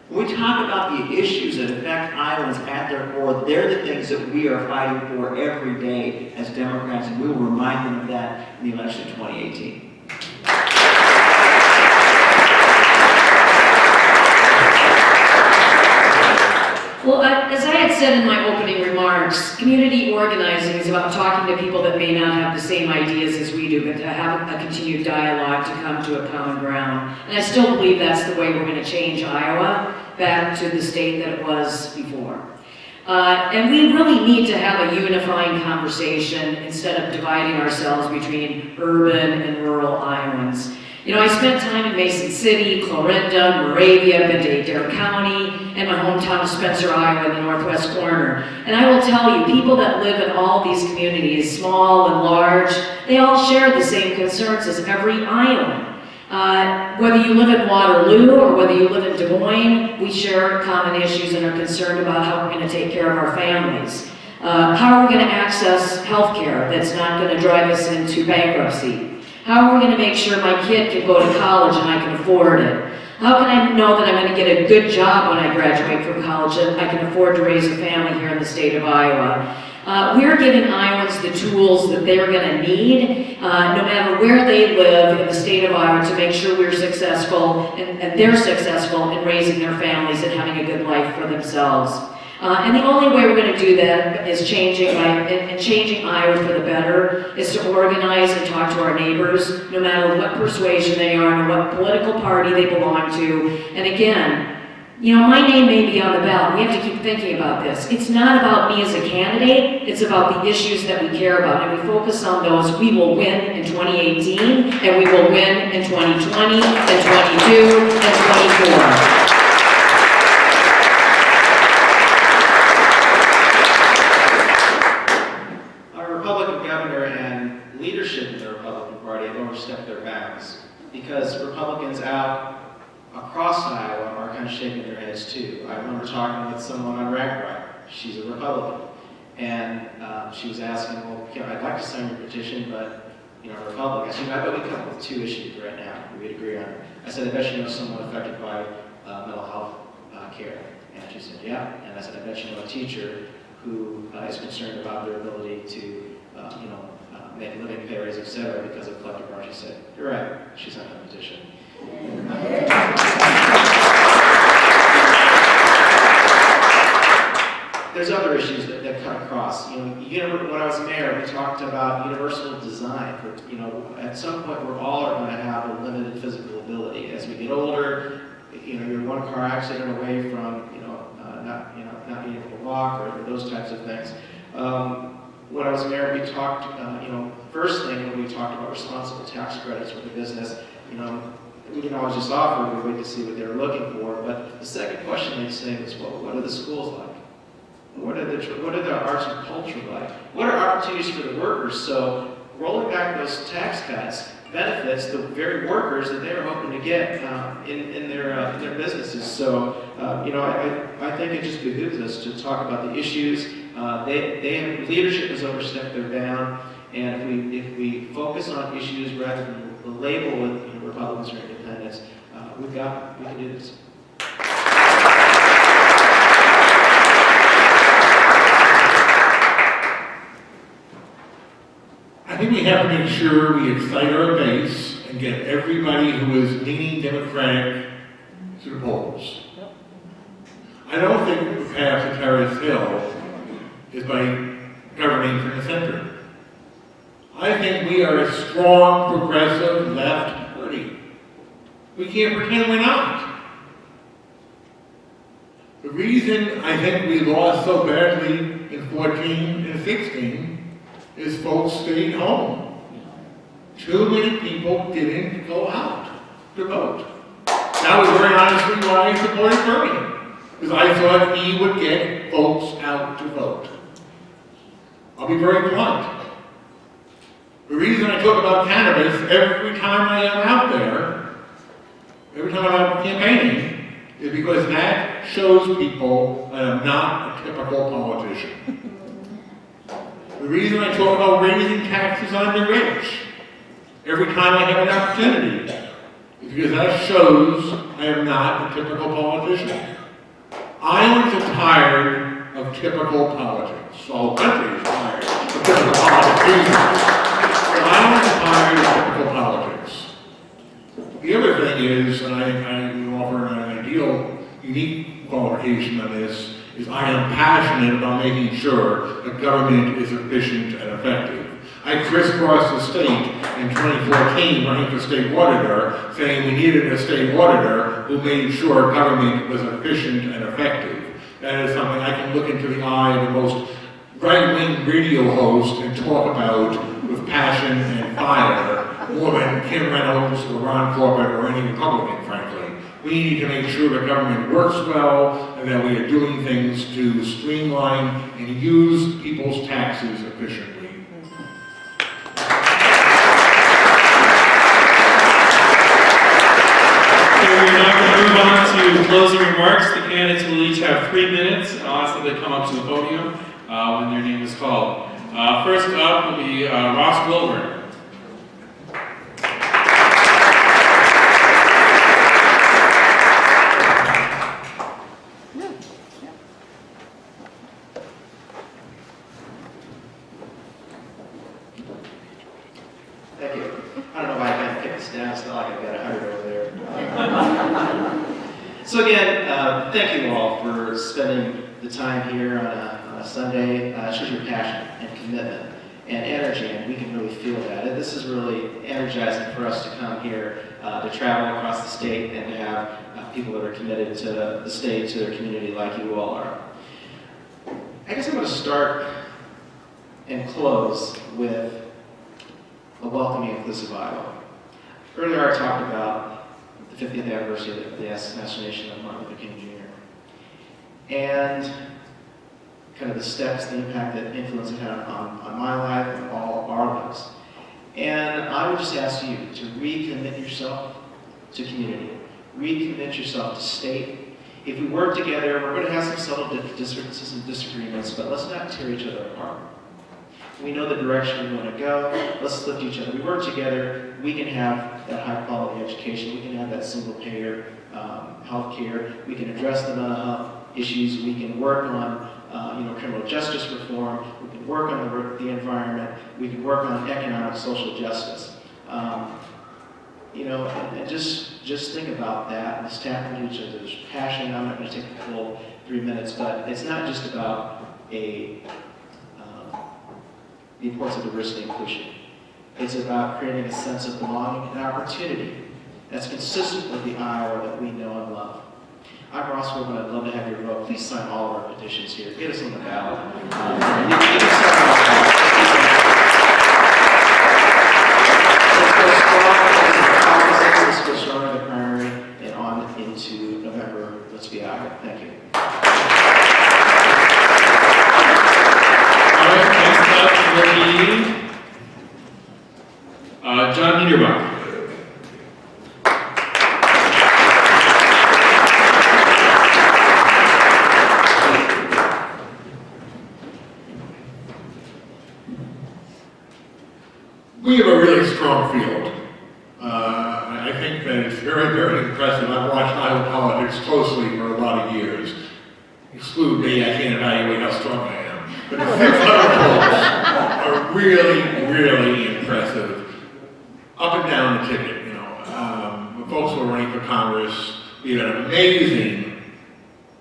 When we talk about the issues that affect Iowans at their core, they're the things that we are fighting for every day as Democrats, and we will remind them of that in the election of 2018. Well, as I had said in my opening remarks, community organizing is about talking to people that may not have the same ideas as we do, but to have a continued dialogue, to come to a common ground. And I still believe that's the way we're going to change Iowa back to the state that it was before. And we really need to have a unifying conversation instead of dividing ourselves between urban and rural Iowans. You know, I spent time in Mason City, Clarinda, Moravia, been to Adair County, and my hometown of Spencer, Iowa, in the northwest corner. And I will tell you, people that live in all these communities, small and large, they all share the same concerns as every Iowan. Whether you live in Waterloo or whether you live in Des Moines, we share common issues and are concerned about how we're going to take care of our families. How are we going to access health care that's not going to drive us into bankruptcy? How are we going to make sure my kid can go to college and I can afford it? How can I know that I'm going to get a good job when I graduate from college and I can afford to raise a family here in the state of Iowa? We're giving Iowans the tools that they're going to need, no matter where they live in the state of Iowa, to make sure we're successful and they're successful in raising their families and having a good life for themselves. And the only way we're going to do that is changing Iowa for the better, is to organize and talk to our neighbors, no matter what persuasion they are and what political party they belong to. And again, you know, my name may be on the ballot. We have to keep thinking about this. It's not about me as a candidate. It's about the issues that we care about. And we focus on those. We will win in 2018, and we will win in 2020, and 22, and 24. Overstep their bounds, because Republicans out across Iowa are kind of shaking their heads too. I remember talking with someone on Ragbri. She's a Republican, and she was asking, well, I'd like to sign your petition, but Republican. I said, I bet we come up with two issues right now we'd agree on. I said, I bet you know someone affected by mental health care. And she said, yeah. And I said, I bet you know a teacher who is concerned about their ability to, make living pay raise, etc., because of collective bargaining. She said, you're right, she's not in a petition. There's other issues that come across. When I was mayor, we talked about universal design. At some point, we're all going to have a limited physical ability. As we get older, you're one car accident away from, not being able to walk or those types of things. When I was mayor, we talked, first thing when we talked about responsible tax credits for the business, we didn't always just offer, we wait to see what they were looking for. But the second question they'd say was, well, what are the schools like? What are the arts and culture like? What are opportunities for the workers? So rolling back those tax cuts benefits the very workers that they were hoping to get in their businesses. So, I think it just behooves us to talk about the issues. Leadership has overstepped their bound, and if we focus on issues rather than the label with Republicans or independents, we can do this. think we have to make sure we excite our base and get everybody who is leaning Democratic to the polls. I don't think the path to Terrace Hill is by governing from the center. I think we are a strong, progressive, left party. We can't pretend we're not. The reason I think we lost so badly in 14 and 16 is folks stayed home. Too many people didn't go out to vote. That was very honestly why I supported Bernie, because I thought he would get folks out to vote. I'll be very blunt. The reason I talk about cannabis every time I am out there, every time I'm out campaigning, is because that shows people that I'm not a typical politician. The reason I talk about raising taxes on the rich every time I have an opportunity is because that shows I am not a typical politician. Islands are tired of typical politics. The whole country is tired of typical politics. Islands are tired of typical politics. The other thing is, and I would offer an ideal, unique qualification on this, is I am passionate about making sure that government is efficient and effective. I crisscrossed the state in 2014 running for state auditor, saying we needed a state auditor who made sure government was efficient and effective. That is something I can look into the eye of the most right-wing radio host and talk about with passion and fire more than Kim Reynolds or Ron Corbett or any Republican, frankly. We need to make sure the government works well and that we are doing things to streamline and use people's taxes efficiently. We're now going to move on to closing remarks. The candidates will each have 3 minutes. I'll ask them to come up to the podium when their name is called. First up will be Ross Wilburn. Thank you. I don't know why I can't pick this down. It's not like I've got 100 over there. So again, thank you all for spending the time here on a Sunday. It shows your passion and commitment and energy, and we can really feel that. And this is really energizing for us to come here, to travel across the state and to have people that are committed to the state, to their community like you all are. I guess I'm going to start and close with a welcoming, inclusive Iowa. Earlier I talked about the 50th anniversary of the assassination of Martin Luther King Jr. and kind of the steps, the impact, that influence it had on my life and all our lives. And I would just ask you to recommit yourself to community, recommit yourself to state. If we work together, we're going to have some subtle differences and disagreements, but let's not tear each other apart. We know the direction we want to go. Let's lift each other. We work together. We can have that high-quality education. We can have that single-payer health care. We can address the mental health issues. We can work on criminal justice reform. We can work on the environment. We can work on economic, social justice. And just think about that. Let's tap into each other's passion. I'm not going to take the full 3 minutes, but it's not just about the importance of diversity and inclusion. It's about creating a sense of belonging and opportunity that's consistent with the Iowa that we know and love. I'm Ross Wilburn. I'd love to have your vote. Please sign all of our petitions here. Get us on the ballot. Let's go strong in the primary and on into November. Let's be Iowa. Thank you. John Neiderbach. We have a really strong field. I think that it's very, very impressive. I've watched Iowa politics closely for a lot of years. Exclude me, I can't evaluate how strong I am. But the 6 other polls are really, really impressive. impressive up and down the ticket, you know. When folks were running for Congress, we had an amazing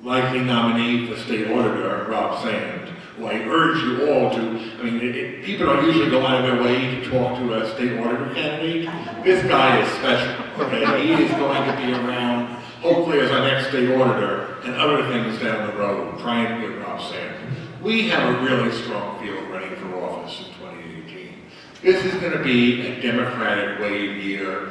likely nominee for state auditor, Rob Sand, who I urge you all to, I mean, people don't usually go out of their way to talk to a state auditor candidate. This guy is special, okay? He is going to be around, hopefully as our next state auditor, and other things down the road, trying to get Rob Sand. We have a really strong field running for office in 2018. This is going to be a Democratic wave year.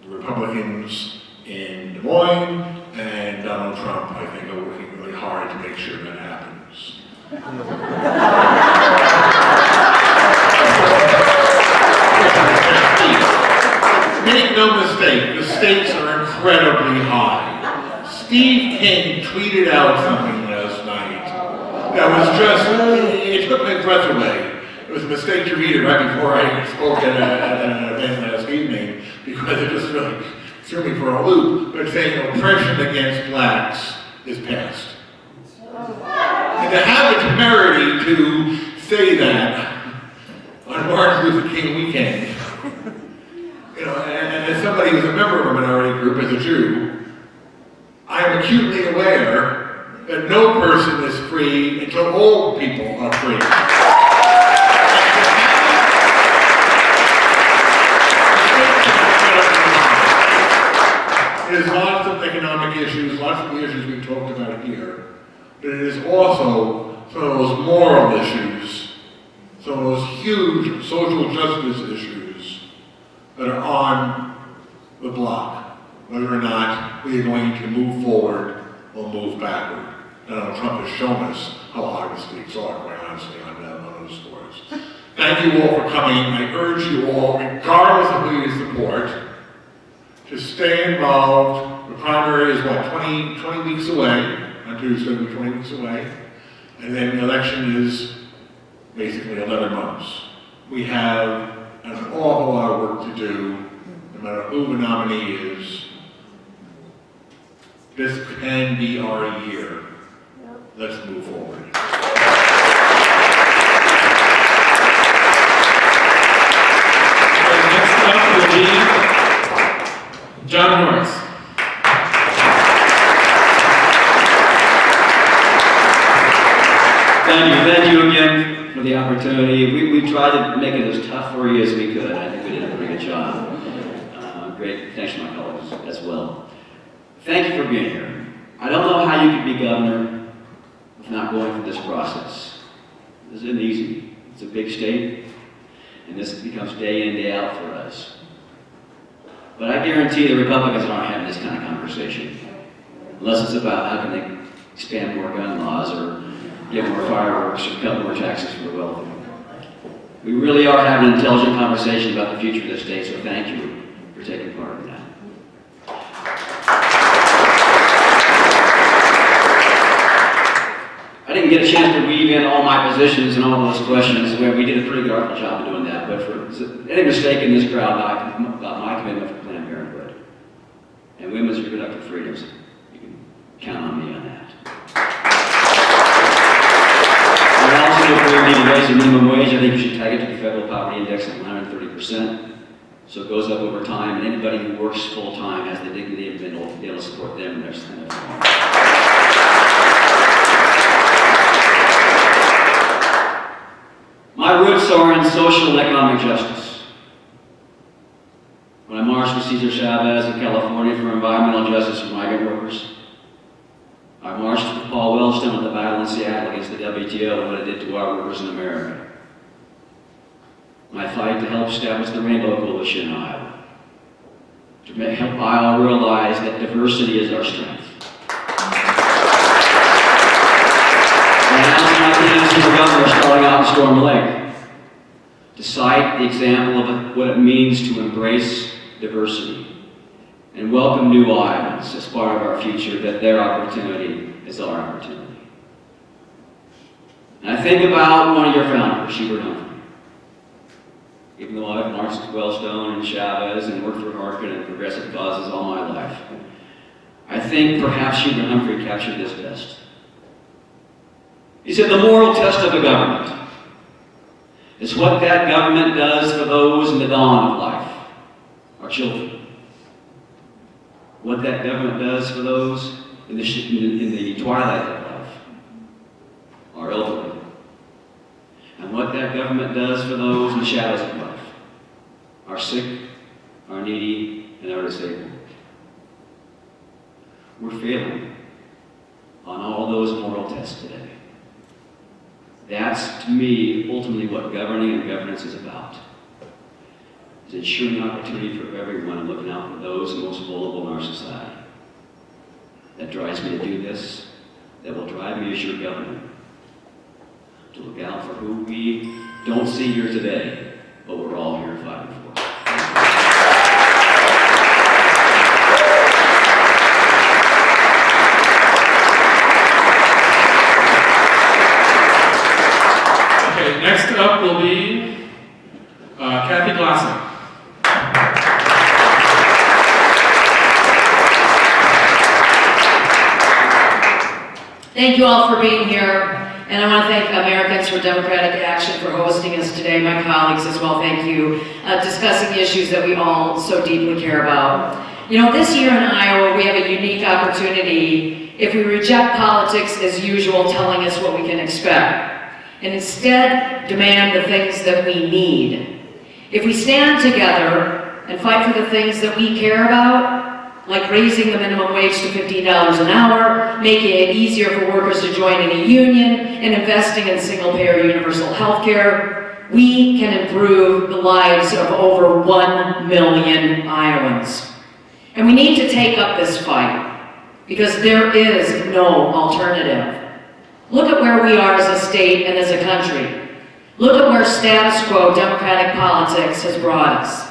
The Republicans in Des Moines and Donald Trump, I think, are working really hard to make sure that happens. Make no mistake, the stakes are incredibly high. Steve King tweeted out something last night that was just, it took my breath away. It was a mistake to read it right before I spoke at an event last evening, because it just really threw me for a loop. But saying oppression against blacks is past. And to have the temerity to say that on Martin Luther King weekend, you know, and as somebody who's a member of a minority group, as a Jew, I am acutely aware that no person is free until all people are free. There's lots of economic issues, lots of the issues we've talked about here, but it is also some of those moral issues, some of those huge social justice issues that are on the block, whether or not we are going to move forward or move backward. Donald Trump has shown us how hard the stakes are, quite honestly, on those scores. Thank you all for coming. I urge you all, regardless of who you support, to stay involved. The primary is what, 20 weeks away? On Tuesday, we're 20 weeks away. And then the election is basically 11 months. We have an awful lot of work to do, no matter who the nominee is. This can be our year. Let's move forward. Next up will be John Norris. Thank you again for the opportunity. We tried to make it as tough for you as we could. I think we did a pretty good job. Great, thanks to my colleagues as well. Thank you for being here. I don't know how you could be governor without going through this process. This isn't easy. It's a big state, and this becomes day in, day out for us. But I guarantee the Republicans aren't having this kind of conversation, unless it's about how can they expand more gun laws or get more fireworks or cut more taxes for the wealthy. We really are having an intelligent conversation about the future of this state, so thank you for taking part in that. I didn't get a chance to weave in all my positions and all those questions. We did a pretty good job of doing that, but for any mistake in this crowd about my commitment for Planned Parenthood and women's reproductive freedoms, you can count on me on that. I also think we need to raise the minimum wage. I think we should tag it to the federal poverty index at 130%. So it goes up over time, and anybody who works full-time has the dignity of being able to support them and their family. My roots are in social and economic justice. When I marched with Cesar Chavez in California for environmental justice for migrant workers, I marched with Paul Wellstone at the battle in Seattle against the WTO and what it did to our workers in America. My fight to help establish the Rainbow Coalition in Iowa, to help Iowa realize that diversity is our strength. I announced my plans to the governor starting out in Storm Lake to cite the example of what it means to embrace diversity and welcome new Iowans as part of our future, that their opportunity is our opportunity. And I think about one of your founders, Hubert Humphrey. Even though I've marched with Wellstone and Chavez and worked for Harkin and progressive causes all my life, I think perhaps Hubert Humphrey captured this best. He said, the moral test of a government It's what that government does for those in the dawn of life, our children. What that government does for those in the twilight of life, our elderly. And what that government does for those in the shadows of life, our sick, our needy, and our disabled. We're failing on all those moral tests today. That's, to me, ultimately what governing and governance is about. It's ensuring opportunity for everyone and looking out for those most vulnerable in our society. That drives me to do this. That will drive me as your governor to look out for who we don't see here today, but we're all here fighting for. Next up will be Cathy Glasson. Thank you all for being here, and I want to thank Americans for Democratic Action for hosting us today, my colleagues as well, thank you, discussing issues that we all so deeply care about. You know, this year in Iowa, we have a unique opportunity if we reject politics as usual, telling us what we can expect, and instead demand the things that we need. If we stand together and fight for the things that we care about, like raising the minimum wage to $15 an hour, making it easier for workers to join in a union, and investing in single-payer universal health care, we can improve the lives of over 1 million Iowans. And we need to take up this fight, because there is no alternative. Look at where we are as a state and as a country. Look at where status quo Democratic politics has brought us.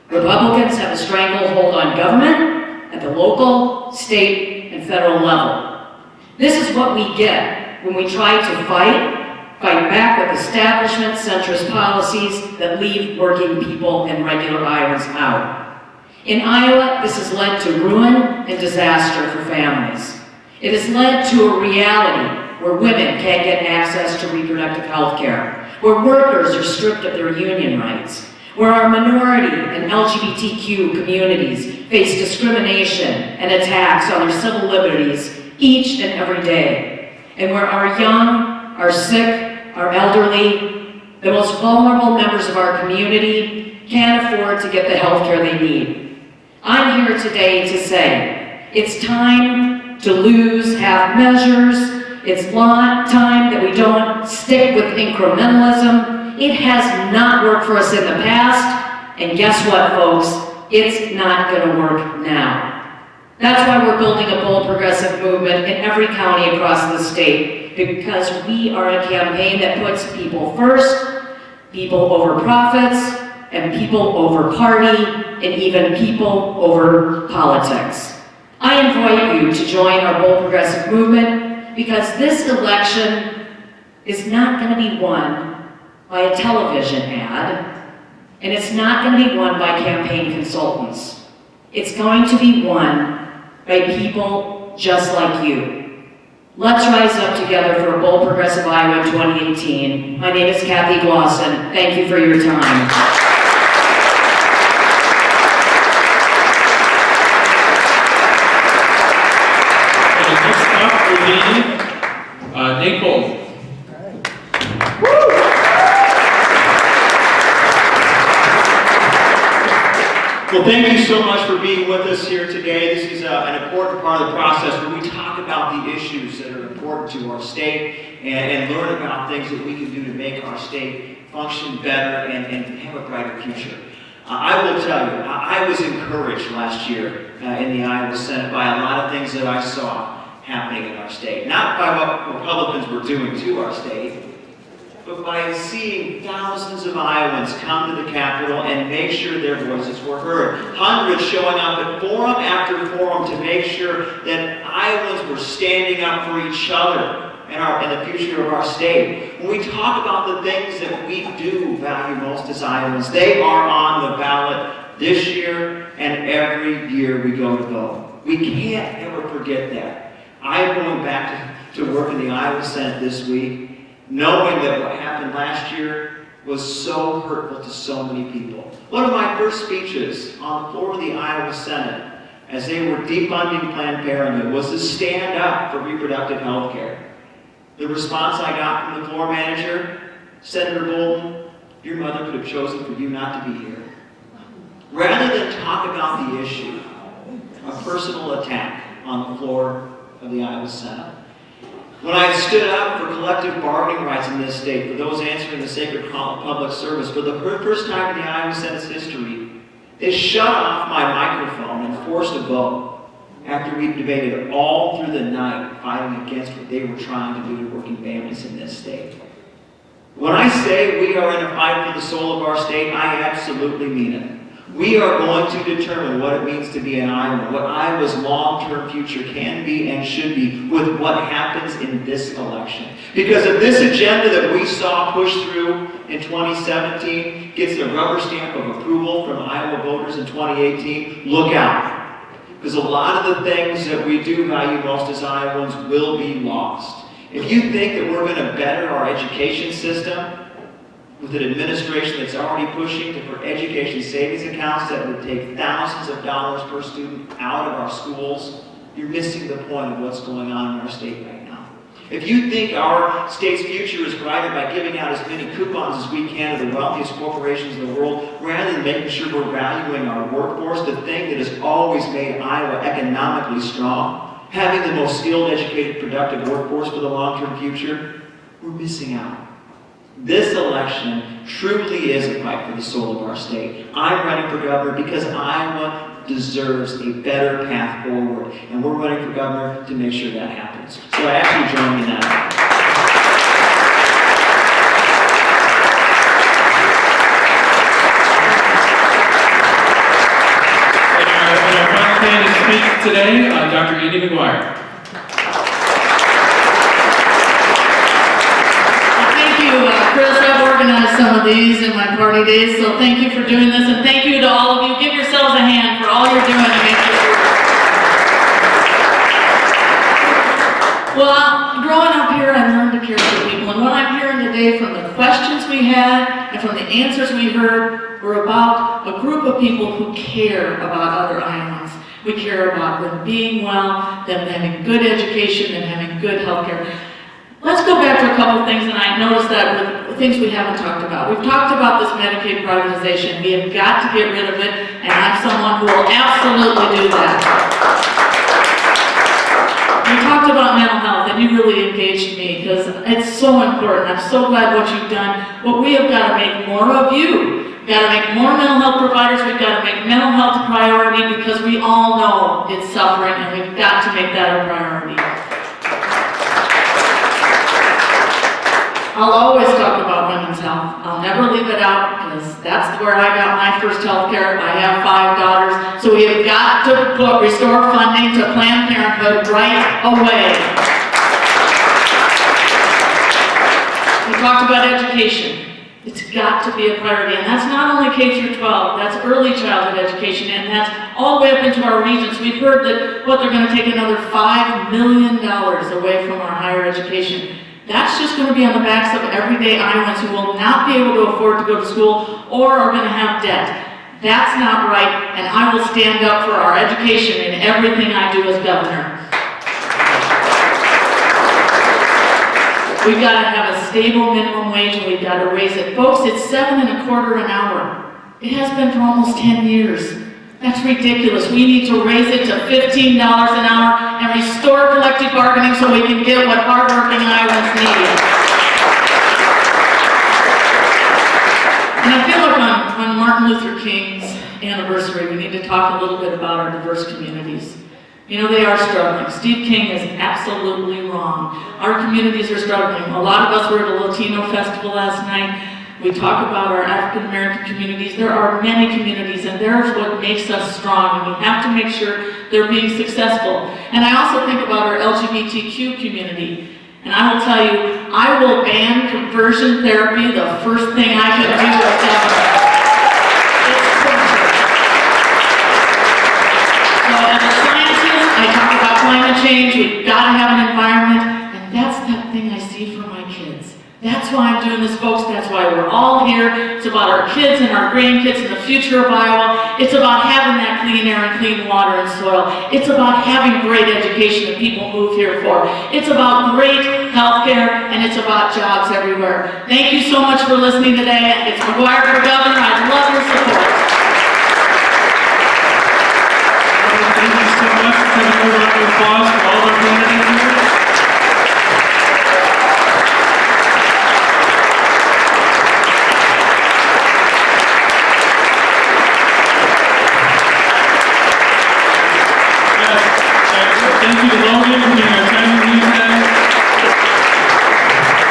Republicans have a stranglehold on government at the local, state, and federal level. This is what we get when we try to fight back with establishment centrist policies that leave working people and regular Iowans out. In Iowa, this has led to ruin and disaster for families. It has led to a reality where women can't get access to reproductive health care, where workers are stripped of their union rights, where our minority and LGBTQ communities face discrimination and attacks on their civil liberties each and every day, and where our young, our sick, our elderly, the most vulnerable members of our community can't afford to get the health care they need. I'm here today to say it's time to lose half measures. It's time that we don't stick with incrementalism. It has not worked for us in the past, and guess what, folks? It's not going to work now. That's why we're building a bold progressive movement in every county across the state, because we are a campaign that puts people first, people over profits, and people over party, and even people over politics. I invite you to join our bold progressive movement, because this election is not going to be won by a television ad, and it's not going to be won by campaign consultants. It's going to be won by people just like you. Let's rise up together for a bold progressive Iowa in 2018. My name is Cathy Glasson. Thank you for your time. Nate Boulton. Well, thank you so much for being with us here today. This is an important part of the process where we talk about the issues that are important to our state and learn about things that we can do to make our state function better and have a brighter future. I will tell you, I was encouraged last year in the Iowa Senate by a lot of things that I saw happening in our state. Not by what Republicans were doing to our state, but by seeing thousands of Iowans come to the Capitol and make sure their voices were heard. Hundreds showing up at forum after forum to make sure that Iowans were standing up for each other and the future of our state. When we talk about the things that we do value most as Iowans, they are on the ballot this year and every year we go to vote. We can't ever forget that. I'm going back to work in the Iowa Senate this week, knowing that what happened last year was so hurtful to so many people. One of my first speeches on the floor of the Iowa Senate, as they were defunding Planned Parenthood, was to stand up for reproductive health care. The response I got from the floor manager, Senator Boulton, your mother could have chosen for you not to be here. Rather than talk about the issue, a personal attack on the floor of the Iowa Senate. When I stood up for collective bargaining rights in this state, for those answering the sacred call of public service, for the first time in the Iowa Senate's history, they shut off my microphone and forced a vote after we debated all through the night fighting against what they were trying to do to working families in this state. When I say we are in a fight for the soul of our state, I absolutely mean it. We are going to determine what it means to be an Iowan, what Iowa's long-term future can be and should be with what happens in this election. Because if this agenda that we saw pushed through in 2017 gets the rubber stamp of approval from Iowa voters in 2018, look out. Because a lot of the things that we do value most as Iowans will be lost. If you think that we're going to better our education system, with an administration that's already pushing for education savings accounts that would take thousands of dollars per student out of our schools, you're missing the point of what's going on in our state right now. If you think our state's future is brighter by giving out as many coupons as we can to the wealthiest corporations in the world, rather than making sure we're valuing our workforce, the thing that has always made Iowa economically strong, having the most skilled, educated, productive workforce for the long-term future, we're missing out. This election truly is a fight for the soul of our state. I'm running for governor because Iowa deserves a better path forward, and we're running for governor to make sure that happens. So I ask you to join me in that. Our final candidate to speak today, Dr. McGuire. Chris, I've organized some of these in my party days, so thank you for doing this, and thank you to all of you. Give yourselves a hand for all you're doing to make this work. Well, growing up here, I learned to care for people, and what I'm hearing today from the questions we had and from the answers we heard were about a group of people who care about other Iowans. We care about them being well, them having good education, and having good health care. Let's go back to a couple of things, and I noticed that with things we haven't talked about. We've talked about this Medicaid privatization. We have got to get rid of it, and I'm someone who will absolutely do that. We talked about mental health, and you really engaged me because it's so important. I'm so glad what you've done. But we have got to make more of you. We've got to make more mental health providers. We've got to make mental health a priority because we all know it's suffering, and we've got to make that a priority. I'll always talk about women's health. I'll never leave it out because that's where I got my first health care. I have 5 daughters. So we have got to restore funding to Planned Parenthood right away. We talked about education. It's got to be a priority. And that's not only K through 12, that's early childhood education, and that's all the way up into our regions. We've heard that they're going to take another $5 million away from our higher education. That's just going to be on the backs of everyday Iowans who will not be able to afford to go to school or are going to have debt. That's not right, and I will stand up for our education in everything I do as governor. We've got to have a stable minimum wage, and we've got to raise it. Folks, it's $7.25 an hour. It has been for almost 10 years. That's ridiculous. We need to raise it to $15 an hour and restore collective bargaining so we can get what hardworking Iowans need. And I feel like on Martin Luther King's anniversary, we need to talk a little bit about our diverse communities. You know, they are struggling. Steve King is absolutely wrong. Our communities are struggling. A lot of us were at a Latino festival last night. We talk about our African American communities. There are many communities, and there's what makes us strong, and we have to make sure they're being successful. And I also think about our LGBTQ community. And I will tell you, I will ban conversion therapy the first thing I can do as governor. It's perfect. So as a scientist, I talk about climate change. We've got to have an environment, and that's that thing I see for my kids. That's why I'm doing this, folks. That's why we're all here. It's about our kids and our grandkids and the future of Iowa. It's about having that clean air and clean water and soil. It's about having great education that people move here for. It's about great health care, and it's about jobs everywhere. Thank you so much for listening today. It's McGuire for governor. I love your support. Thank you so much. Let's have a round of applause for all of our candidates here. Thank you to Logan for being our time with you today.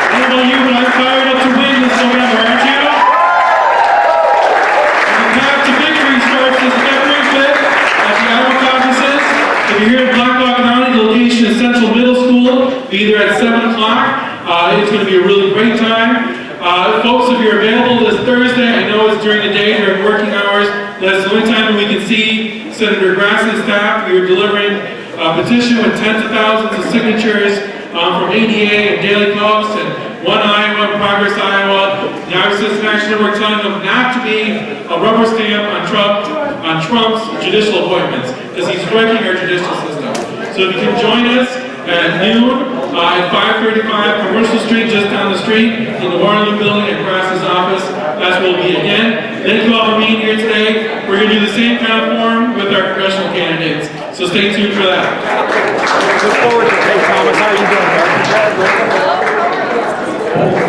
I don't know you, but I'm fired up to win this November, aren't you? And the path to victory starts this February 5th at the Iowa caucuses. If you're here in Blackhawk County, the location is Central Middle School. Be there at 7 o'clock. It's going to be a really great time. Folks, if you're available this Thursday, I know it's during the day, during working hours. That's the only time when we can see Senator Glasson's staff. We are delivering a petition with tens of thousands of signatures from ADA and Daily Post and One Iowa, Progress Iowa. The Iowa Citizen Action Network telling them not to be a rubber stamp on Trump's judicial appointments, because he's striking our judicial system. So if you can join us at noon at 535 Commercial Street, just down the street, in the Waterloo building at Grass's office, that's where we'll be again. Thank you all for being here today. We're going to do the same kind of forum with our congressional candidates. So stay tuned for that. Look forward to it. Hey, Thomas, how are you doing?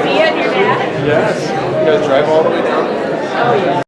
See you and your dad? Yes. You guys drive all the way down? Oh, yeah.